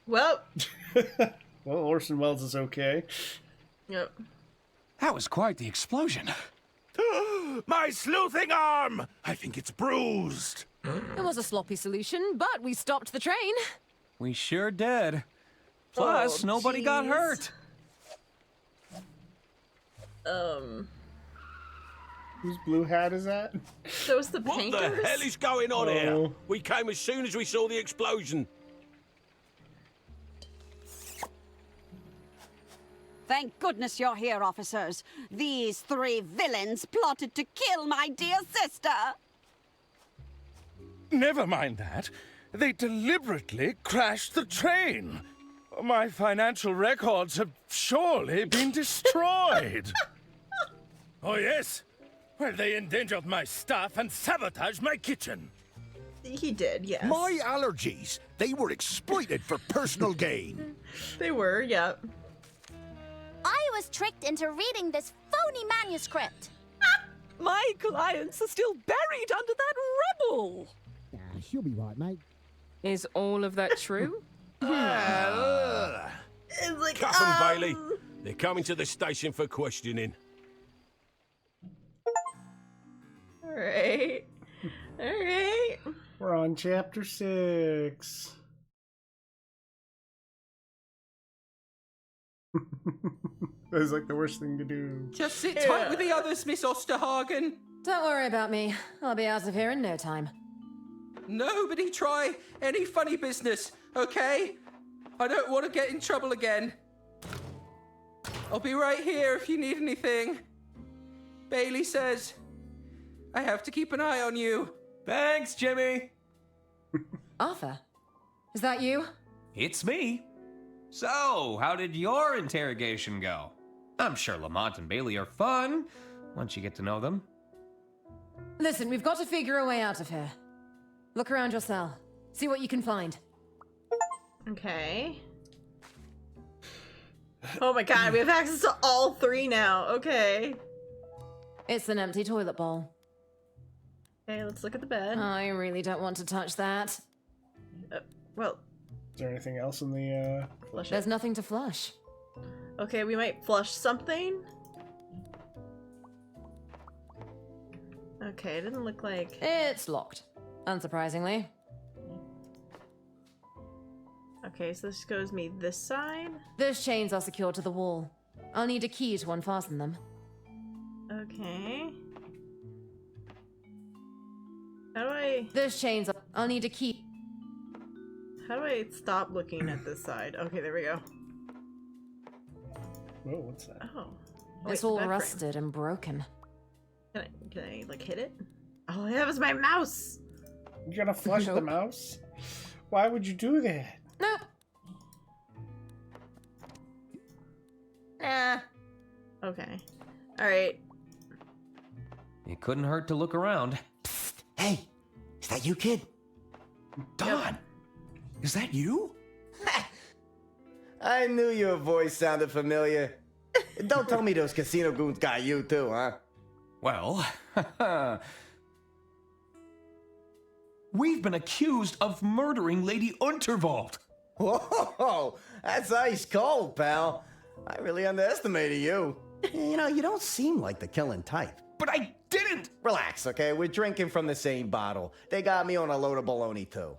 Well. Well, Orson Welles is okay. Yep. That was quite the explosion. My sleuthing arm! I think it's bruised. It was a sloppy solution, but we stopped the train. We sure did. Plus, nobody got hurt. Whose blue hat is that? Those the What painters? the hell is going on Oh. here? We came as soon as we saw the explosion. Thank goodness you're here, officers. These three villains plotted to kill my dear sister. Never mind that. They deliberately crashed the train. My financial records have surely been destroyed. Oh, yes? Well, they endangered my stuff and sabotaged my kitchen. He did, yes. My allergies. They were exploited for personal gain. They were, yeah. I was tricked into reading this phony manuscript. My clients are still buried under that rubble. She'll be right, mate. Is all of that true? It's like, Cuff 'em, Bailey. They're coming to the station for questioning. Alright. Alright. We're on chapter 6. That was like the worst thing to do. Just sit tight with the others, Miss Osterhagen. Don't worry about me. I'll be out of here in no time. Nobody try any funny business, okay? I don't want to get in trouble again. I'll be right here if you need anything. Bailey says I have to keep an eye on you. Thanks, Jimmy. Arthur, is that you? It's me. So, how did your interrogation go? I'm sure Lamont and Bailey are fun once you get to know them. Listen, we've got to figure a way out of here. Look around your cell. See what you can find. Okay. Oh my god, we have access to all 3 now. Okay. It's an empty toilet bowl. Okay, let's look at the bed. I really don't want to touch that. Well, is there anything else in the flush There's it. nothing to flush. Okay, we might flush something. Okay, it didn't look like... It's locked, unsurprisingly. Okay, so this goes me this side. Those chains are secured to the wall. I'll need a key to unfasten them. Okay. How do I... Those chains are... I'll need a key. How do I stop looking at this side? Okay, there we go. Whoa, what's that? Oh. It's all rusted and broken. Can I like hit it? All I have is my mouse! You're gonna flush the mouse? Why would you do that? Nope. Nah. Okay. Alright. It couldn't hurt to look around. Hey, is that you, kid? Don, is that you? I knew your voice sounded familiar. Don't tell me those casino goons got you too, huh? Well, we've been accused of murdering Lady Unterwald. Whoa, that's ice cold, pal. I really underestimated you. You know, you don't seem like the killing type. But I didn't! Relax, okay? We're drinking from the same bottle. They got me on a load of baloney, too.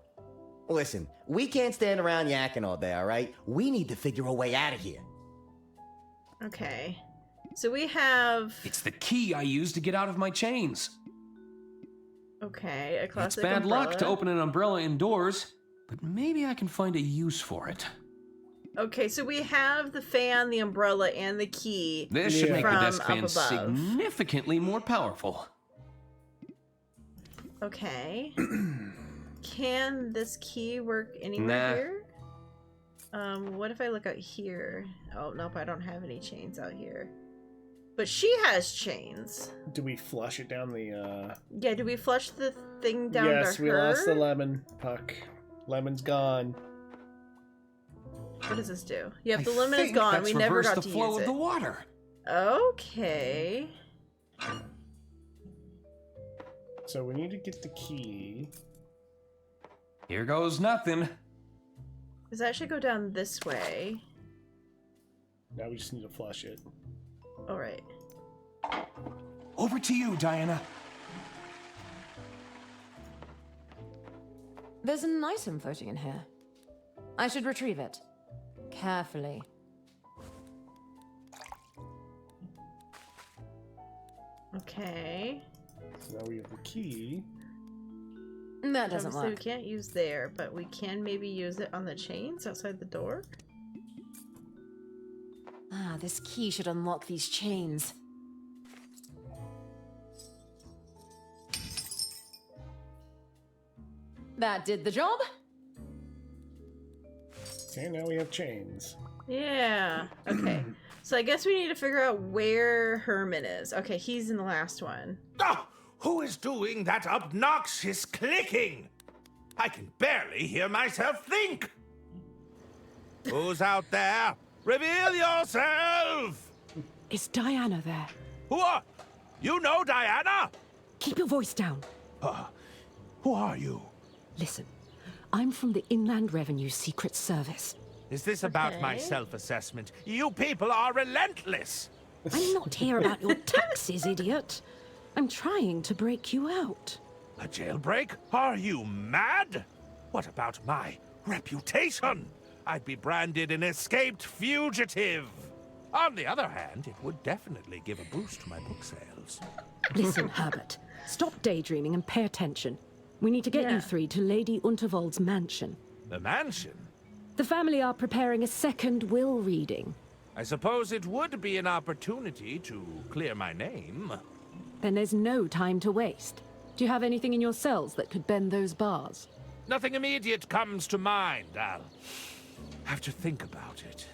Listen, we can't stand around yakking all day, all right? We need to figure a way out of here. Okay. So we have... It's the key I used to get out of my chains. Okay, a classic It's bad umbrella. luck to open an umbrella indoors, but maybe I can find a use for it. Okay, so we have the fan, the umbrella, and the key. This should make the from desk up fan above. significantly more powerful. Okay. Can this key work anywhere Nah. here? What if I look out here? Oh, nope, I don't have any chains out here. But she has chains. Do we flush it down the, Yeah, do we flush the thing down to her? Yes, we lost the lemon puck. Lemon's gone. What does this do? Yeah, if the I lemon is think gone, that's we never reversed got the to flow use of it. the water. Okay. So we need to get the key. Here goes nothing. Does that should go down this way? Now we just need to flush it. Alright. Over to you, Diana. There's an item floating in here. I should retrieve it. Carefully. Okay. So now we have the key. That doesn't Obviously work. we can't use there, but we can maybe use it on the chains outside the door. Ah, this key should unlock these chains. That did the job. Okay, now we have chains. Yeah. Okay. So I guess we need to figure out where Herman is. Okay, he's in the last one. Oh, who is doing that obnoxious clicking? I can barely hear myself think. Who's out there? Reveal yourself! Is Diana there? Who are... You know Diana? Keep your voice down. Who are you? Listen, I'm from the Inland Revenue Secret Service. Is this about my self-assessment? You people are relentless! I'm not here about your taxes, idiot. I'm trying to break you out. A jailbreak? Are you mad? What about my reputation? I'd be branded an escaped fugitive. On the other hand, it would definitely give a boost to my book sales. Listen, Herbert, stop daydreaming and pay attention. We need to get you three to Lady Unterwald's mansion. The mansion? The family are preparing a second will reading. I suppose it would be an opportunity to clear my name. Then there's no time to waste. Do you have anything in your cells that could bend those bars? Nothing immediate comes to mind. I'll have to think about it.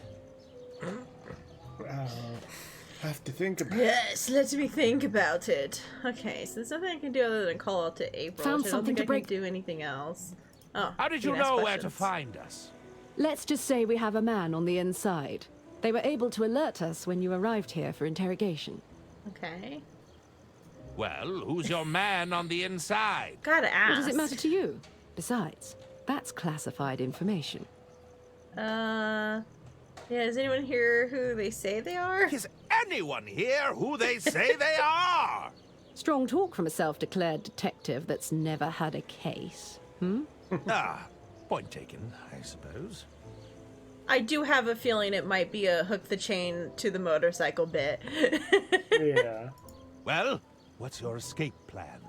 Have to think about Yes, let me think about it. Okay, so there's nothing I can do other than call out to April. Found I don't something think to I can do anything else. Oh, How did you can ask know where questions. to find us? Let's just say we have a man on the inside. They were able to alert us when you arrived here for interrogation. Okay. Well, who's your man on the inside? Gotta ask. What does it matter to you? Besides, that's classified information. Yeah, is anyone here who they say they are? Is anyone here who they say they are? Strong talk from a self-declared detective that's never had a case. Point taken, I suppose. I do have a feeling it might be a hook the chain to the motorcycle bit. Yeah. Well, what's your escape plan?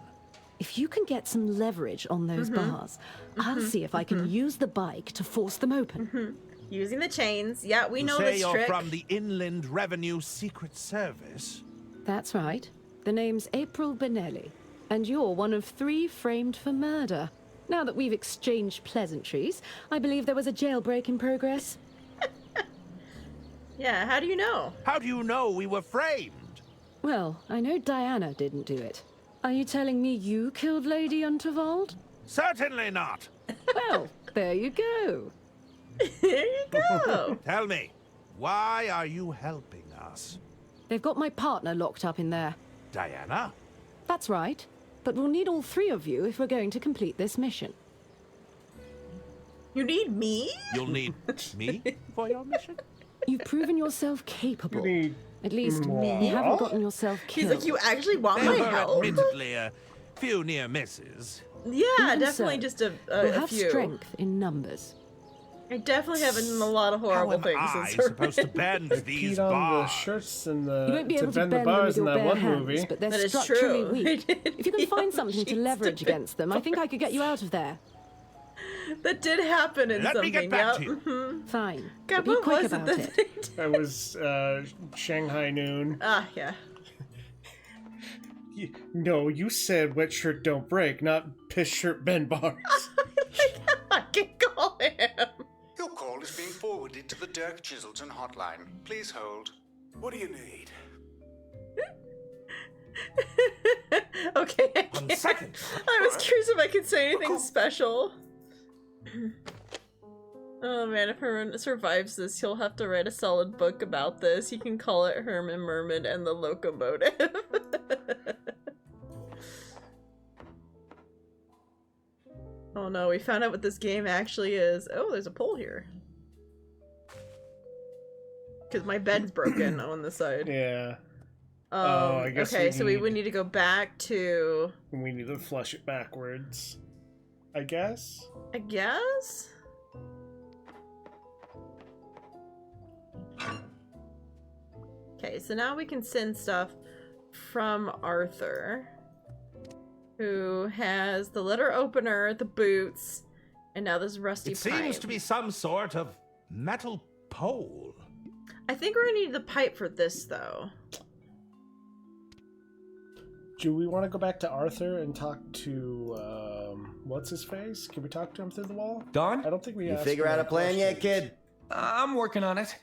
If you can get some leverage on those bars, I'll see if I can use the bike to force them open. Using the chains. Yeah, we know you say this you're trick. from the Inland Revenue Secret Service? That's right. The name's April Benelli, and you're one of 3 framed for murder. Now that we've exchanged pleasantries, I believe there was a jailbreak in progress. Yeah, how do you know? How do you know we were framed? Well, I know Diana didn't do it. Are you telling me you killed Lady Unterwald? Certainly not. Well, there you go. There you go. Tell me, why are you helping us? They've got my partner locked up in there. Diana? That's right. But we'll need all 3 of you if we're going to complete this mission. You need me? You'll need me for your mission? You've proven yourself capable. You need At least more? you haven't gotten yourself killed. He's like, you actually want There my were help? admittedly a few near misses. Yeah, Even definitely so, just a we'll have few. strength in numbers. I definitely have a lot of horrible How am things I in store. supposed to bend these Peed on the bars? shirts and You won't be to able to bend bend the them bars with in your that bare one hands, movie. but they're That is structurally true. weak. If you can find something to She's leverage stupid. against them, I think I could get you out of there. That did happen in Let me something. get back to Yep. you. Fine. God, but be what quick was it about that it. they did? That was Shanghai Noon. Ah, yeah. No, you said wet shirt don't break, not piss shirt bend bars. I can call him. Your call is being forwarded to the Dirk Chiselton hotline. Please hold. What do you need? Okay. On second. I was curious if I could say anything special. Oh man, if Herman survives this, he'll have to write a solid book about this. He can call it Herman Merman and the Loco Motive. Oh no, we found out what this game actually is. Oh, there's a pole here. Because my bed's broken on the side. Yeah. I guess okay, so we would need to go back to... We need to flush it backwards. I guess? I guess? Okay, so now we can send stuff from Arthur, who has the letter opener, the boots, and now this rusty It pipe. seems to be some sort of metal pole. I think we're gonna need the pipe for this, though. Do we want to go back to Arthur and talk to, what's his face? Can we talk to him through the wall? Don? I don't think we You asked figure him out a any plan yet, questions. kid? I'm working on it.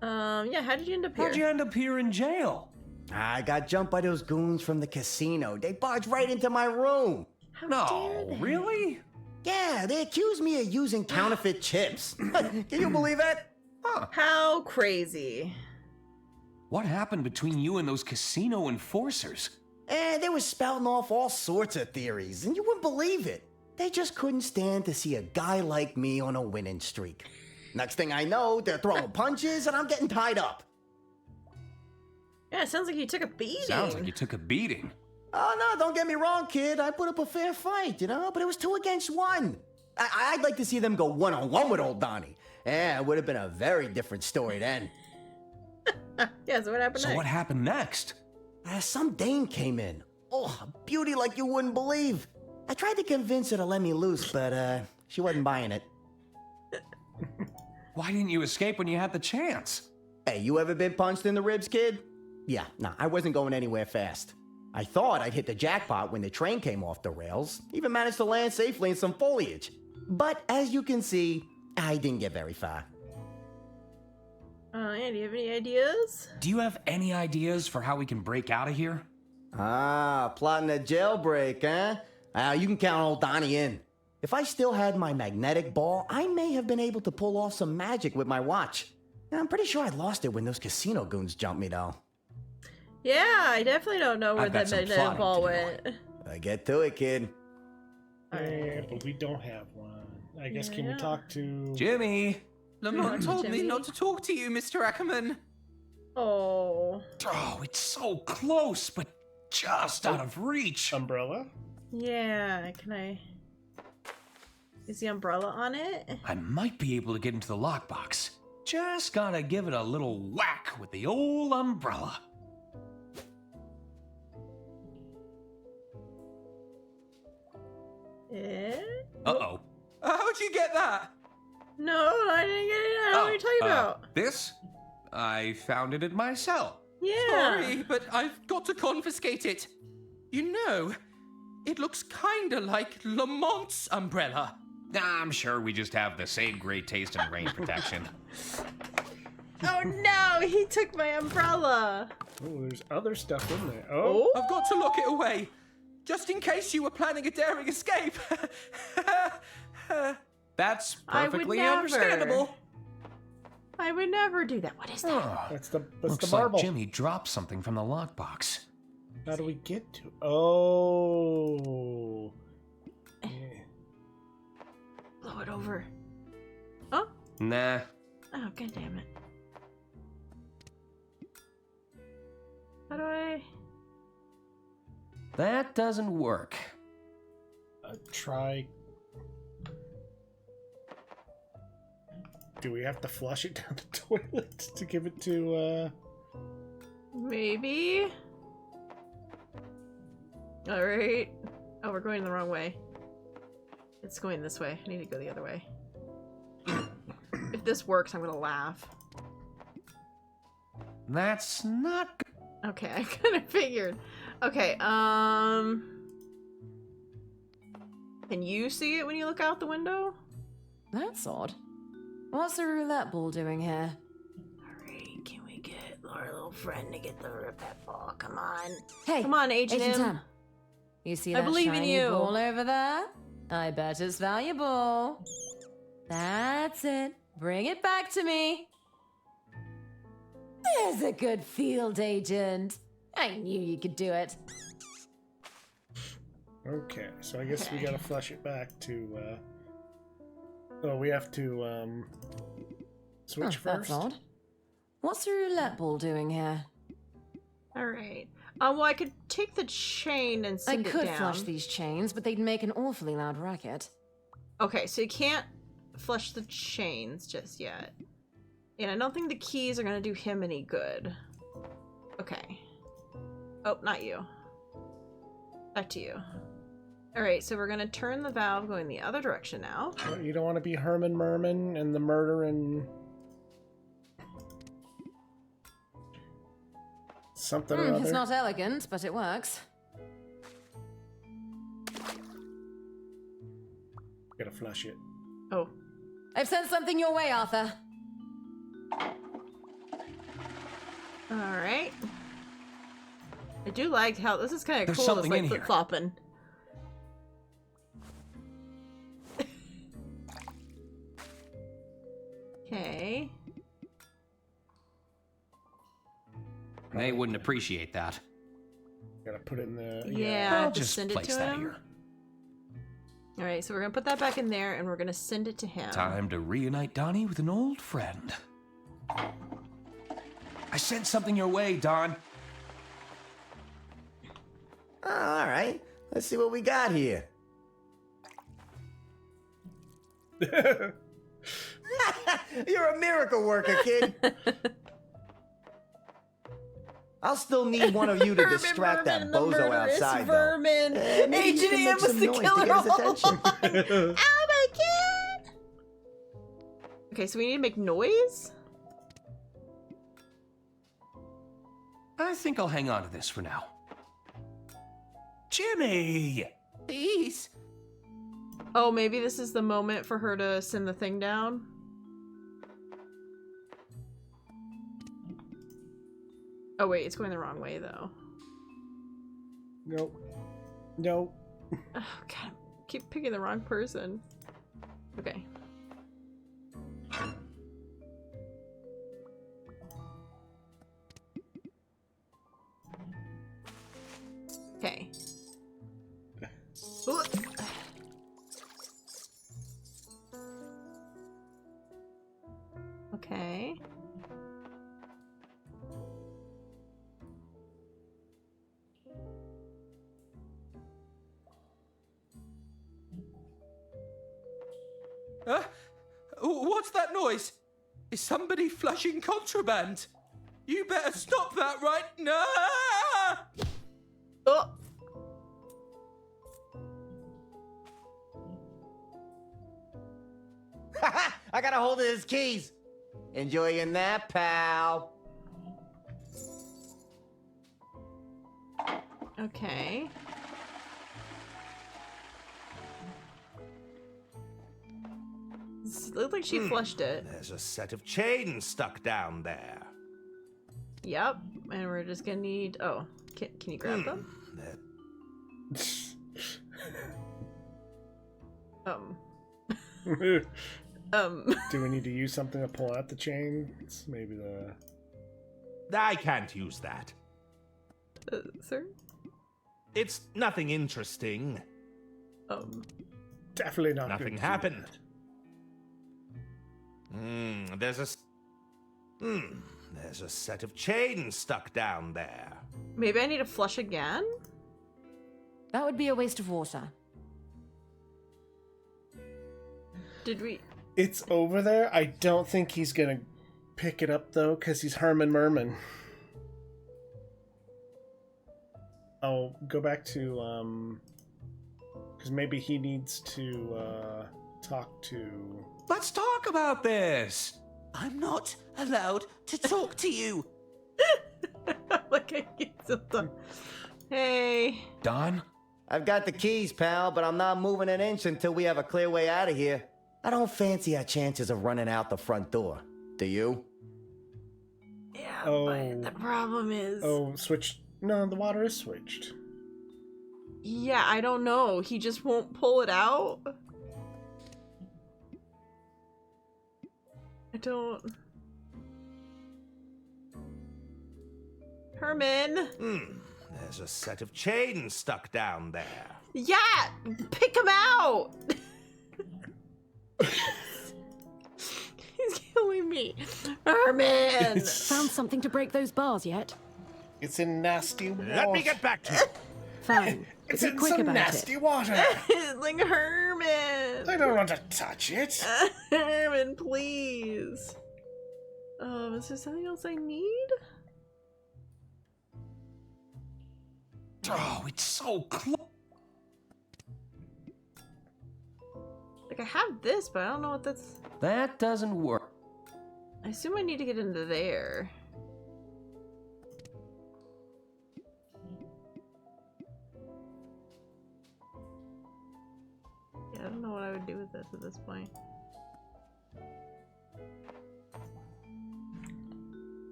Yeah, how did you end up here? How'd you end up here in jail? I got jumped by those goons from the casino. They barged right into my room. No, really? Yeah, they accused me of using counterfeit chips. Can you believe that? How crazy. What happened between you and those casino enforcers? They were spouting off all sorts of theories, and you wouldn't believe it. They just couldn't stand to see a guy like me on a winning streak. Next thing I know, they're throwing punches, and I'm getting tied up. Yeah, it sounds like you took a beating. Sounds like you took a beating. Oh, no, don't get me wrong, kid. I put up a fair fight, but it was 2 against 1. I'd like to see them go one-on-one with old Donnie. Yeah, it would have been a very different story then. Yeah, so what happened next? So what happened next? Some dame came in. Oh, a beauty like you wouldn't believe. I tried to convince her to let me loose, but she wasn't buying it. Why didn't you escape when you had the chance? Hey, you ever been punched in the ribs, kid? Yeah, nah, I wasn't going anywhere fast. I thought I'd hit the jackpot when the train came off the rails. Even managed to land safely in some foliage. But as you can see, I didn't get very far. Yeah, do you have any ideas? Do you have any ideas for how we can break out of here? Ah, plotting a jailbreak, huh? You can count old Donnie in. If I still had my magnetic ball, I may have been able to pull off some magic with my watch. I'm pretty sure I lost it when those casino goons jumped me, though. Yeah, I definitely don't know where that magnetic ball went. Get to it, kid. Yeah, but we don't have one. I guess, can we talk to... Jimmy! Lamont told me not to talk to you, Mr. Ackerman. Oh. Oh, it's so close, but just out of reach. Umbrella? Yeah, can I... Is the umbrella on it? I might be able to get into the lockbox. Just gotta give it a little whack with the old umbrella. Uh-oh. How'd you get that? No, I didn't get it. What are you talking about? This? I found it in my cell. Yeah. Sorry, but I've got to confiscate it. You know, it looks kinda like Lamont's umbrella. I'm sure we just have the same great taste in rain protection. Oh no, he took my umbrella. Oh, there's other stuff in there. Oh. I've got to lock it away, just in case you were planning a daring escape. That's perfectly understandable. I would never do that. What is that? Oh, that's the looks marble. like Jimmy dropped something from the lockbox. How do we get to... Oh. Yeah. Blow it over. Oh? Nah. Oh, god damn it. How do I... That doesn't work. Try... Do we have to flush it down the toilet to give it to, Maybe? Alright. Oh, we're going the wrong way. It's going this way. I need to go the other way. If this works, I'm gonna laugh. That's not good. Okay, I kind of figured. Okay, can you see it when you look out the window? That's odd. What's the roulette ball doing here? Alright, can we get our little friend to get the roulette ball? Come on. Hey, come on, Agent M. M. You see I that believe in shiny you. ball over there? I bet it's valuable. That's it. Bring it back to me. There's a good field agent. I knew you could do it. Okay, so I guess we gotta flush it back to, Oh, we have to, switch first? That's odd. What's the roulette ball doing here? Alright. Well, I could take the chain and sink it down. I could flush these chains, but they'd make an awfully loud racket. Okay, so you can't flush the chains just yet. And I don't think the keys are gonna do him any good. Okay. Oh, not you. Back to you. Alright, so we're gonna turn the valve going the other direction now. Well, you don't want to be Herman Merman and the murder and... Something or other. It's not elegant, but it works. Gotta flush it. Oh. I've sent something your way, Arthur. Alright. I do like how this is kind of There's cool. something It's in like here. flip-flopping. Okay. They wouldn't appreciate that. Gotta put it in the. Yeah, I I'll have to just send it place to that him. here. Alright, so we're gonna put that back in there and we're gonna send it to him. Time to reunite Donnie with an old friend. I sent something your way, Don. All right, let's see what we got here. You're a miracle worker, kid. I'll still need one of you to distract that bozo outside, vermin. though. Maybe you Agent can Ian make was some the noise to killer get his all attention. along. Oh my god! Okay, so we need to make noise? I think I'll hang on to this for now. Jimmy! Please. Oh, maybe this is the moment for her to send the thing down? Oh wait, it's going the wrong way though. Nope. Nope. Oh god, I keep picking the wrong person. Okay. Okay. Ooh. Okay. What's that noise? Is somebody flushing contraband? You better stop that right now! Oh. I got a hold of his keys. Enjoy your nap, pal. Okay. It looked like she flushed it. There's a set of chains stuck down there. Yep. And we're just gonna need... Oh. Can you grab them? Do we need to use something to pull out the chains? Maybe the... I can't use that. Sir? It's nothing interesting. Definitely not. Nothing good to happened. There's a set of chains stuck down there. Maybe I need to flush again? That would be a waste of water. Did we... It's over there. I don't think he's gonna pick it up though, because he's Herman Merman. I'll go back to because maybe he needs to talk to... Let's talk about this. I'm not allowed to talk to you. Like I get something. Hey. Don? I've got the keys, pal, but I'm not moving an inch until we have a clear way out of here. I don't fancy our chances of running out the front door. Do you? Yeah, but the problem is... Oh, switch... No, the water is switched. Yeah, I don't know. He just won't pull it out? I don't... Herman! There's a set of chains stuck down there. Yeah! Pick him out! He's killing me. Herman! Found something to break those bars yet? It's in nasty water. Let me get back to you. Fine. It's Be in quick some about nasty it. water. Like Herman! I don't want to touch it. Herman, please. Is there something else I need? Oh, it's so close. Like, I have this, but I don't know what that's... That doesn't work. I assume I need to get into there. do with this at this point.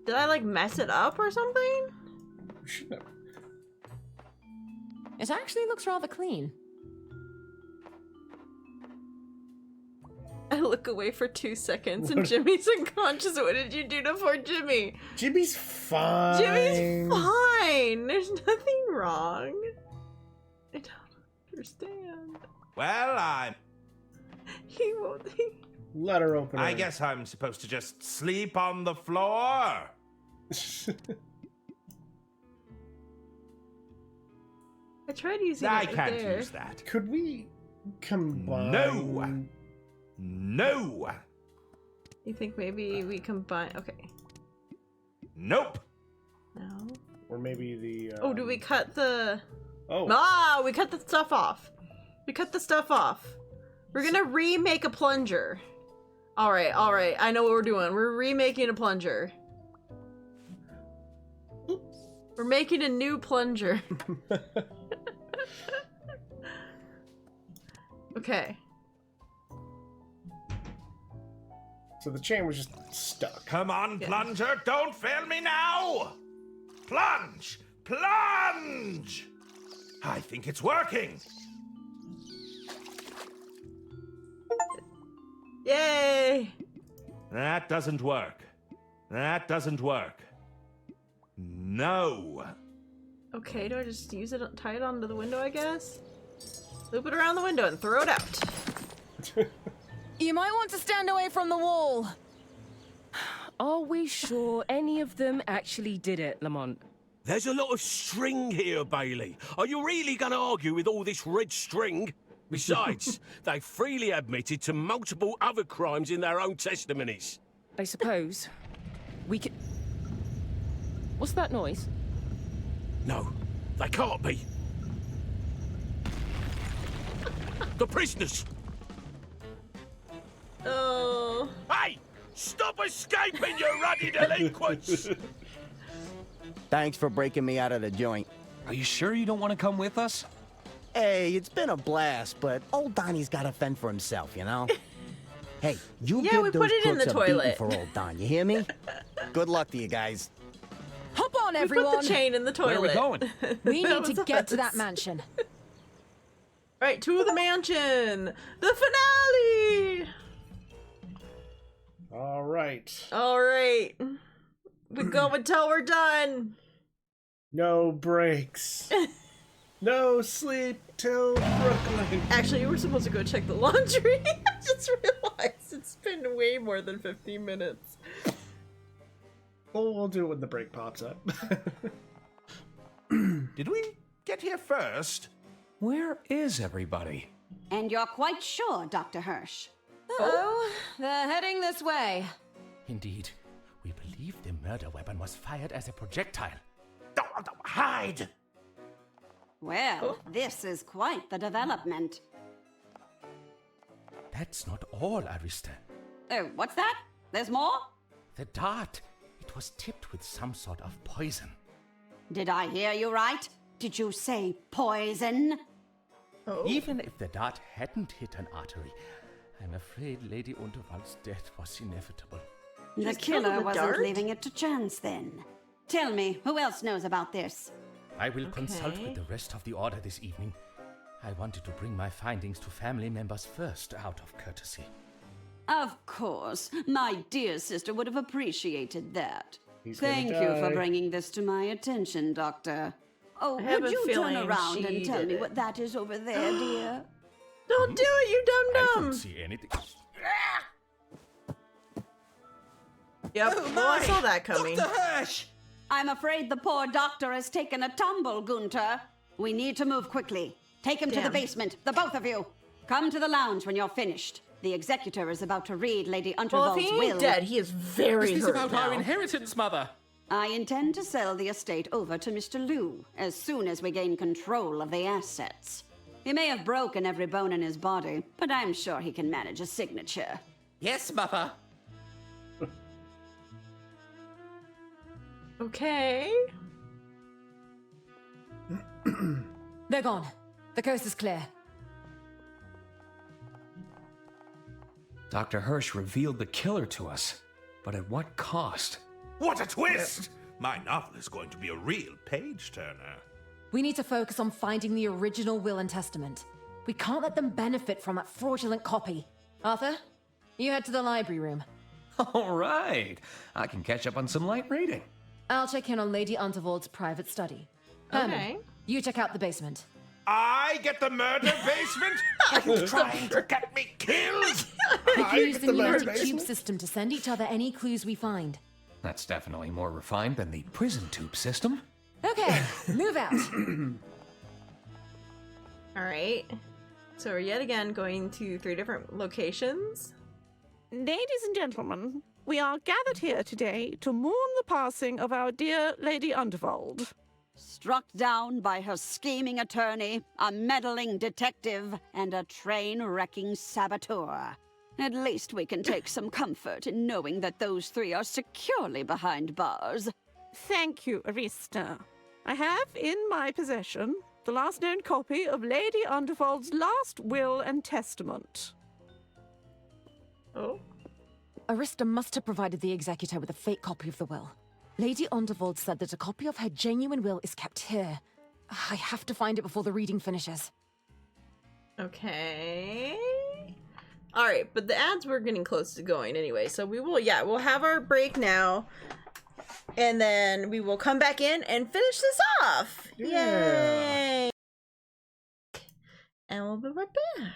Did I like mess it up or something? It actually looks rather clean. I look away for 2 seconds and Jimmy's unconscious. What did you do to poor Jimmy? Jimmy's fine. Jimmy's fine. There's nothing wrong. I don't understand. Well, He won't. Let her open I her. guess I'm supposed to just sleep on the floor. I tried using I it right can't there. use that. Could we combine? No. No. You think maybe we combine? Okay. Nope. No. Or maybe the. Oh, do we cut the? Oh. Ah, we cut the stuff off. We cut the stuff off. We're gonna remake a plunger. All right, all right. I know what we're doing. We're remaking a plunger. We're making a new plunger. Okay. So the chain was just stuck. Come on, plunger, don't fail me now! Plunge! Plunge! I think it's working. Yay! That doesn't work. That doesn't work. No. Okay, do I just use it, tie it onto the window, I guess? Loop it around the window and throw it out. You might want to stand away from the wall. Are we sure any of them actually did it, Lamont? There's a lot of string here, Bailey. Are you really going to argue with all this red string? Besides, they freely admitted to multiple other crimes in their own testimonies. I suppose we could... What's that noise? No, they can't be. The prisoners! Oh. Hey! Stop escaping, you ruddy delinquents! Thanks for breaking me out of the joint. Are you sure you don't want to come with us? Hey, it's been a blast, but old Donnie's got to fend for himself, you know? Hey, you Yeah, give we those put it in crooks the a beating toilet. for old Don, you hear me? Good luck to you guys. Hop on, We everyone! put the chain in the toilet. Where are we going? We That need to was get to us. that mansion. Right, to the mansion! The finale! All right. Alright. We go until we're done. No breaks. No sleep till Brooklyn. Actually, you were supposed to go check the laundry. I just realized it's been way more than 15 minutes. We'll do it when the break pops up. Did we get here first? Where is everybody? And you're quite sure, Dr. Hirsch? Uh-oh, they're heading this way. Indeed, we believe the murder weapon was fired as a projectile. Hide! Well, this is quite the development. That's not all, Arista. Oh, what's that? There's more? The dart, it was tipped with some sort of poison. Did I hear you right? Did you say poison? Even if the dart hadn't hit an artery, I'm afraid Lady Unterwald's death was inevitable. The killer wasn't leaving it to chance then. Tell me, who else knows about this? I will consult with the rest of the order this evening. I wanted to bring my findings to family members first, out of courtesy. Of course. My dear sister would have appreciated that. He's gonna Thank you for die. bringing this to my attention, Doctor. Oh, I have would a you turn feeling around she and tell did me it. what that is over there, dear? Don't do it, you I dum-dum! don't see anything. Yep, well, I saw that coming. Dr. Hirsch! I'm afraid the poor doctor has taken a tumble, Gunter. We need to move quickly. Take him to the Damn. basement, the both of you. Come to the lounge when you're finished. The executor is about to read Lady Well, Unterwald's if he will. ain't dead, he is very Is this hurt about now. our inheritance, Mother? I intend to sell the estate over to Mr. Liu as soon as we gain control of the assets. He may have broken every bone in his body, but I'm sure he can manage a signature. Yes, Mother. Okay. They're gone. The coast is clear. Dr. Hirsch revealed the killer to us, but at what cost? What a twist! My novel is going to be a real page-turner. We need to focus on finding the original will and testament. We can't let them benefit from that fraudulent copy. Arthur, you head to the library room. All right. I can catch up on some light reading. I'll check in on Lady Unterwald's private study. Herman, you check out the basement. I get the murder basement? Are you trying to get me killed? We can use the pneumatic tube system to send each other any clues we find. That's definitely more refined than the prison tube system. Okay, move out. Alright. So we're yet again going to 3 different locations. Ladies and gentlemen, we are gathered here today to mourn the passing of our dear Lady Unterwald. Struck down by her scheming attorney, a meddling detective, and a train-wrecking saboteur. At least we can take some comfort in knowing that those 3 are securely behind bars. Thank you, Arista. I have in my possession the last known copy of Lady Unterwald's last will and testament. Oh? Arista must have provided the executor with a fake copy of the will. Lady Unterwald said that a copy of her genuine will is kept here. I have to find it before the reading finishes. Okay. Alright, but the ads were getting close to going anyway, so we'll have our break now. And then we will come back in and finish this off. Yeah. Yay! And we'll be right back.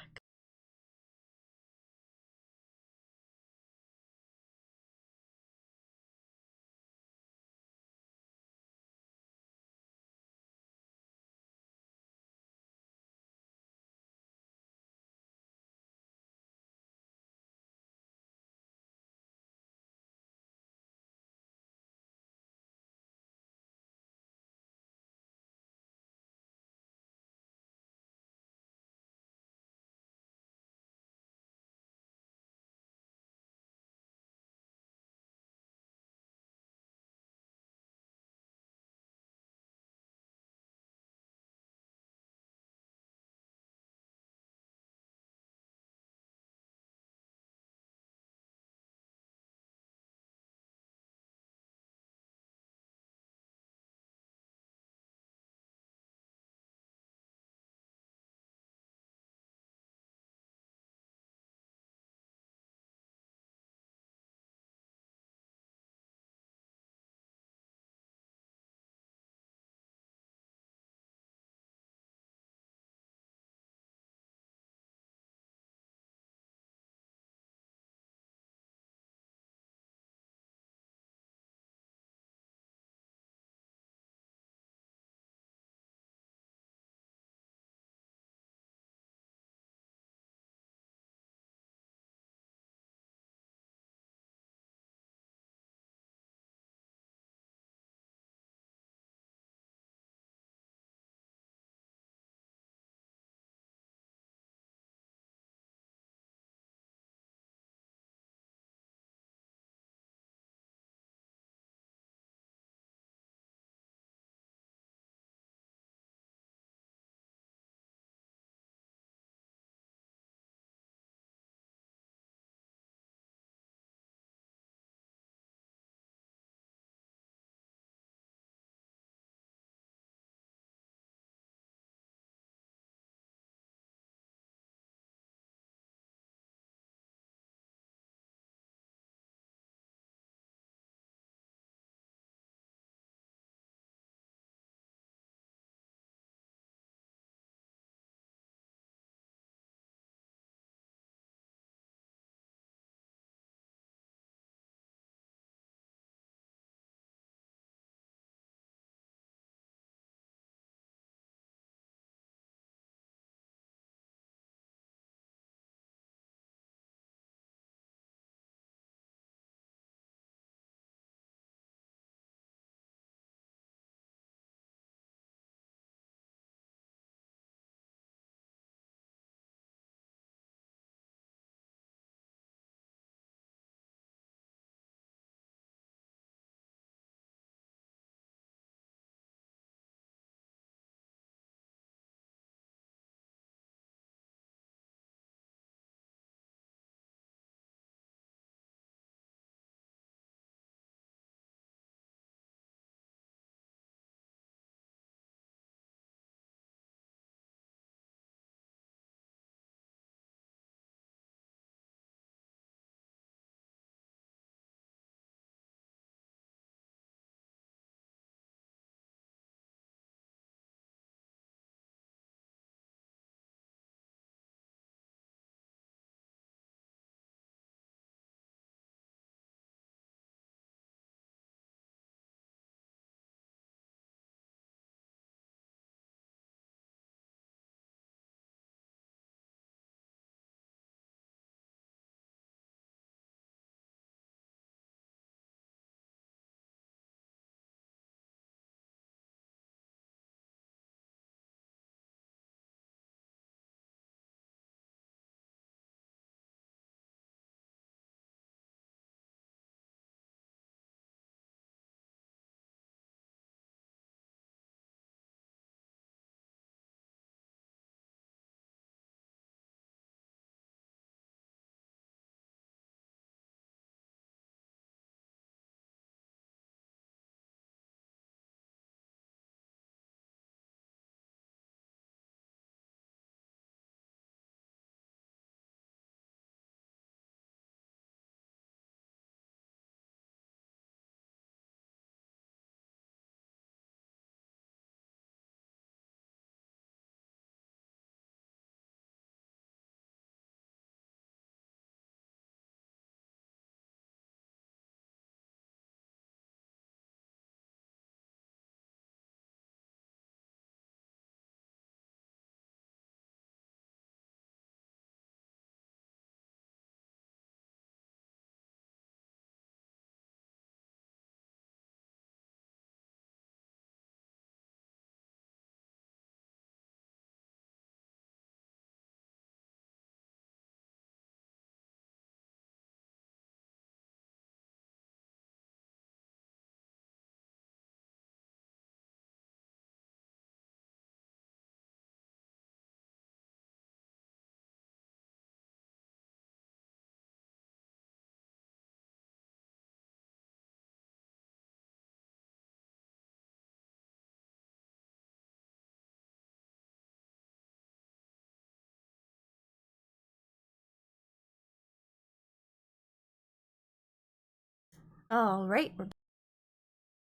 All right,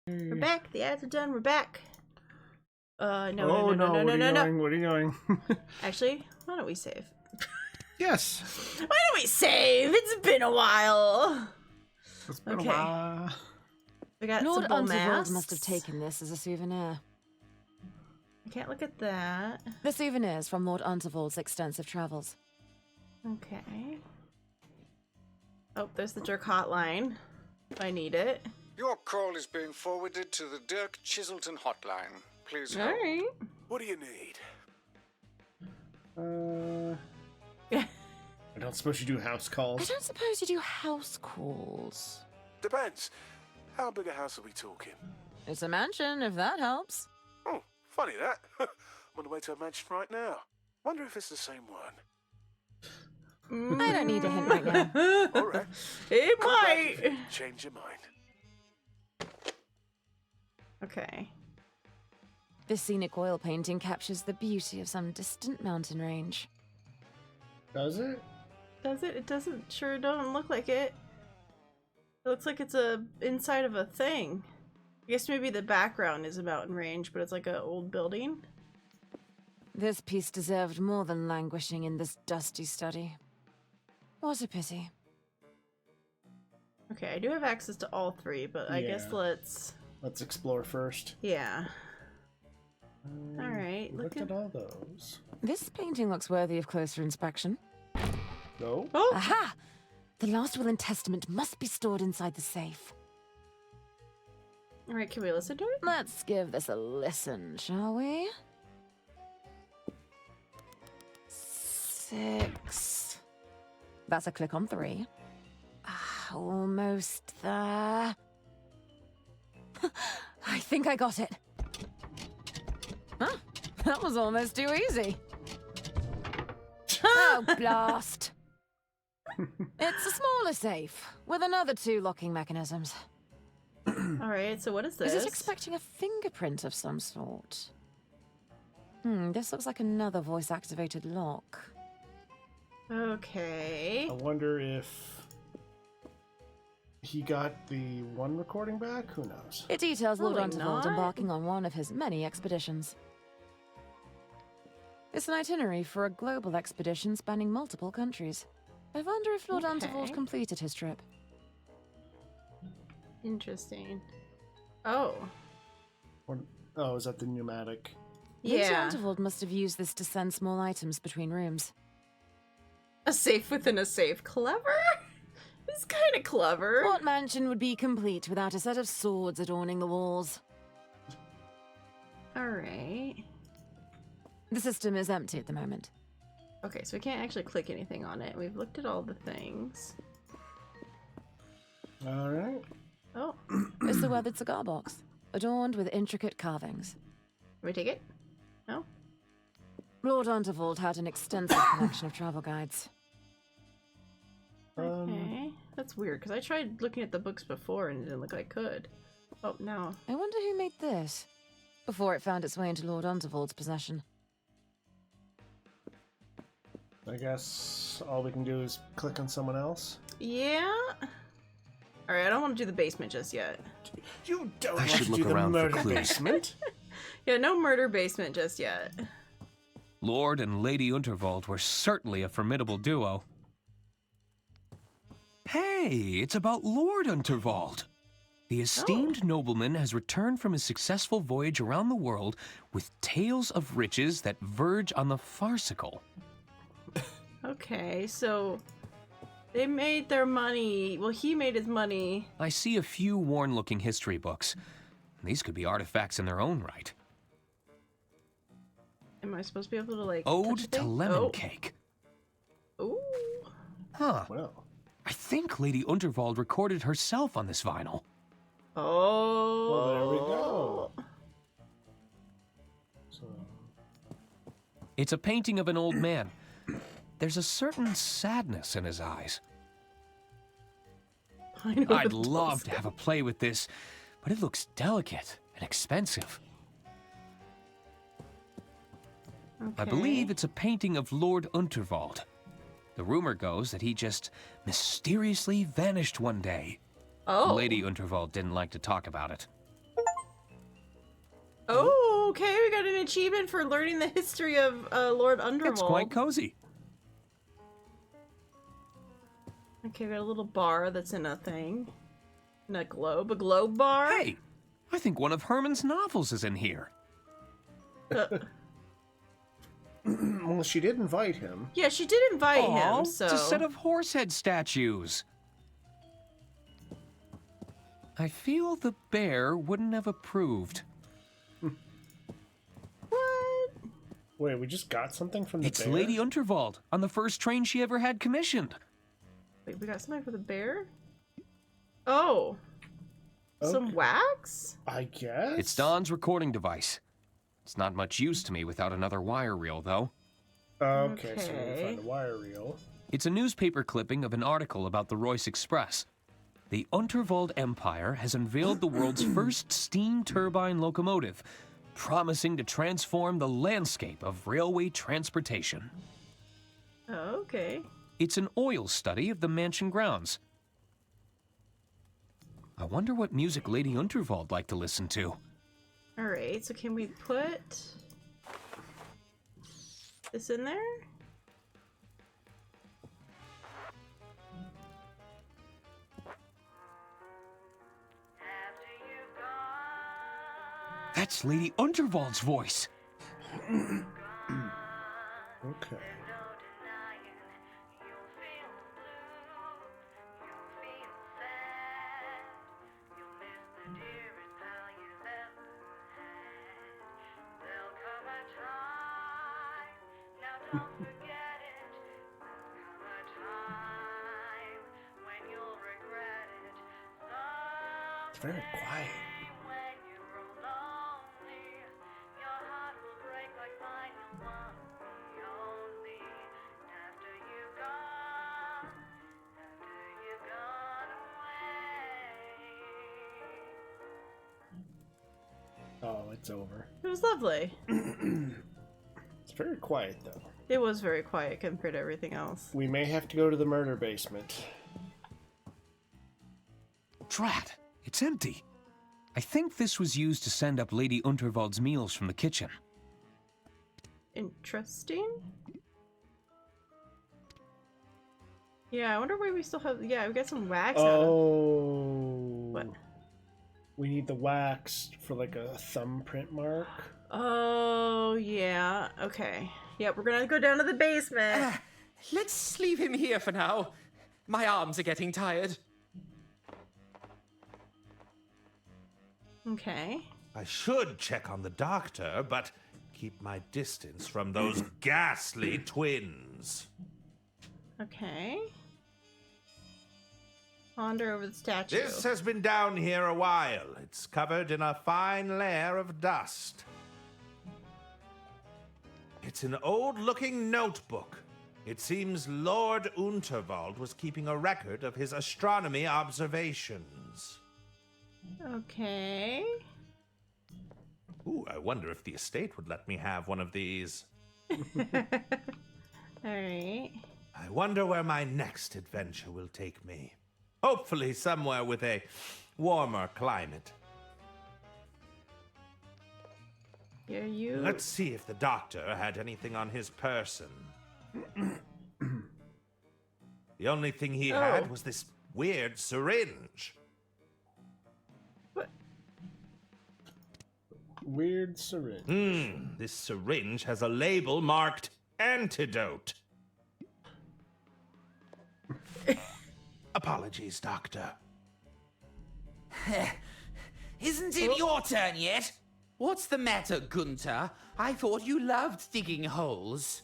we're back. The ads are done. We're back. No, Oh no. what are you doing? Actually, why don't we save? Yes. Why don't we save? It's been a while. It's been a while. We got Lord some bull Unterwald masks. must have taken this as a souvenir. I can't look at that. The souvenirs from Lord Unterwald's extensive travels. Okay. Oh, there's the jerk hotline. If I need it. Your call is being forwarded to the Dirk Chiselton hotline. Please hold. Alright. What do you need? I don't suppose you do house I calls. don't suppose you do house calls. Depends. How big a house are we talking? It's a mansion, if that helps. Oh, funny that. I'm on the way to a mansion right now. Wonder if it's the same one. I don't need a hint right now. All right. It Call back might. if you change your mind. Okay. This scenic oil painting captures the beauty of some distant mountain range. Does it? Does it? It doesn't. Sure don't look like it. It looks like it's inside of a thing. I guess maybe the background is a mountain range, but it's like an old building. This piece deserved more than languishing in this dusty study. What a pity. Okay, I do have access to all three, but I guess let's explore first. Yeah. All right. Look at all those. This painting looks worthy of closer inspection. No? Oh! Aha! The last will and testament must be stored inside the safe. All right, can we listen to it? Let's give this a listen, shall we? 6. That's a click on 3. Almost there. I think I got it. Huh? That was almost too easy. Oh, blast. It's a smaller safe, with another 2 locking mechanisms. Alright, so what is this? Is it expecting a fingerprint of some sort? This looks like another voice-activated lock. Okay. I wonder if he got the one recording back? Who knows? It details Lord Probably Unterwald not. embarking on one of his many expeditions. It's an itinerary for a global expedition spanning multiple countries. I wonder if Lord Unterwald completed his trip. Interesting. Oh. Oh, is that the pneumatic? Lord Yeah. Unterwald must have used this to send small items between rooms. A safe within a safe. Clever? It's kind of clever. What mansion would be complete without a set of swords adorning the walls? Alright. The system is empty at the moment. Okay, so we can't actually click anything on it. We've looked at all the things. Alright. Oh. It's the weathered cigar box, adorned with intricate carvings. Can we take it? No? Lord Unterwald had an extensive collection of travel guides. Okay. That's weird, because I tried looking at the books before and it didn't look like I could. Oh, no. I wonder who made this, before it found its way into Lord Unterwald's possession. I guess all we can do is click on someone else. Yeah? Alright, I don't want to do the basement just yet. You don't I want should to look do the around for murder clues. basement. Yeah, no murder basement just yet. Lord and Lady Unterwald were certainly a formidable duo. Hey, it's about Lord Unterwald. The esteemed nobleman has returned from his successful voyage around the world with tales of riches that verge on the farcical. Okay, so they made their money. Well, he made his money. I see a few worn-looking history books. These could be artifacts in their own right. Am I supposed to be able to, like, Ode touch to things? lemon cake. Ooh. Huh. Well. I think Lady Unterwald recorded herself on this vinyl. Oh. Well, there we go. So. It's a painting of an old man. There's a certain sadness in his eyes. I'd love to have a play with this, but it looks delicate and expensive. I believe it's a painting of Lord Unterwald. The rumor goes that he just mysteriously vanished one day. Oh. Lady Unterwald didn't like to talk about it. Oh, okay. We got an achievement for learning the history of Lord Undervold. It's quite cozy. Okay, we got a little bar that's in a thing. In a globe bar? Hey, I think one of Herman's novels is in here. Well, she did invite him. Yeah, she did invite him, so... It's a set of horsehead statues. I feel the bear wouldn't have approved. What? Wait, we just got something from the It's bear? Lady Unterwald on the first train she ever had commissioned. Wait, we got something for the bear? Oh. Okay. Some wax? I guess? It's Don's recording device. It's not much use to me without another wire reel, though. Okay, so we'll find a wire reel. It's a newspaper clipping of an article about the Royce Express. The Unterwald Empire has unveiled the world's first steam turbine locomotive, promising to transform the landscape of railway transportation. Oh, okay. It's an oil study of the mansion grounds. I wonder what music Lady Unterwald liked to listen to. Alright, so can we put this in there? That's Lady Unterwald's voice. Okay. It's very quiet. Oh, it's over. It was lovely. It's very quiet, though. It was very quiet compared to everything else. We may have to go to the murder basement. Drat, it's empty. I think this was used to send up Lady Unterwald's meals from the kitchen. Interesting. Yeah, I wonder why we still have... Yeah, we got some wax out of... What? We need the wax for like a thumbprint mark. Oh, yeah. Okay. Yep, we're gonna go down to the basement. Let's leave him here for now. My arms are getting tired. Okay. I should check on the doctor, but keep my distance from those ghastly twins. Okay. Ponder over the statue. This has been down here a while. It's covered in a fine layer of dust. It's an old-looking notebook. It seems Lord Unterwald was keeping a record of his astronomy observations. Okay. Ooh, I wonder if the estate would let me have one of these. Alright. I wonder where my next adventure will take me. Hopefully somewhere with a warmer climate. Here you... Let's see if the doctor had anything on his person. The only thing he had was this weird syringe. Weird syringe. This syringe has a label marked antidote. Apologies, Doctor. Isn't it your turn yet? What's the matter, Gunther? I thought you loved digging holes.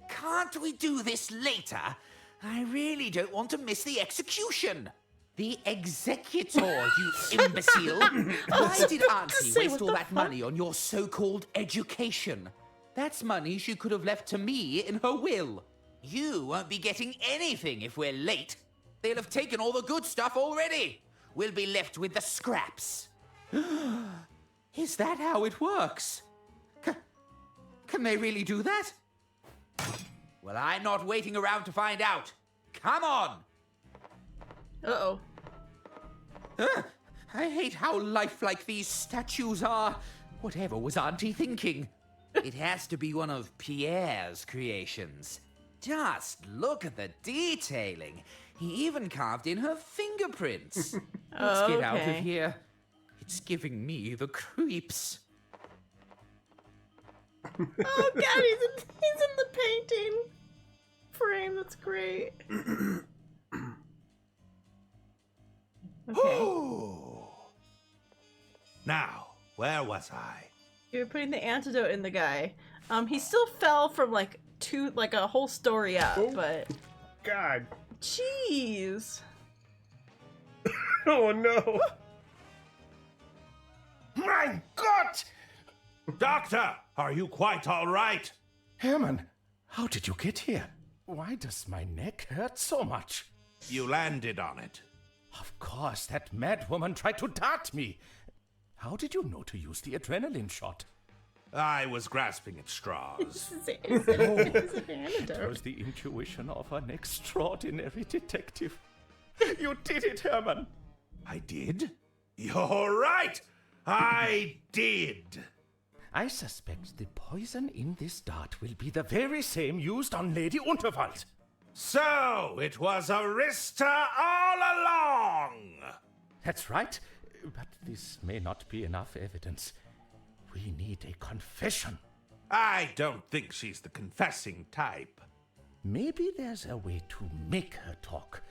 Can't we do this later? I really don't want to miss the execution. The executor, you imbecile. Why did Auntie waste all that money on your so-called education? That's money she could have left to me in her will. You won't be getting anything if we're late. They'll have taken all the good stuff already. We'll be left with the scraps. Is that how it works? Can they really do that? Well, I'm not waiting around to find out. Come on! Uh-oh. I hate how lifelike these statues are. Whatever was Auntie thinking? It has to be one of Pierre's creations. Just look at the detailing. He even carved in her fingerprints. Let's get out of Okay. here. It's giving me the creeps. Oh god, he's in the painting frame. That's great. Okay. Now, where was I? You were putting the antidote in the guy. He still fell from like a whole story up, but God. jeez. Oh no. My God! Doctor, are you quite all right? Herman, how did you get here? Why does my neck hurt so much? You landed on it. Of course, that mad woman tried to dart me. How did you know to use the adrenaline shot? I was grasping at straws. It's an It antidote. was the intuition of an extraordinary detective. You did it, Herman. I did? You're right! I did! I suspect the poison in this dart will be the very same used on Lady Unterwald. So, it was Arista all along! That's right, but this may not be enough evidence. We need a confession. I don't think she's the confessing type. Maybe there's a way to make her talk.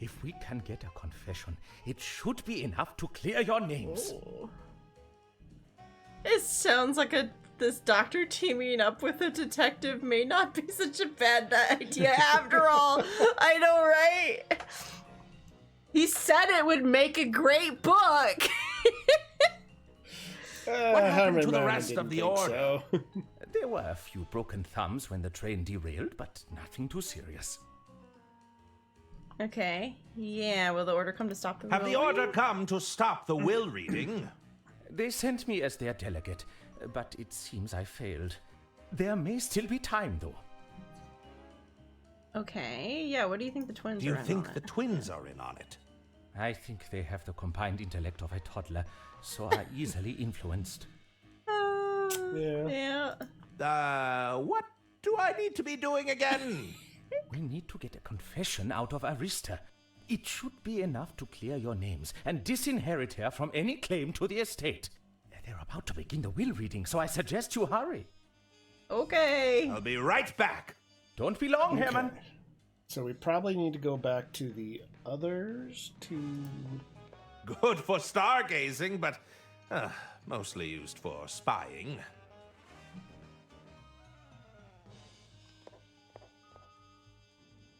If we can get a confession, it should be enough to clear your names. Oh. It sounds like this doctor teaming up with a detective may not be such a bad idea after all. I know, right? He said it would make a great book. What happened to the Herman rest didn't of the think order? so. There were a few broken thumbs when the train derailed, but nothing too serious. Okay. Yeah, will the order come to stop the Have the will order reading? come to stop the will reading? They sent me as their delegate, but it seems I failed. There may still be time, though. Okay. Yeah, what do you think the twins Do you are in think on the it? twins are in on it? I think they have the combined intellect of a toddler, so are easily influenced. Yeah. What do I need to be doing again? We need to get a confession out of Arista. It should be enough to clear your names and disinherit her from any claim to the estate. They're about to begin the will reading, so I suggest you hurry. Okay. I'll be right back. Don't be long, Okay. Herman. So we probably need to go back to the others to... Good for stargazing, but mostly used for spying.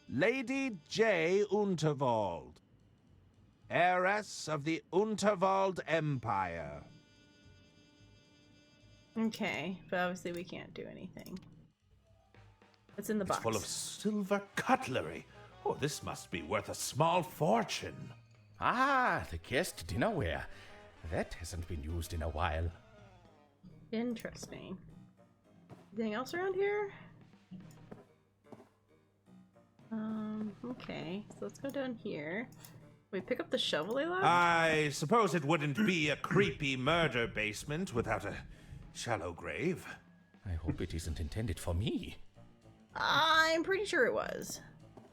Lady J. Unterwald, heiress of the Unterwald Empire. Okay, but obviously we can't do anything. What's in the It's box? full of silver cutlery. Oh, this must be worth a small fortune. Ah, the guest dinnerware. That hasn't been used in a while. Interesting. Anything else around here? Okay, so let's go down here. We pick up the shovel they left? I suppose it wouldn't be a creepy murder basement without a shallow grave. I hope it isn't intended for me. I'm pretty sure it was.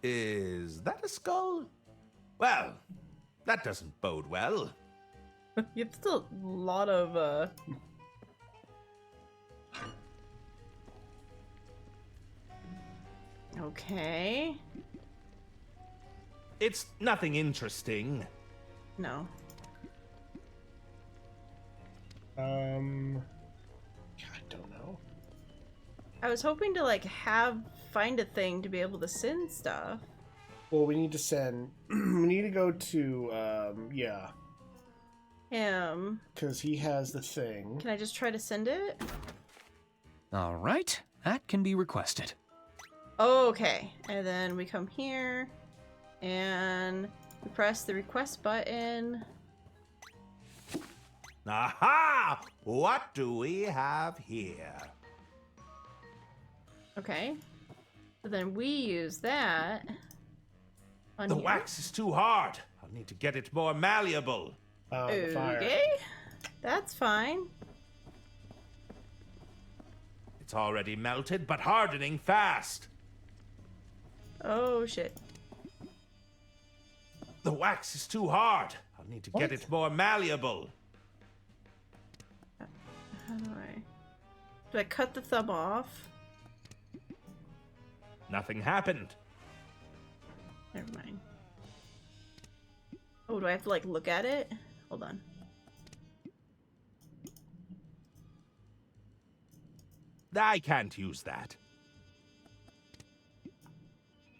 Is that a skull? Well, that doesn't bode well. You have still a lot of, Okay. It's nothing interesting. No. I don't know. I was hoping to, like, find a thing to be able to send stuff. Well, we need to send... we need to go to, yeah. Because he has the thing. Can I just try to send it? All right, that can be requested. Okay, and then we come here, and we press the request button. Aha! What do we have here? Okay. So then we use that on The here. wax is too hard. I'll I'll need to get it more malleable. The fire. Okay. That's fine. It's already melted, but hardening fast. Oh, shit. The wax is too hard. I'll need to get it more malleable. How do I cut the thumb off? Nothing happened. Never mind. Oh, do I have to, like, look at it? Hold on. I can't use that.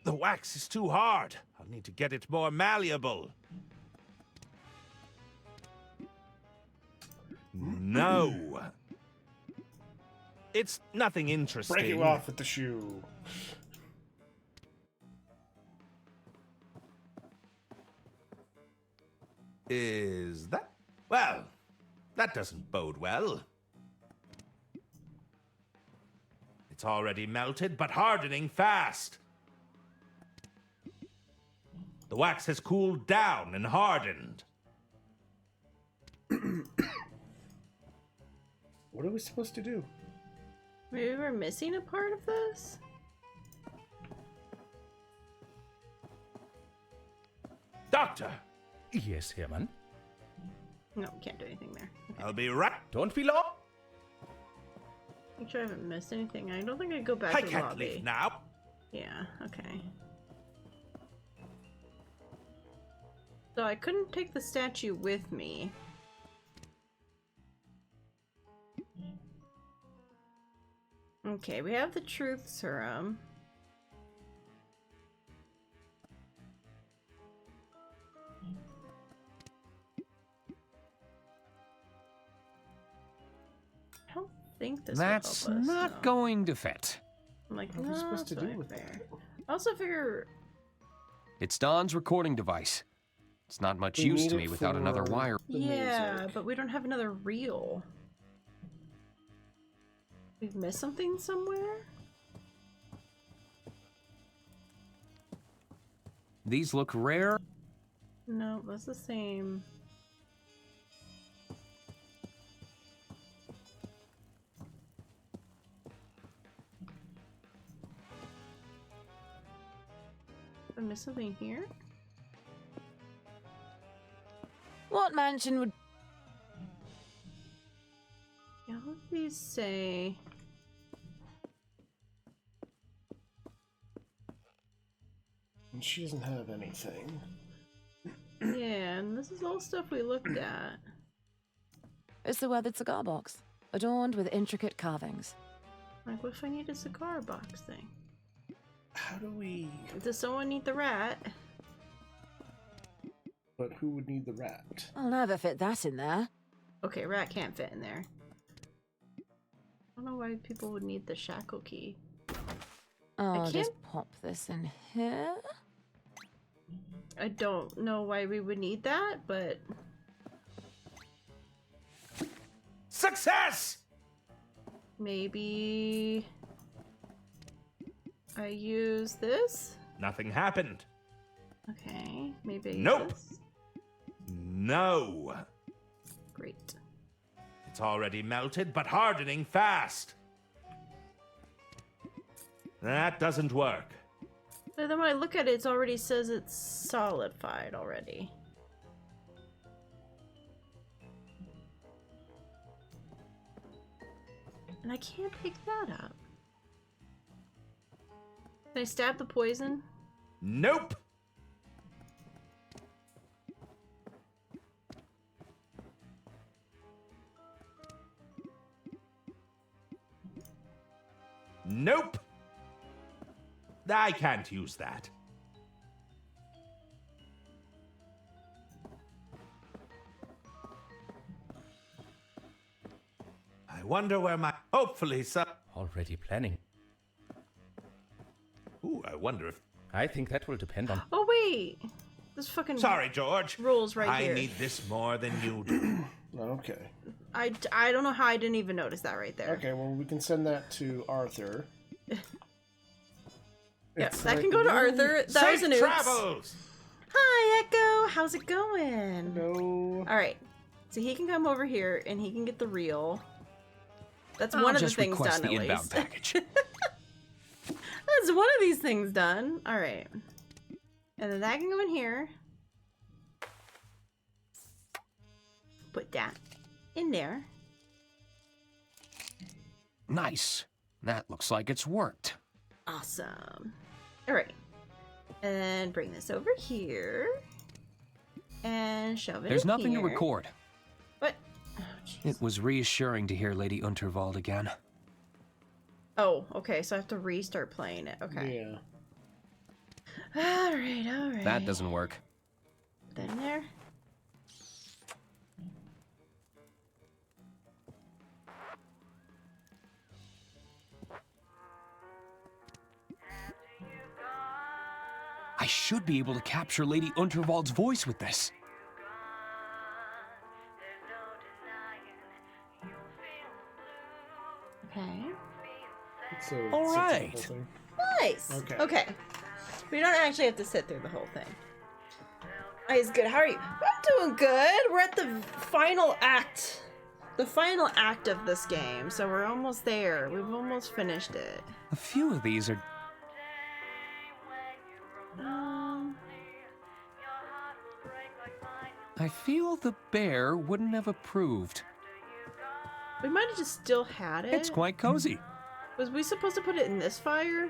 The wax is too hard. I'll need to get it more malleable. No. It's nothing interesting. Break it off with the shoe. Is that? Well, that doesn't bode well. It's already melted, but hardening fast. The wax has cooled down and hardened. What are we supposed to do? Maybe we're missing a part of this? Doctor! Yes, Herman? No, can't do anything there. Okay. I'll be right. Don't be long. Make sure I haven't missed anything. I don't think I'd go back I to the can't lobby. leave now. Yeah, okay. So I couldn't take the statue with me. Okay, we have the truth serum. I don't think this That's will help us, not no. going to fit. I'm like, What are we supposed to that's do not with fair. that? I also figure It's Don's recording device. It's not much We use need to it me without another for- wire. The yeah, music. but we don't have another reel. We've missed something somewhere? These look rare. No, that's the same. Did I miss something here? What mansion would... Yeah, what do these say? And she doesn't have anything. Yeah, and this is all stuff we looked at. It's the weathered cigar box, adorned with intricate carvings. Like, what if I need a cigar box thing? How do we... Does someone need the rat? But who would need the rat? I'll never fit that in there. Okay, rat can't fit in there. I don't know why people would need the shackle key. I'll just pop this in here. I don't know why we would need that, but... Success! Maybe... I use this? Nothing happened. Okay, maybe I use Nope. this? No. Great. It's already melted, but hardening fast. That doesn't work. But then when I look at it, it already says it's solidified already. And I can't pick that up. Can I stab the poison? Nope. Nope. I can't use that. I wonder where my... Hopefully some... Already planning. Ooh, I wonder if... I think that will depend on... Oh, wait! This fucking... Sorry, George. Rules right here. I need this more than you do. Okay. I don't know how I didn't even notice that right there. Okay, well, we can send that to Arthur. Yeah, It's that like, can go to you- Arthur. That was an oops. Travels! Hi, Echo. How's it going? Hello. All right. So he can come over here and he can get the reel. That's I'll one of the just things request done, the at inbound least. package. That's one of these things done. All right. And then that can go in here. Put that in there. Nice. That looks like it's worked. Awesome. All right. And bring this over here. And shove it There's in nothing here. to record. What? It was reassuring to hear Lady Unterwald again. Oh, okay. So I have to restart playing it. Okay. Yeah. All right, all right. That doesn't work. Put that in there. I should be able to capture Lady Unterwald's voice with this. Okay. All right. Nice. Okay. Okay. We don't actually have to sit through the whole thing. It's good. How are you? I'm doing good. We're at the final act. The final act of this game. So we're almost there. We've almost finished it. A few of these are... I feel the bear wouldn't have approved. We might have just still had it. It's quite cozy. Was we supposed to put it in this fire?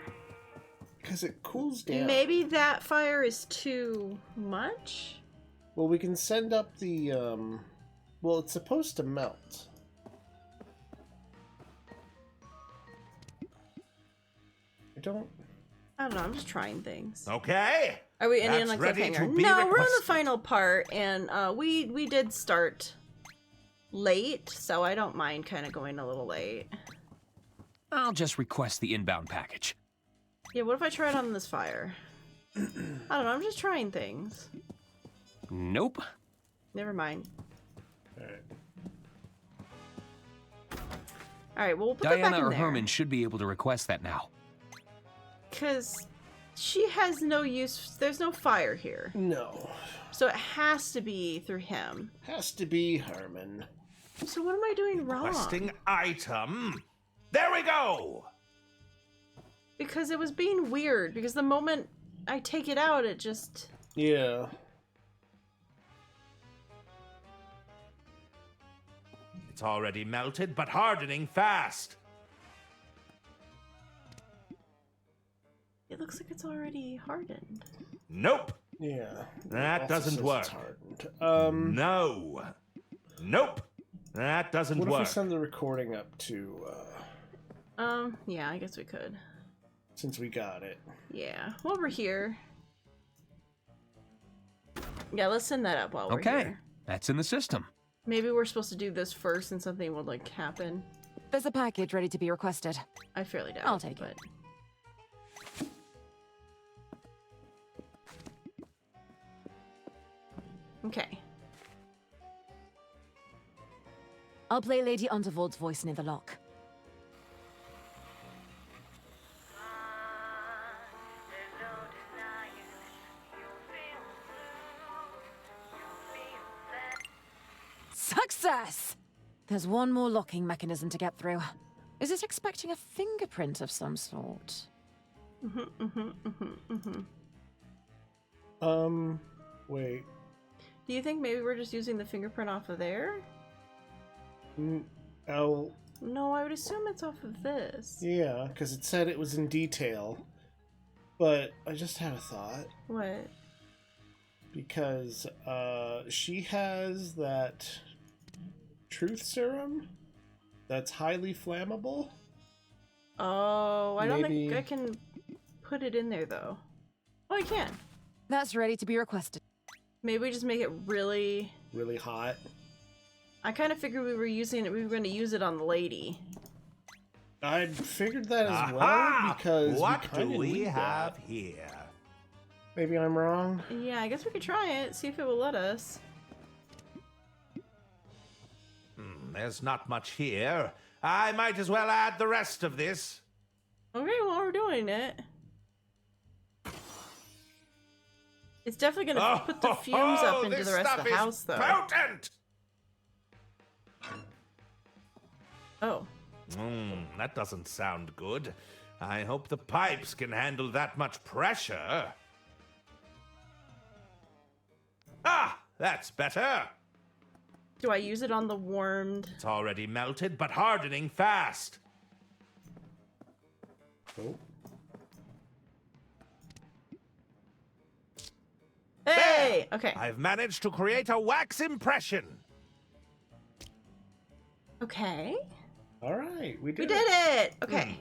Because it cools down. Maybe that fire is too much? Well, we can send up the, well, it's supposed to melt. I don't know, I'm just trying things. Okay. Are we ending That's on a ready cliffhanger? to be No, we're on the requested. final part, and we did start late, so I don't mind kind of going a little late. I'll just request the inbound package. Yeah, what if I try it on this fire? I don't know, I'm just trying things. Nope. Never mind. Alright. Alright, well, we'll put that Diana back in or there. Herman should be able to request that now. Because she has no use, there's no fire here. No. So it has to be through him. Has to be Herman. So what am I doing wrong? Requesting item. There we go. Because it was being weird, because the moment I take it out, it just... Yeah. It's already melted, but hardening fast. It looks like it's already hardened. Nope. Yeah. That Also doesn't says work. it's hardened. No. Nope. That doesn't What work. if we send the recording up to, Yeah, I guess we could. since we got it? Yeah, while we're here. Yeah, let's send that up while we're Okay, here. that's in the system. Maybe we're supposed to do this first and something will, like, happen. There's a package ready to be requested. I fairly doubt I'll it, take but... it. Okay. I'll play Lady Unterwald's voice near the lock. Success! There's one more locking mechanism to get through. Is it expecting a fingerprint of some sort? Wait. Do you think maybe we're just using the fingerprint off of there? Oh, No, I would assume it's off of this. yeah, because it said it was in detail. But I just had a thought. What? Because, she has that truth serum that's highly flammable. Oh, I don't think Maybe- I can put it in there, though. Oh, I can. That's ready to be requested. Maybe we just make it really... Really hot. I kind of figured we were going to use it on the lady. I figured that as Aha! well because What we do kinda we need have that. here? Maybe I'm wrong. Yeah, I guess we could try it, see if it will let us. There's not much here. I might as well add the rest of this. Okay, well, we're doing it. It's definitely gonna put the fumes up into the rest of the house, though. Potent! Oh. That doesn't sound good. I hope the pipes can handle that much pressure. Ah, that's better. Do I use it on the warmed? It's already melted, but hardening fast. Oh. Hey! Okay. I've managed to create a wax impression. Okay. All right, we We did it! Okay.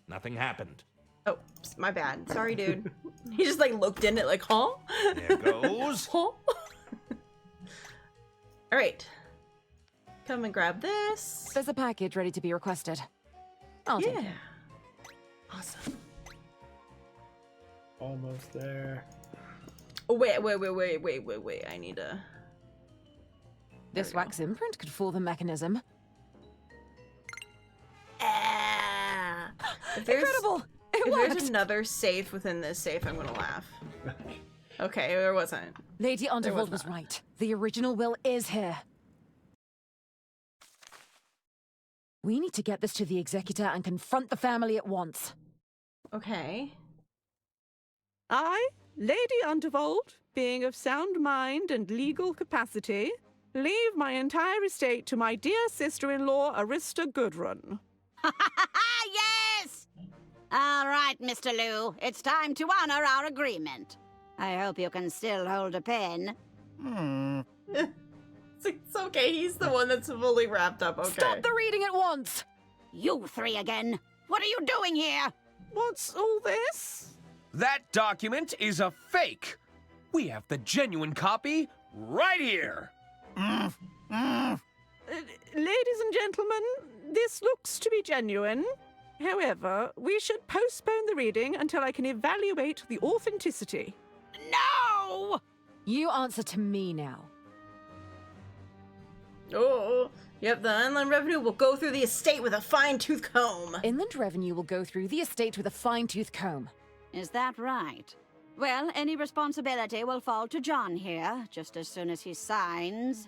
Nothing happened. Oh, my bad. Sorry, dude. He just like looked in it like, huh? There goes. Huh? Alright. Come and grab this. There's a package ready to be requested. I'll take it. Awesome. Almost there. Oh, wait. I need a... This wax imprint could fool the mechanism. Incredible! If there's another safe within this safe, I'm gonna laugh. Okay, there wasn't. Lady Undervold was right. The original will is here. We need to get this to the executor and confront the family at once. Okay. I, Lady Undervold, being of sound mind and legal capacity, leave my entire estate to my dear sister-in-law, Arista Goodrun. Yes! All right, Mr. Lou. It's time to honor our agreement. I hope you can still hold a pen. It's okay, he's the one that's fully wrapped up, okay. Stop the reading at once! You three again. What are you doing here? What's all this? That document is a fake. We have the genuine copy right here. Ladies and gentlemen, this looks to be genuine. However, we should postpone the reading until I can evaluate the authenticity. No! You answer to me now. Oh, yep, the inland revenue will go through the estate with a fine-tooth comb. Inland revenue will go through the estate with a fine-tooth comb. Is that right? Well, any responsibility will fall to John here, just as soon as he signs.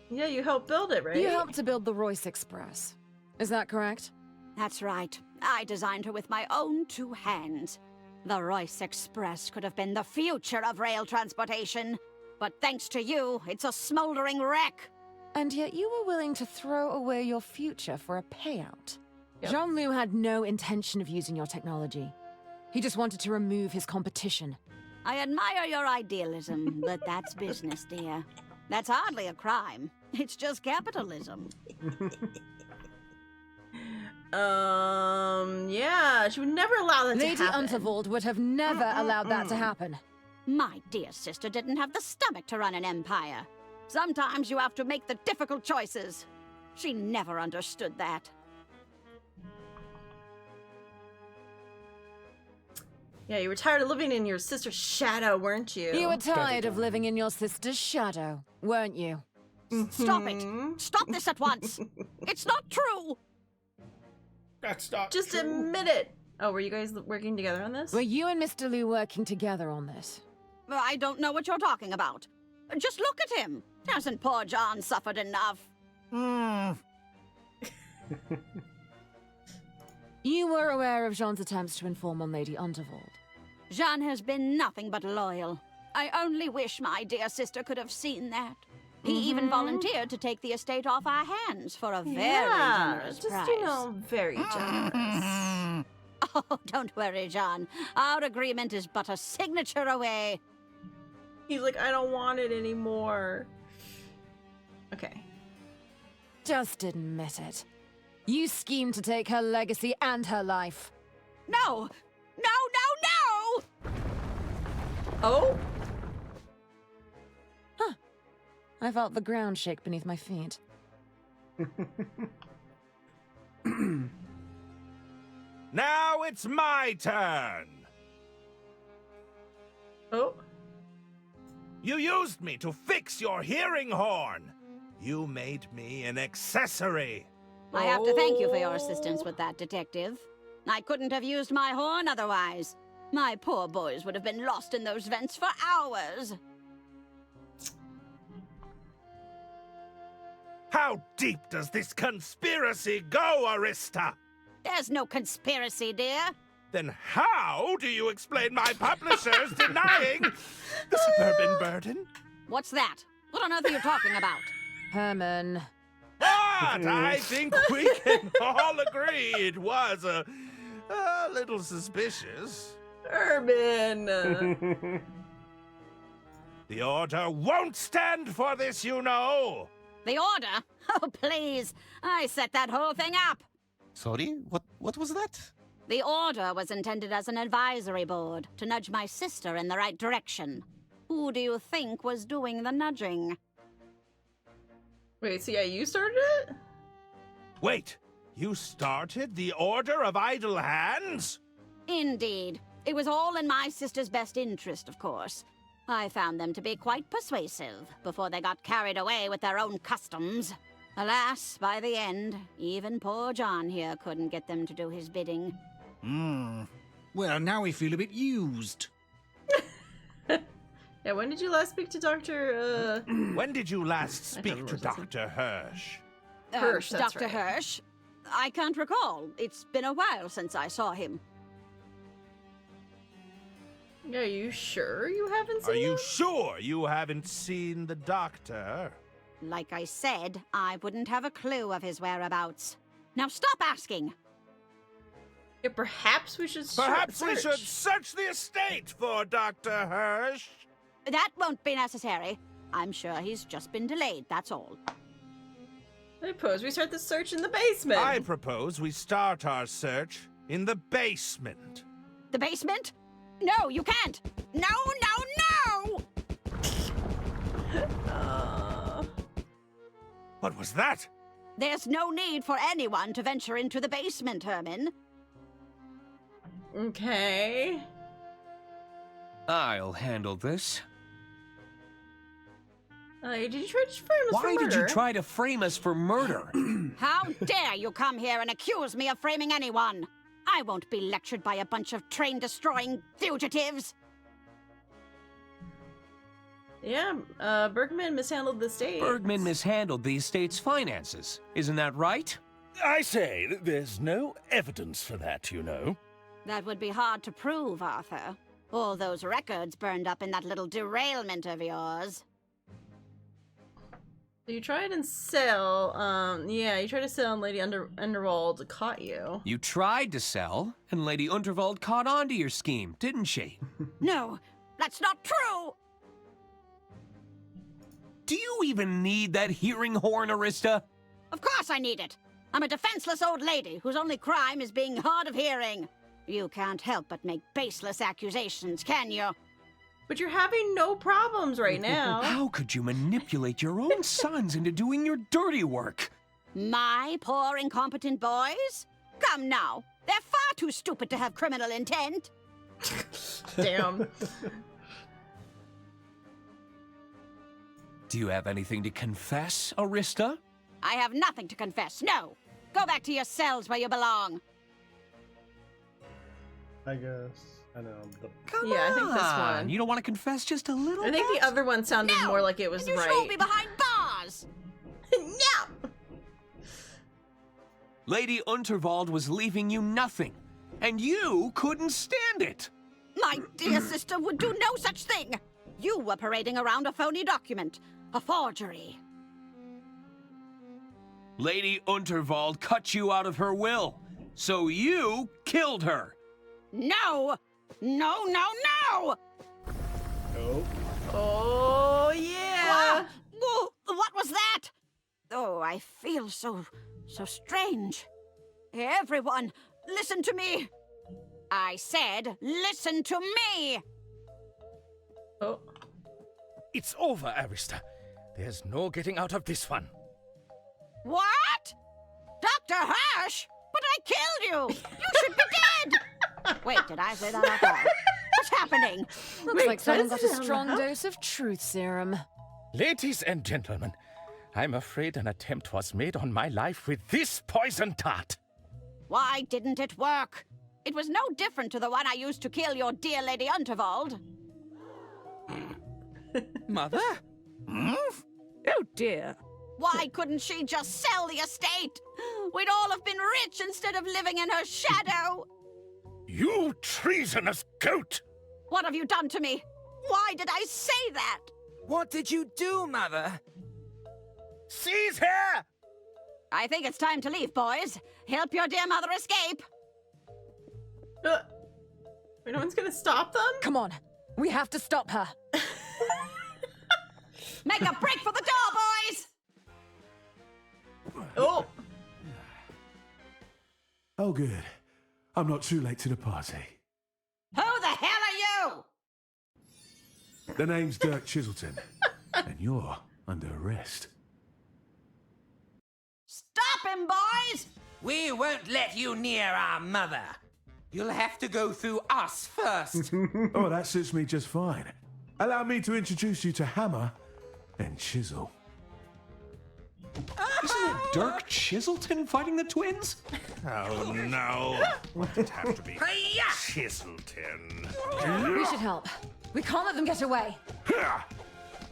Yeah, you helped build it, right? You helped to build the Royce Express. Is that correct? That's right. I designed her with my own two hands. The Royce Express could have been the future of rail transportation. But thanks to you, it's a smoldering wreck. And yet you were willing to throw away your future for a payout. Jean-Loup had no intention of using your technology. He just wanted to remove his competition. I admire your idealism, but that's business, dear. That's hardly a crime. It's just capitalism. Yeah, she would never allow that to happen. Lady Unterwald would have never allowed that to happen. My dear sister didn't have the stomach to run an empire. Sometimes you have to make the difficult choices. She never understood that. Yeah, you were tired of living in your sister's shadow, weren't you? You were tired of living in your sister's shadow, weren't you? Stop it! Stop this at once! It's not true! That's not Just true. admit it! Oh, were you guys working together on this? Were you and Mr. Liu working together on this? I don't know what you're talking about. Just look at him. Hasn't poor John suffered enough? You were aware of Jean's attempts to inform on Lady Unterwald. Jean has been nothing but loyal. I only wish my dear sister could have seen that. He even volunteered to take the estate off our hands for a very generous price. You know, very generous. Oh, don't worry, John. Our agreement is but a signature away. He's like, I don't want it anymore. Okay. Just admit it. You schemed to take her legacy and her life. No! No, no, no! Oh? Huh. I felt the ground shake beneath my feet. Now it's my turn! Oh? You used me to fix your hearing horn! You made me an accessory. I have to thank you for your assistance with that, Detective. I couldn't have used my horn otherwise. My poor boys would have been lost in those vents for hours. How deep does this conspiracy go, Arista? There's no conspiracy, dear. Then how do you explain my publishers denying the Suburban Burden? What's that? What on earth are you talking about? Herman. But I think we can all agree it was a little suspicious. Herman! The Order won't stand for this, you know! The Order? Oh, please. I set that whole thing up. Sorry? What was that? The Order was intended as an advisory board to nudge my sister in the right direction. Who do you think was doing the nudging? Wait, so yeah, you started it? Wait, you started the Order of Idle Hands? Indeed. It was all in my sister's best interest, of course. I found them to be quite persuasive before they got carried away with their own customs. Alas, by the end, even poor John here couldn't get them to do his bidding. Well, now we feel a bit used. Yeah, when did you last speak to Dr. When did you last speak to Dr. Hirsch? Hirsch, that's Dr. right. Hirsch? I can't recall. It's been a while since I saw him. Are you sure you haven't seen Are you him? sure you haven't seen the doctor? Like I said, I wouldn't have a clue of his whereabouts. Now stop asking! Yeah, perhaps we should Perhaps we search. should search the estate for Dr. Hirsch. That won't be necessary. I'm sure he's just been delayed, that's all. I propose we start the search in the basement. I propose we start our search in the basement. The basement? No, you can't! No, no, no! What was that? There's no need for anyone to venture into the basement, Herman. Okay. I'll handle this. Did you try to frame us for Why murder? did you try to frame us for murder? How dare you come here and accuse me of framing anyone? I won't be lectured by a bunch of train-destroying fugitives. Yeah, Bergman mishandled the state. Bergman mishandled the estate's finances. Isn't that right? I say, there's no evidence for that, you know. That would be hard to prove, Arthur. All those records burned up in that little derailment of yours. So you tried and sell, yeah, you tried to sell and Lady Underwald caught you. You tried to sell, and Lady Unterwald caught on to your scheme, didn't she? No, that's not true! Do you even need that hearing horn, Arista? Of course I need it. I'm a defenseless old lady whose only crime is being hard of hearing. You can't help but make baseless accusations, can you? But you're having no problems right now. How could you manipulate your own sons into doing your dirty work? My poor incompetent boys? Come now, they're far too stupid to have criminal intent. Damn. Do you have anything to confess, Arista? I have nothing to confess, no. Go back to your cells where you belong. I guess. I know. Come Yeah, I think this on. one. You don't want to confess just a little I think bit? the other one sounded more like it was And you right. should be behind bars. No! Lady Unterwald was leaving you nothing, and you couldn't stand it. My dear sister would do no such thing. You were parading around a phony document, a forgery. Lady Unterwald cut you out of her will, so you killed her. No! No, no, no! Oh, yeah! Whoa, what was that? Oh, I feel so strange. Everyone, listen to me. I said, listen to me. Oh. It's over, Arista. There's no getting out of this one. What? Dr. Hirsch? But I killed you! You should be dead! Wait, did I say that out loud? What's happening? Looks like someone got a strong dose of truth serum. Ladies and gentlemen, I'm afraid an attempt was made on my life with this poison dart. Why didn't it work? It was no different to the one I used to kill your dear Lady Unterwald. Mother? Oh dear. Why couldn't she just sell the estate? We'd all have been rich instead of living in her shadow. You treasonous goat! What have you done to me? Why did I say that? What did you do, Mother? Seize her! I think it's time to leave, boys. Help your dear mother escape. No one's gonna stop them? Come on. We have to stop her. Make a break for the door, boys! Oh! Oh, good. I'm not too late to the party. Who the hell are you? The name's Dirk Chiselton, and you're under arrest. Stop him, boys! We won't let you near our mother. You'll have to go through us first. Oh, that suits me just fine. Allow me to introduce you to Hammer and Chisel. Isn't it Dirk Chiselton fighting the twins? Oh no. Would it have to be Chiselton? We should help. We can't let them get away.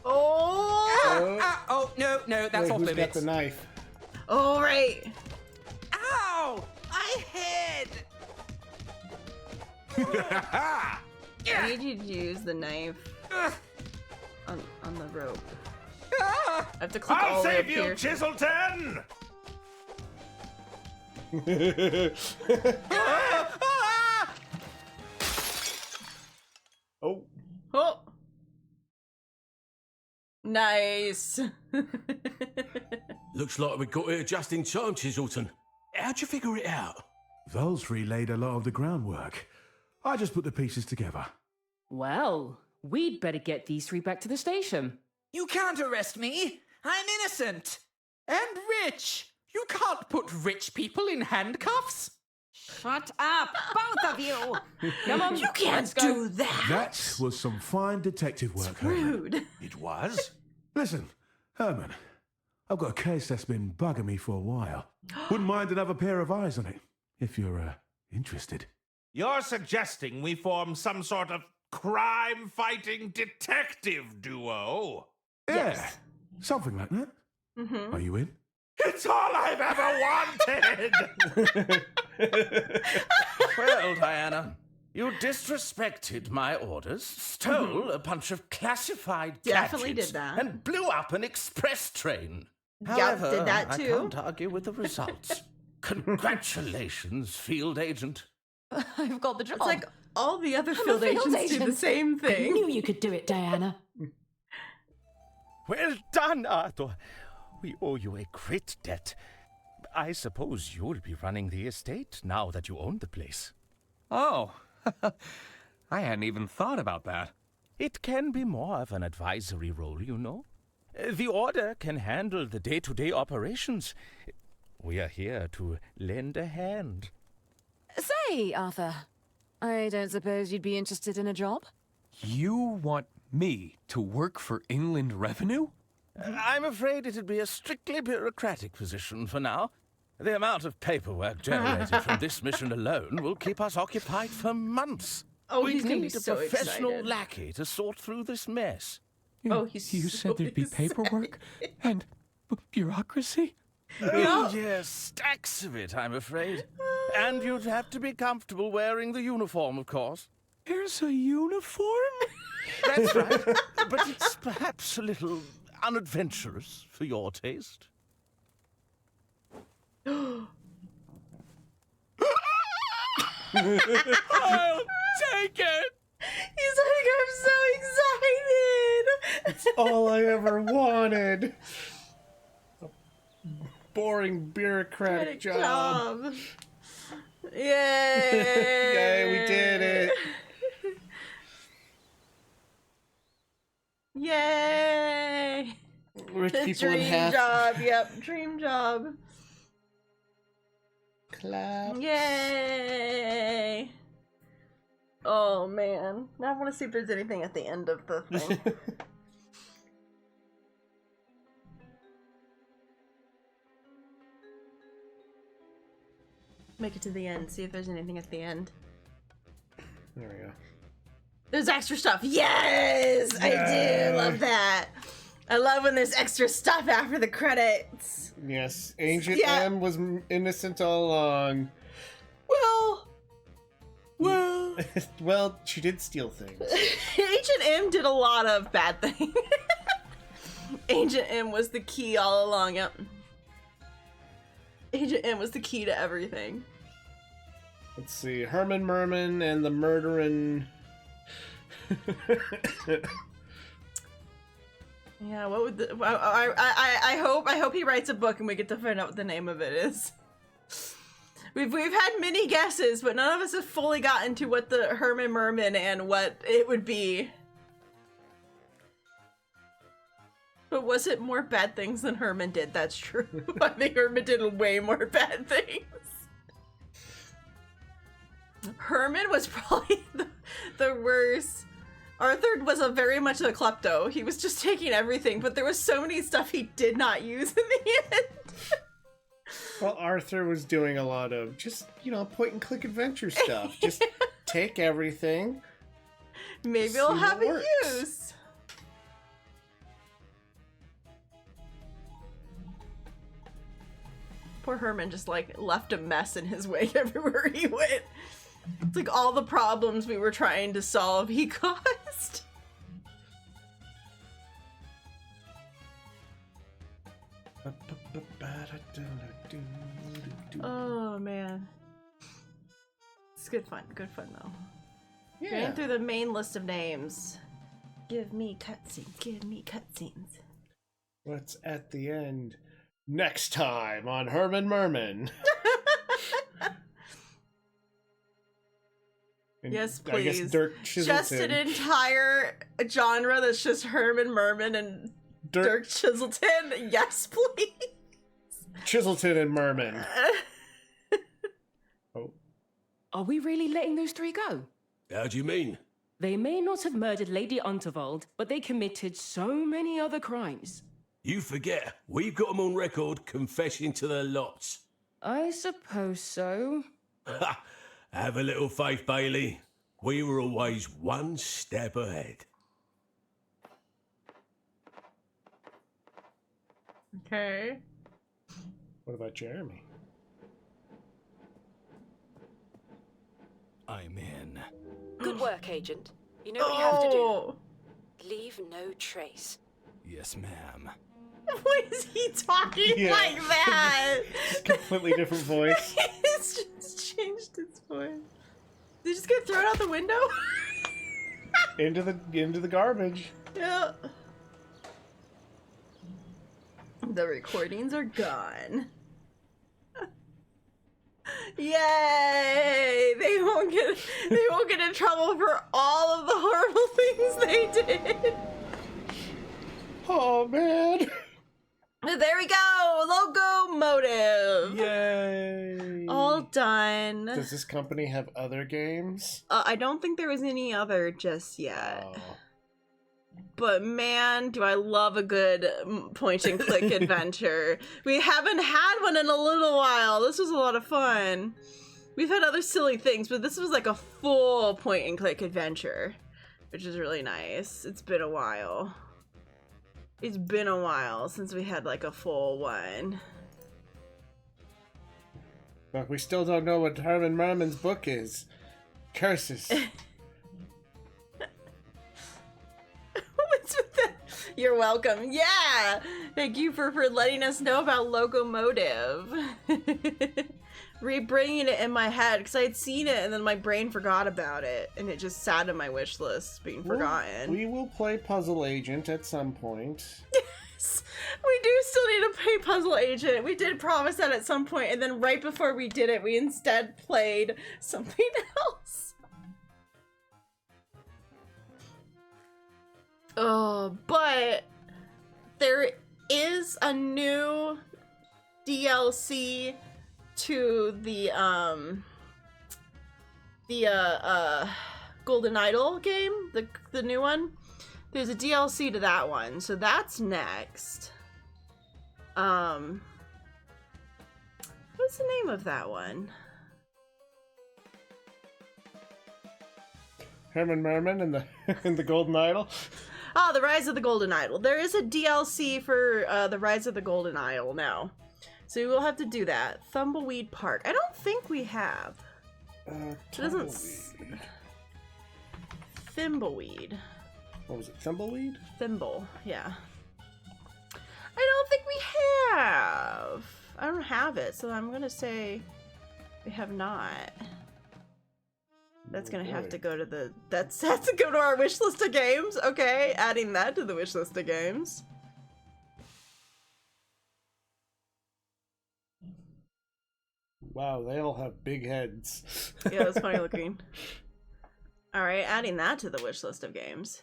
Oh! No, that's Wait, off who's limits. got the knife? Oh, right. Ow! My head! I need you to use the knife on the rope. I have to click all I'll the way save up you, here. Chiselton! Oh. Oh! Nice. Looks like we got here just in time, Chiselton. How'd you figure it out? Volsbury laid a lot of the groundwork. I just put the pieces together. Well, we'd better get these three back to the station. You can't arrest me. I'm innocent. And rich. You can't put rich people in handcuffs. Shut up, both of you! Come on, You can't do that! That was some fine detective work, Herman. Rude. It was? Listen, Herman, I've got a case that's been bugging me for a while. Wouldn't mind another pair of eyes on it, if you're, interested. You're suggesting we form some sort of crime-fighting detective duo? Yeah, something like that. Mm-hmm. Are you in? It's all I've ever wanted! Well, Diana, you disrespected my orders, stole a bunch of classified Definitely gadgets, did that. and blew up an express train. Yep, However, did that I too. can't argue with the results. Congratulations, field agent. I've got the job. It's like all the other I'm a field field agents do the agent. same I thing. knew you could do it, Diana. Well done, Arthur. We owe you a great debt. I suppose you'll be running the estate now that you own the place. Oh, I hadn't even thought about that. It can be more of an advisory role, you know. The Order can handle the day-to-day operations. We are here to lend a hand. Say, Arthur, I don't suppose you'd be interested in a job? You want me to work for Inland Revenue? I'm afraid it'd be a strictly bureaucratic position for now. The amount of paperwork generated from this mission alone will keep us occupied for months. Oh, we he's gonna be need a so professional excited. lackey to sort through this mess. Oh, he's You so said there'd be excited. paperwork and bureaucracy? Oh, yes, stacks of it, I'm afraid. And you'd have to be comfortable wearing the uniform, of course. There's a uniform? That's right. But it's perhaps a little unadventurous for your taste. I'll take it! He's like, I'm so excited. It's all I ever wanted. A boring bureaucratic job. Yay! Yay, we did it. Yay! Rich people in Dream half. job. Yep, dream job. Clap. Yay! Oh man, now I want to see if there's anything at the end of the thing. Make it to the end, see if there's anything at the end. There we go. There's extra stuff. Yes! I do love that. I love when there's extra stuff after the credits. Yes, Ancient M was innocent all along. Well, she did steal things. Ancient M did a lot of bad things. Ancient M was the key all along, yep. Ancient M was the key to everything. Let's see, Herman Merman and the murdering... Yeah, what would the... I hope he writes a book and we get to find out what the name of it is. We've had many guesses, but none of us have fully gotten to what the Herman Merman and what it would be. But was it more bad things than Herman did? That's true. I think Herman did way more bad things. Herman was probably the worst. Arthur was very much a klepto. He was just taking everything, but there was so many stuff he did not use in the end. Well, Arthur was doing a lot of just, point-and-click adventure stuff. Just take everything. Maybe it'll have a use. Poor Herman just, left a mess in his wake everywhere he went. It's like all the problems we were trying to solve he caused. Oh, man. It's good fun though. Yeah. Getting through the main list of names. Give me cutscenes. What's at the end? Next time on Herman Merman. Yes, please. I guess Dirk Chiselton. Just an entire genre that's just Herman Merman and Dirk Chiselton. Yes, please. Chiselton and Merman. Oh. Are we really letting those three go? How do you mean? They may not have murdered Lady Unterwald, but they committed so many other crimes. You forget, we've got them on record confessing to their lots. I suppose so. Have a little faith, Bailey. We were always one step ahead. Okay. What about Jeremy? I'm in. Good work, Agent. You know what you have to do. Leave no trace. Yes, ma'am. Why is he talking like that? Completely different voice. He's just changed his voice. Did he just get thrown out the window? into the garbage. Yeah. The recordings are gone. Yay! They won't get in trouble for all of the horrible things they did. Oh man. There we go! Loco Motive! Yay! All done. Does this company have other games? I don't think there was any other just yet. Oh. But man, do I love a good point-and-click adventure. We haven't had one in a little while. This was a lot of fun. We've had other silly things, but this was like a full point-and-click adventure, which is really nice. It's been a while. It's been a while since we had like a full one. But we still don't know what Herman Merman's book is. Curses. What's with that? You're welcome. Yeah! Thank you for letting us know about Loco Motive. Re-bringing it in my head, because I had seen it and then my brain forgot about it, and it just sat in my wish list being forgotten. We will play Puzzle Agent at some point. Yes! We do still need to play Puzzle Agent. We did promise that at some point, and then right before we did it, we instead played something else. Oh, but there is a new DLC to the Golden Idol game, the new one. There's a DLC to that one, so that's next. What's the name of that one? Herman Merman and the and the Golden Idol. Oh, the Rise of the Golden Idol. There is a DLC for the Rise of the Golden Idol now. So we will have to do that. Thumbleweed Park. I don't think we have. It doesn't... Thimbleweed. What was it? Thimbleweed? Thimble, yeah. I don't think we have. I don't have it, so I'm gonna say we have not. That's gonna have to go to the... That's to go to our wish list of games. Okay, adding that to the wish list of games. Wow, they all have big heads. Yeah, that's funny looking. Alright, adding that to the wish list of games.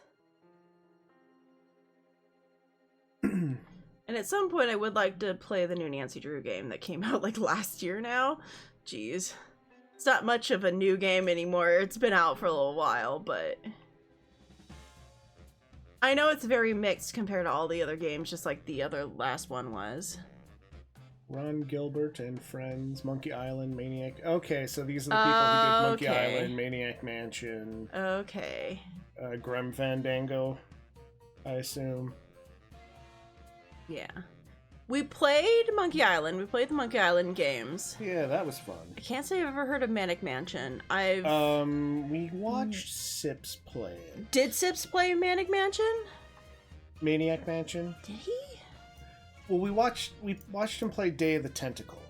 And at some point I would like to play the new Nancy Drew game that came out like last year now. Jeez. It's not much of a new game anymore. It's been out for a little while, but... I know it's very mixed compared to all the other games, just like the other last one was. Ron Gilbert and Friends, Monkey Island, Maniac. Okay, so these are the people who did Monkey Island, Maniac Mansion. Okay. Grim Fandango, I assume. Yeah. We played Monkey Island. We played the Monkey Island games. Yeah, that was fun. I can't say I've ever heard of Manic Mansion. I've... We watched Sips play it. Did Sips play Manic Mansion? Maniac Mansion? Did he? Well, we watched him play Day of the Tentacle,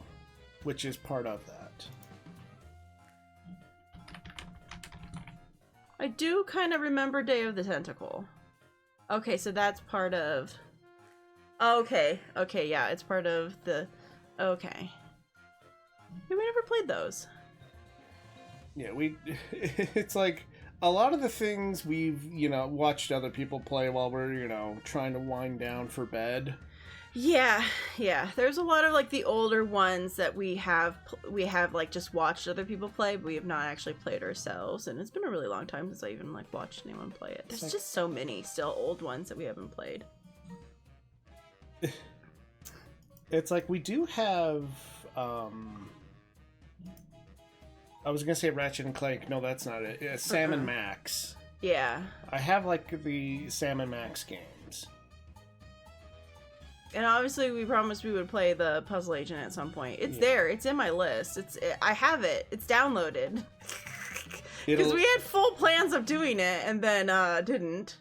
which is part of that. I do kind of remember Day of the Tentacle. Okay, so that's part of... Okay, yeah, it's part of the... Okay. Yeah, we never played those. Yeah, it's like, a lot of the things we've, watched other people play while we're, trying to wind down for bed. Yeah. There's a lot of, like, the older ones that we have, like, just watched other people play, but we have not actually played ourselves, and it's been a really long time since I even, like, watched anyone play it. There's just so many still old ones that we haven't played. It's like we do have I was gonna say Ratchet and Clank. No, that's not it. Sam and Max. Yeah. I have like the Sam and Max games. And obviously we promised we would play the Puzzle Agent at some point. It's there. It's in my list. I have it. It's downloaded. Because we had full plans of doing it and then didn't.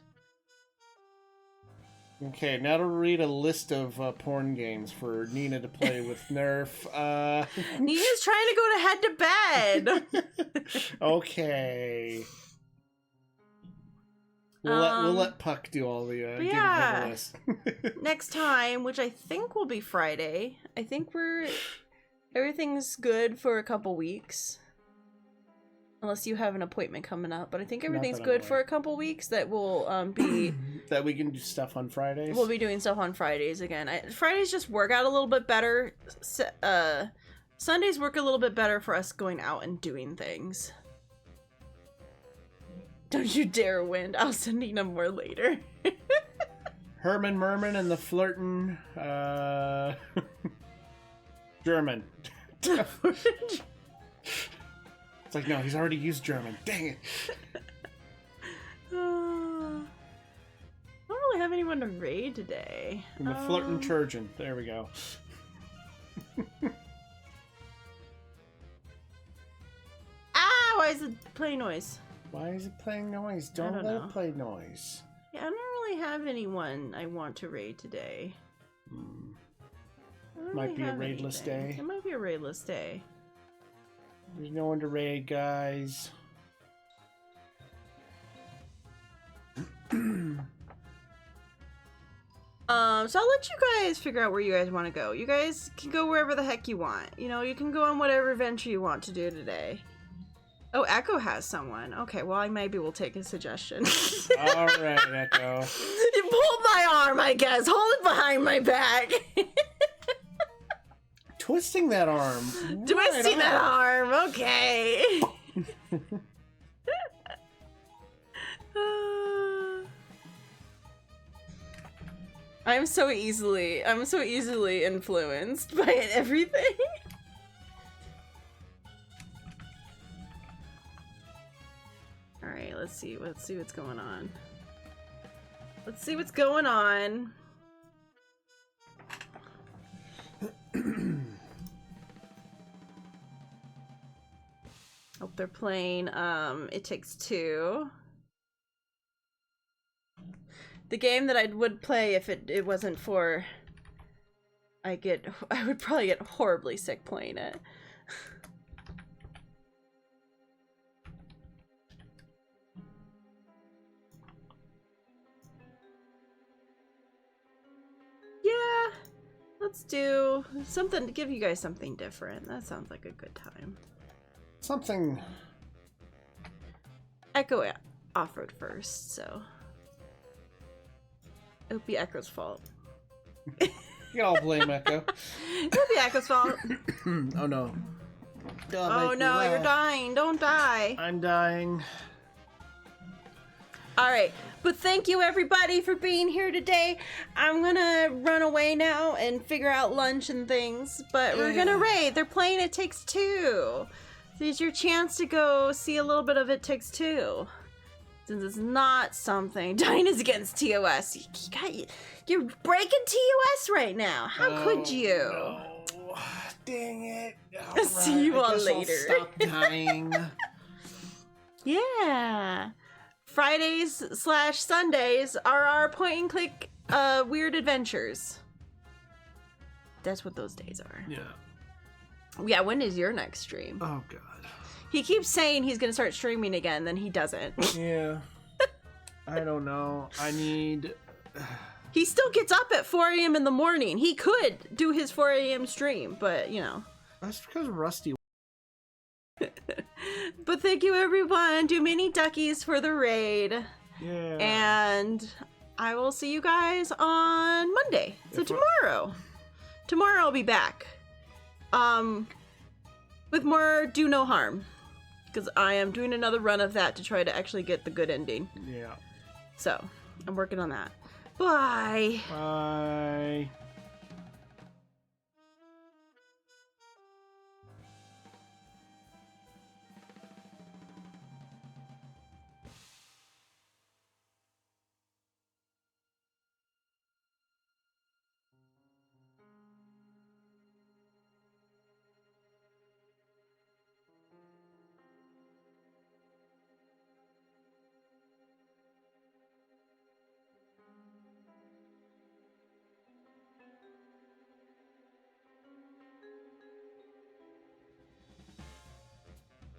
Okay, now to read a list of porn games for Nina to play with Nerf. Nina's trying to go to head to bed. Okay. We'll let Puck do all the give the list. Next time, which I think will be Friday. I think everything's good for a couple weeks. Unless you have an appointment coming up, but I think everything's good for a couple weeks. That will be that we can do stuff on Fridays. We'll be doing stuff on Fridays again. Fridays just work out a little bit better. Sundays work a little bit better for us going out and doing things. Don't you dare, Wind. I'll send Nina more later. Herman Merman and the Flirtin' German. It's like, no, he's already used German. Dang it. I don't really have anyone to raid today. And the Flirtin' Turgeon. There we go. Why is it playing noise? Why is it playing noise? Don't let it play noise. Yeah, I don't really have anyone I want to raid today. Might be a raidless day. It might be a raidless day. There's no one to raid, guys. So I'll let you guys figure out where you guys want to go. You guys can go wherever the heck you want. You can go on whatever adventure you want to do today. Oh, Echo has someone. Okay, well, maybe we'll take a suggestion. All right, Echo. You pulled my arm, I guess. Hold it behind my back. Twisting that arm. Twisting that arm. Okay. I'm so easily influenced by everything. All right, let's see. Let's see what's going on. Let's see what's going on. Oh, they're playing It Takes Two. The game that I would play if it wasn't for I would probably get horribly sick playing it. Yeah, let's do something to give you guys something different. That sounds like a good time. Something. Echo offered first, so it would be Echo's fault. You all blame Echo. It would be Echo's fault. Oh no. Oh no, you're dying. Don't die. I'm dying. Alright, but thank you everybody for being here today. I'm gonna run away now and figure out lunch and things, but we're gonna raid. They're playing It Takes Two. So it's your chance to go see a little bit of It Takes Two. Since it's not something. Dinah's against TOS. You're breaking TOS right now. How could you? No. Dang it. Right, see you all later. I'll stop dying. Yeah. Fridays/Sundays are our point and click weird adventures. That's what those days are. Yeah. Yeah, when is your next stream? Oh god. He keeps saying he's gonna start streaming again, then he doesn't. Yeah. I don't know. I need... He still gets up at 4 a.m. in the morning. He could do his 4 a.m. stream, but you know. That's because Rusty... But thank you everyone. Do mini duckies for the raid. Yeah. And I will see you guys on Monday. So tomorrow. Tomorrow I'll be back. With more Do No Harm. Because I am doing another run of that to try to actually get the good ending. Yeah. So, I'm working on that. Bye. Bye.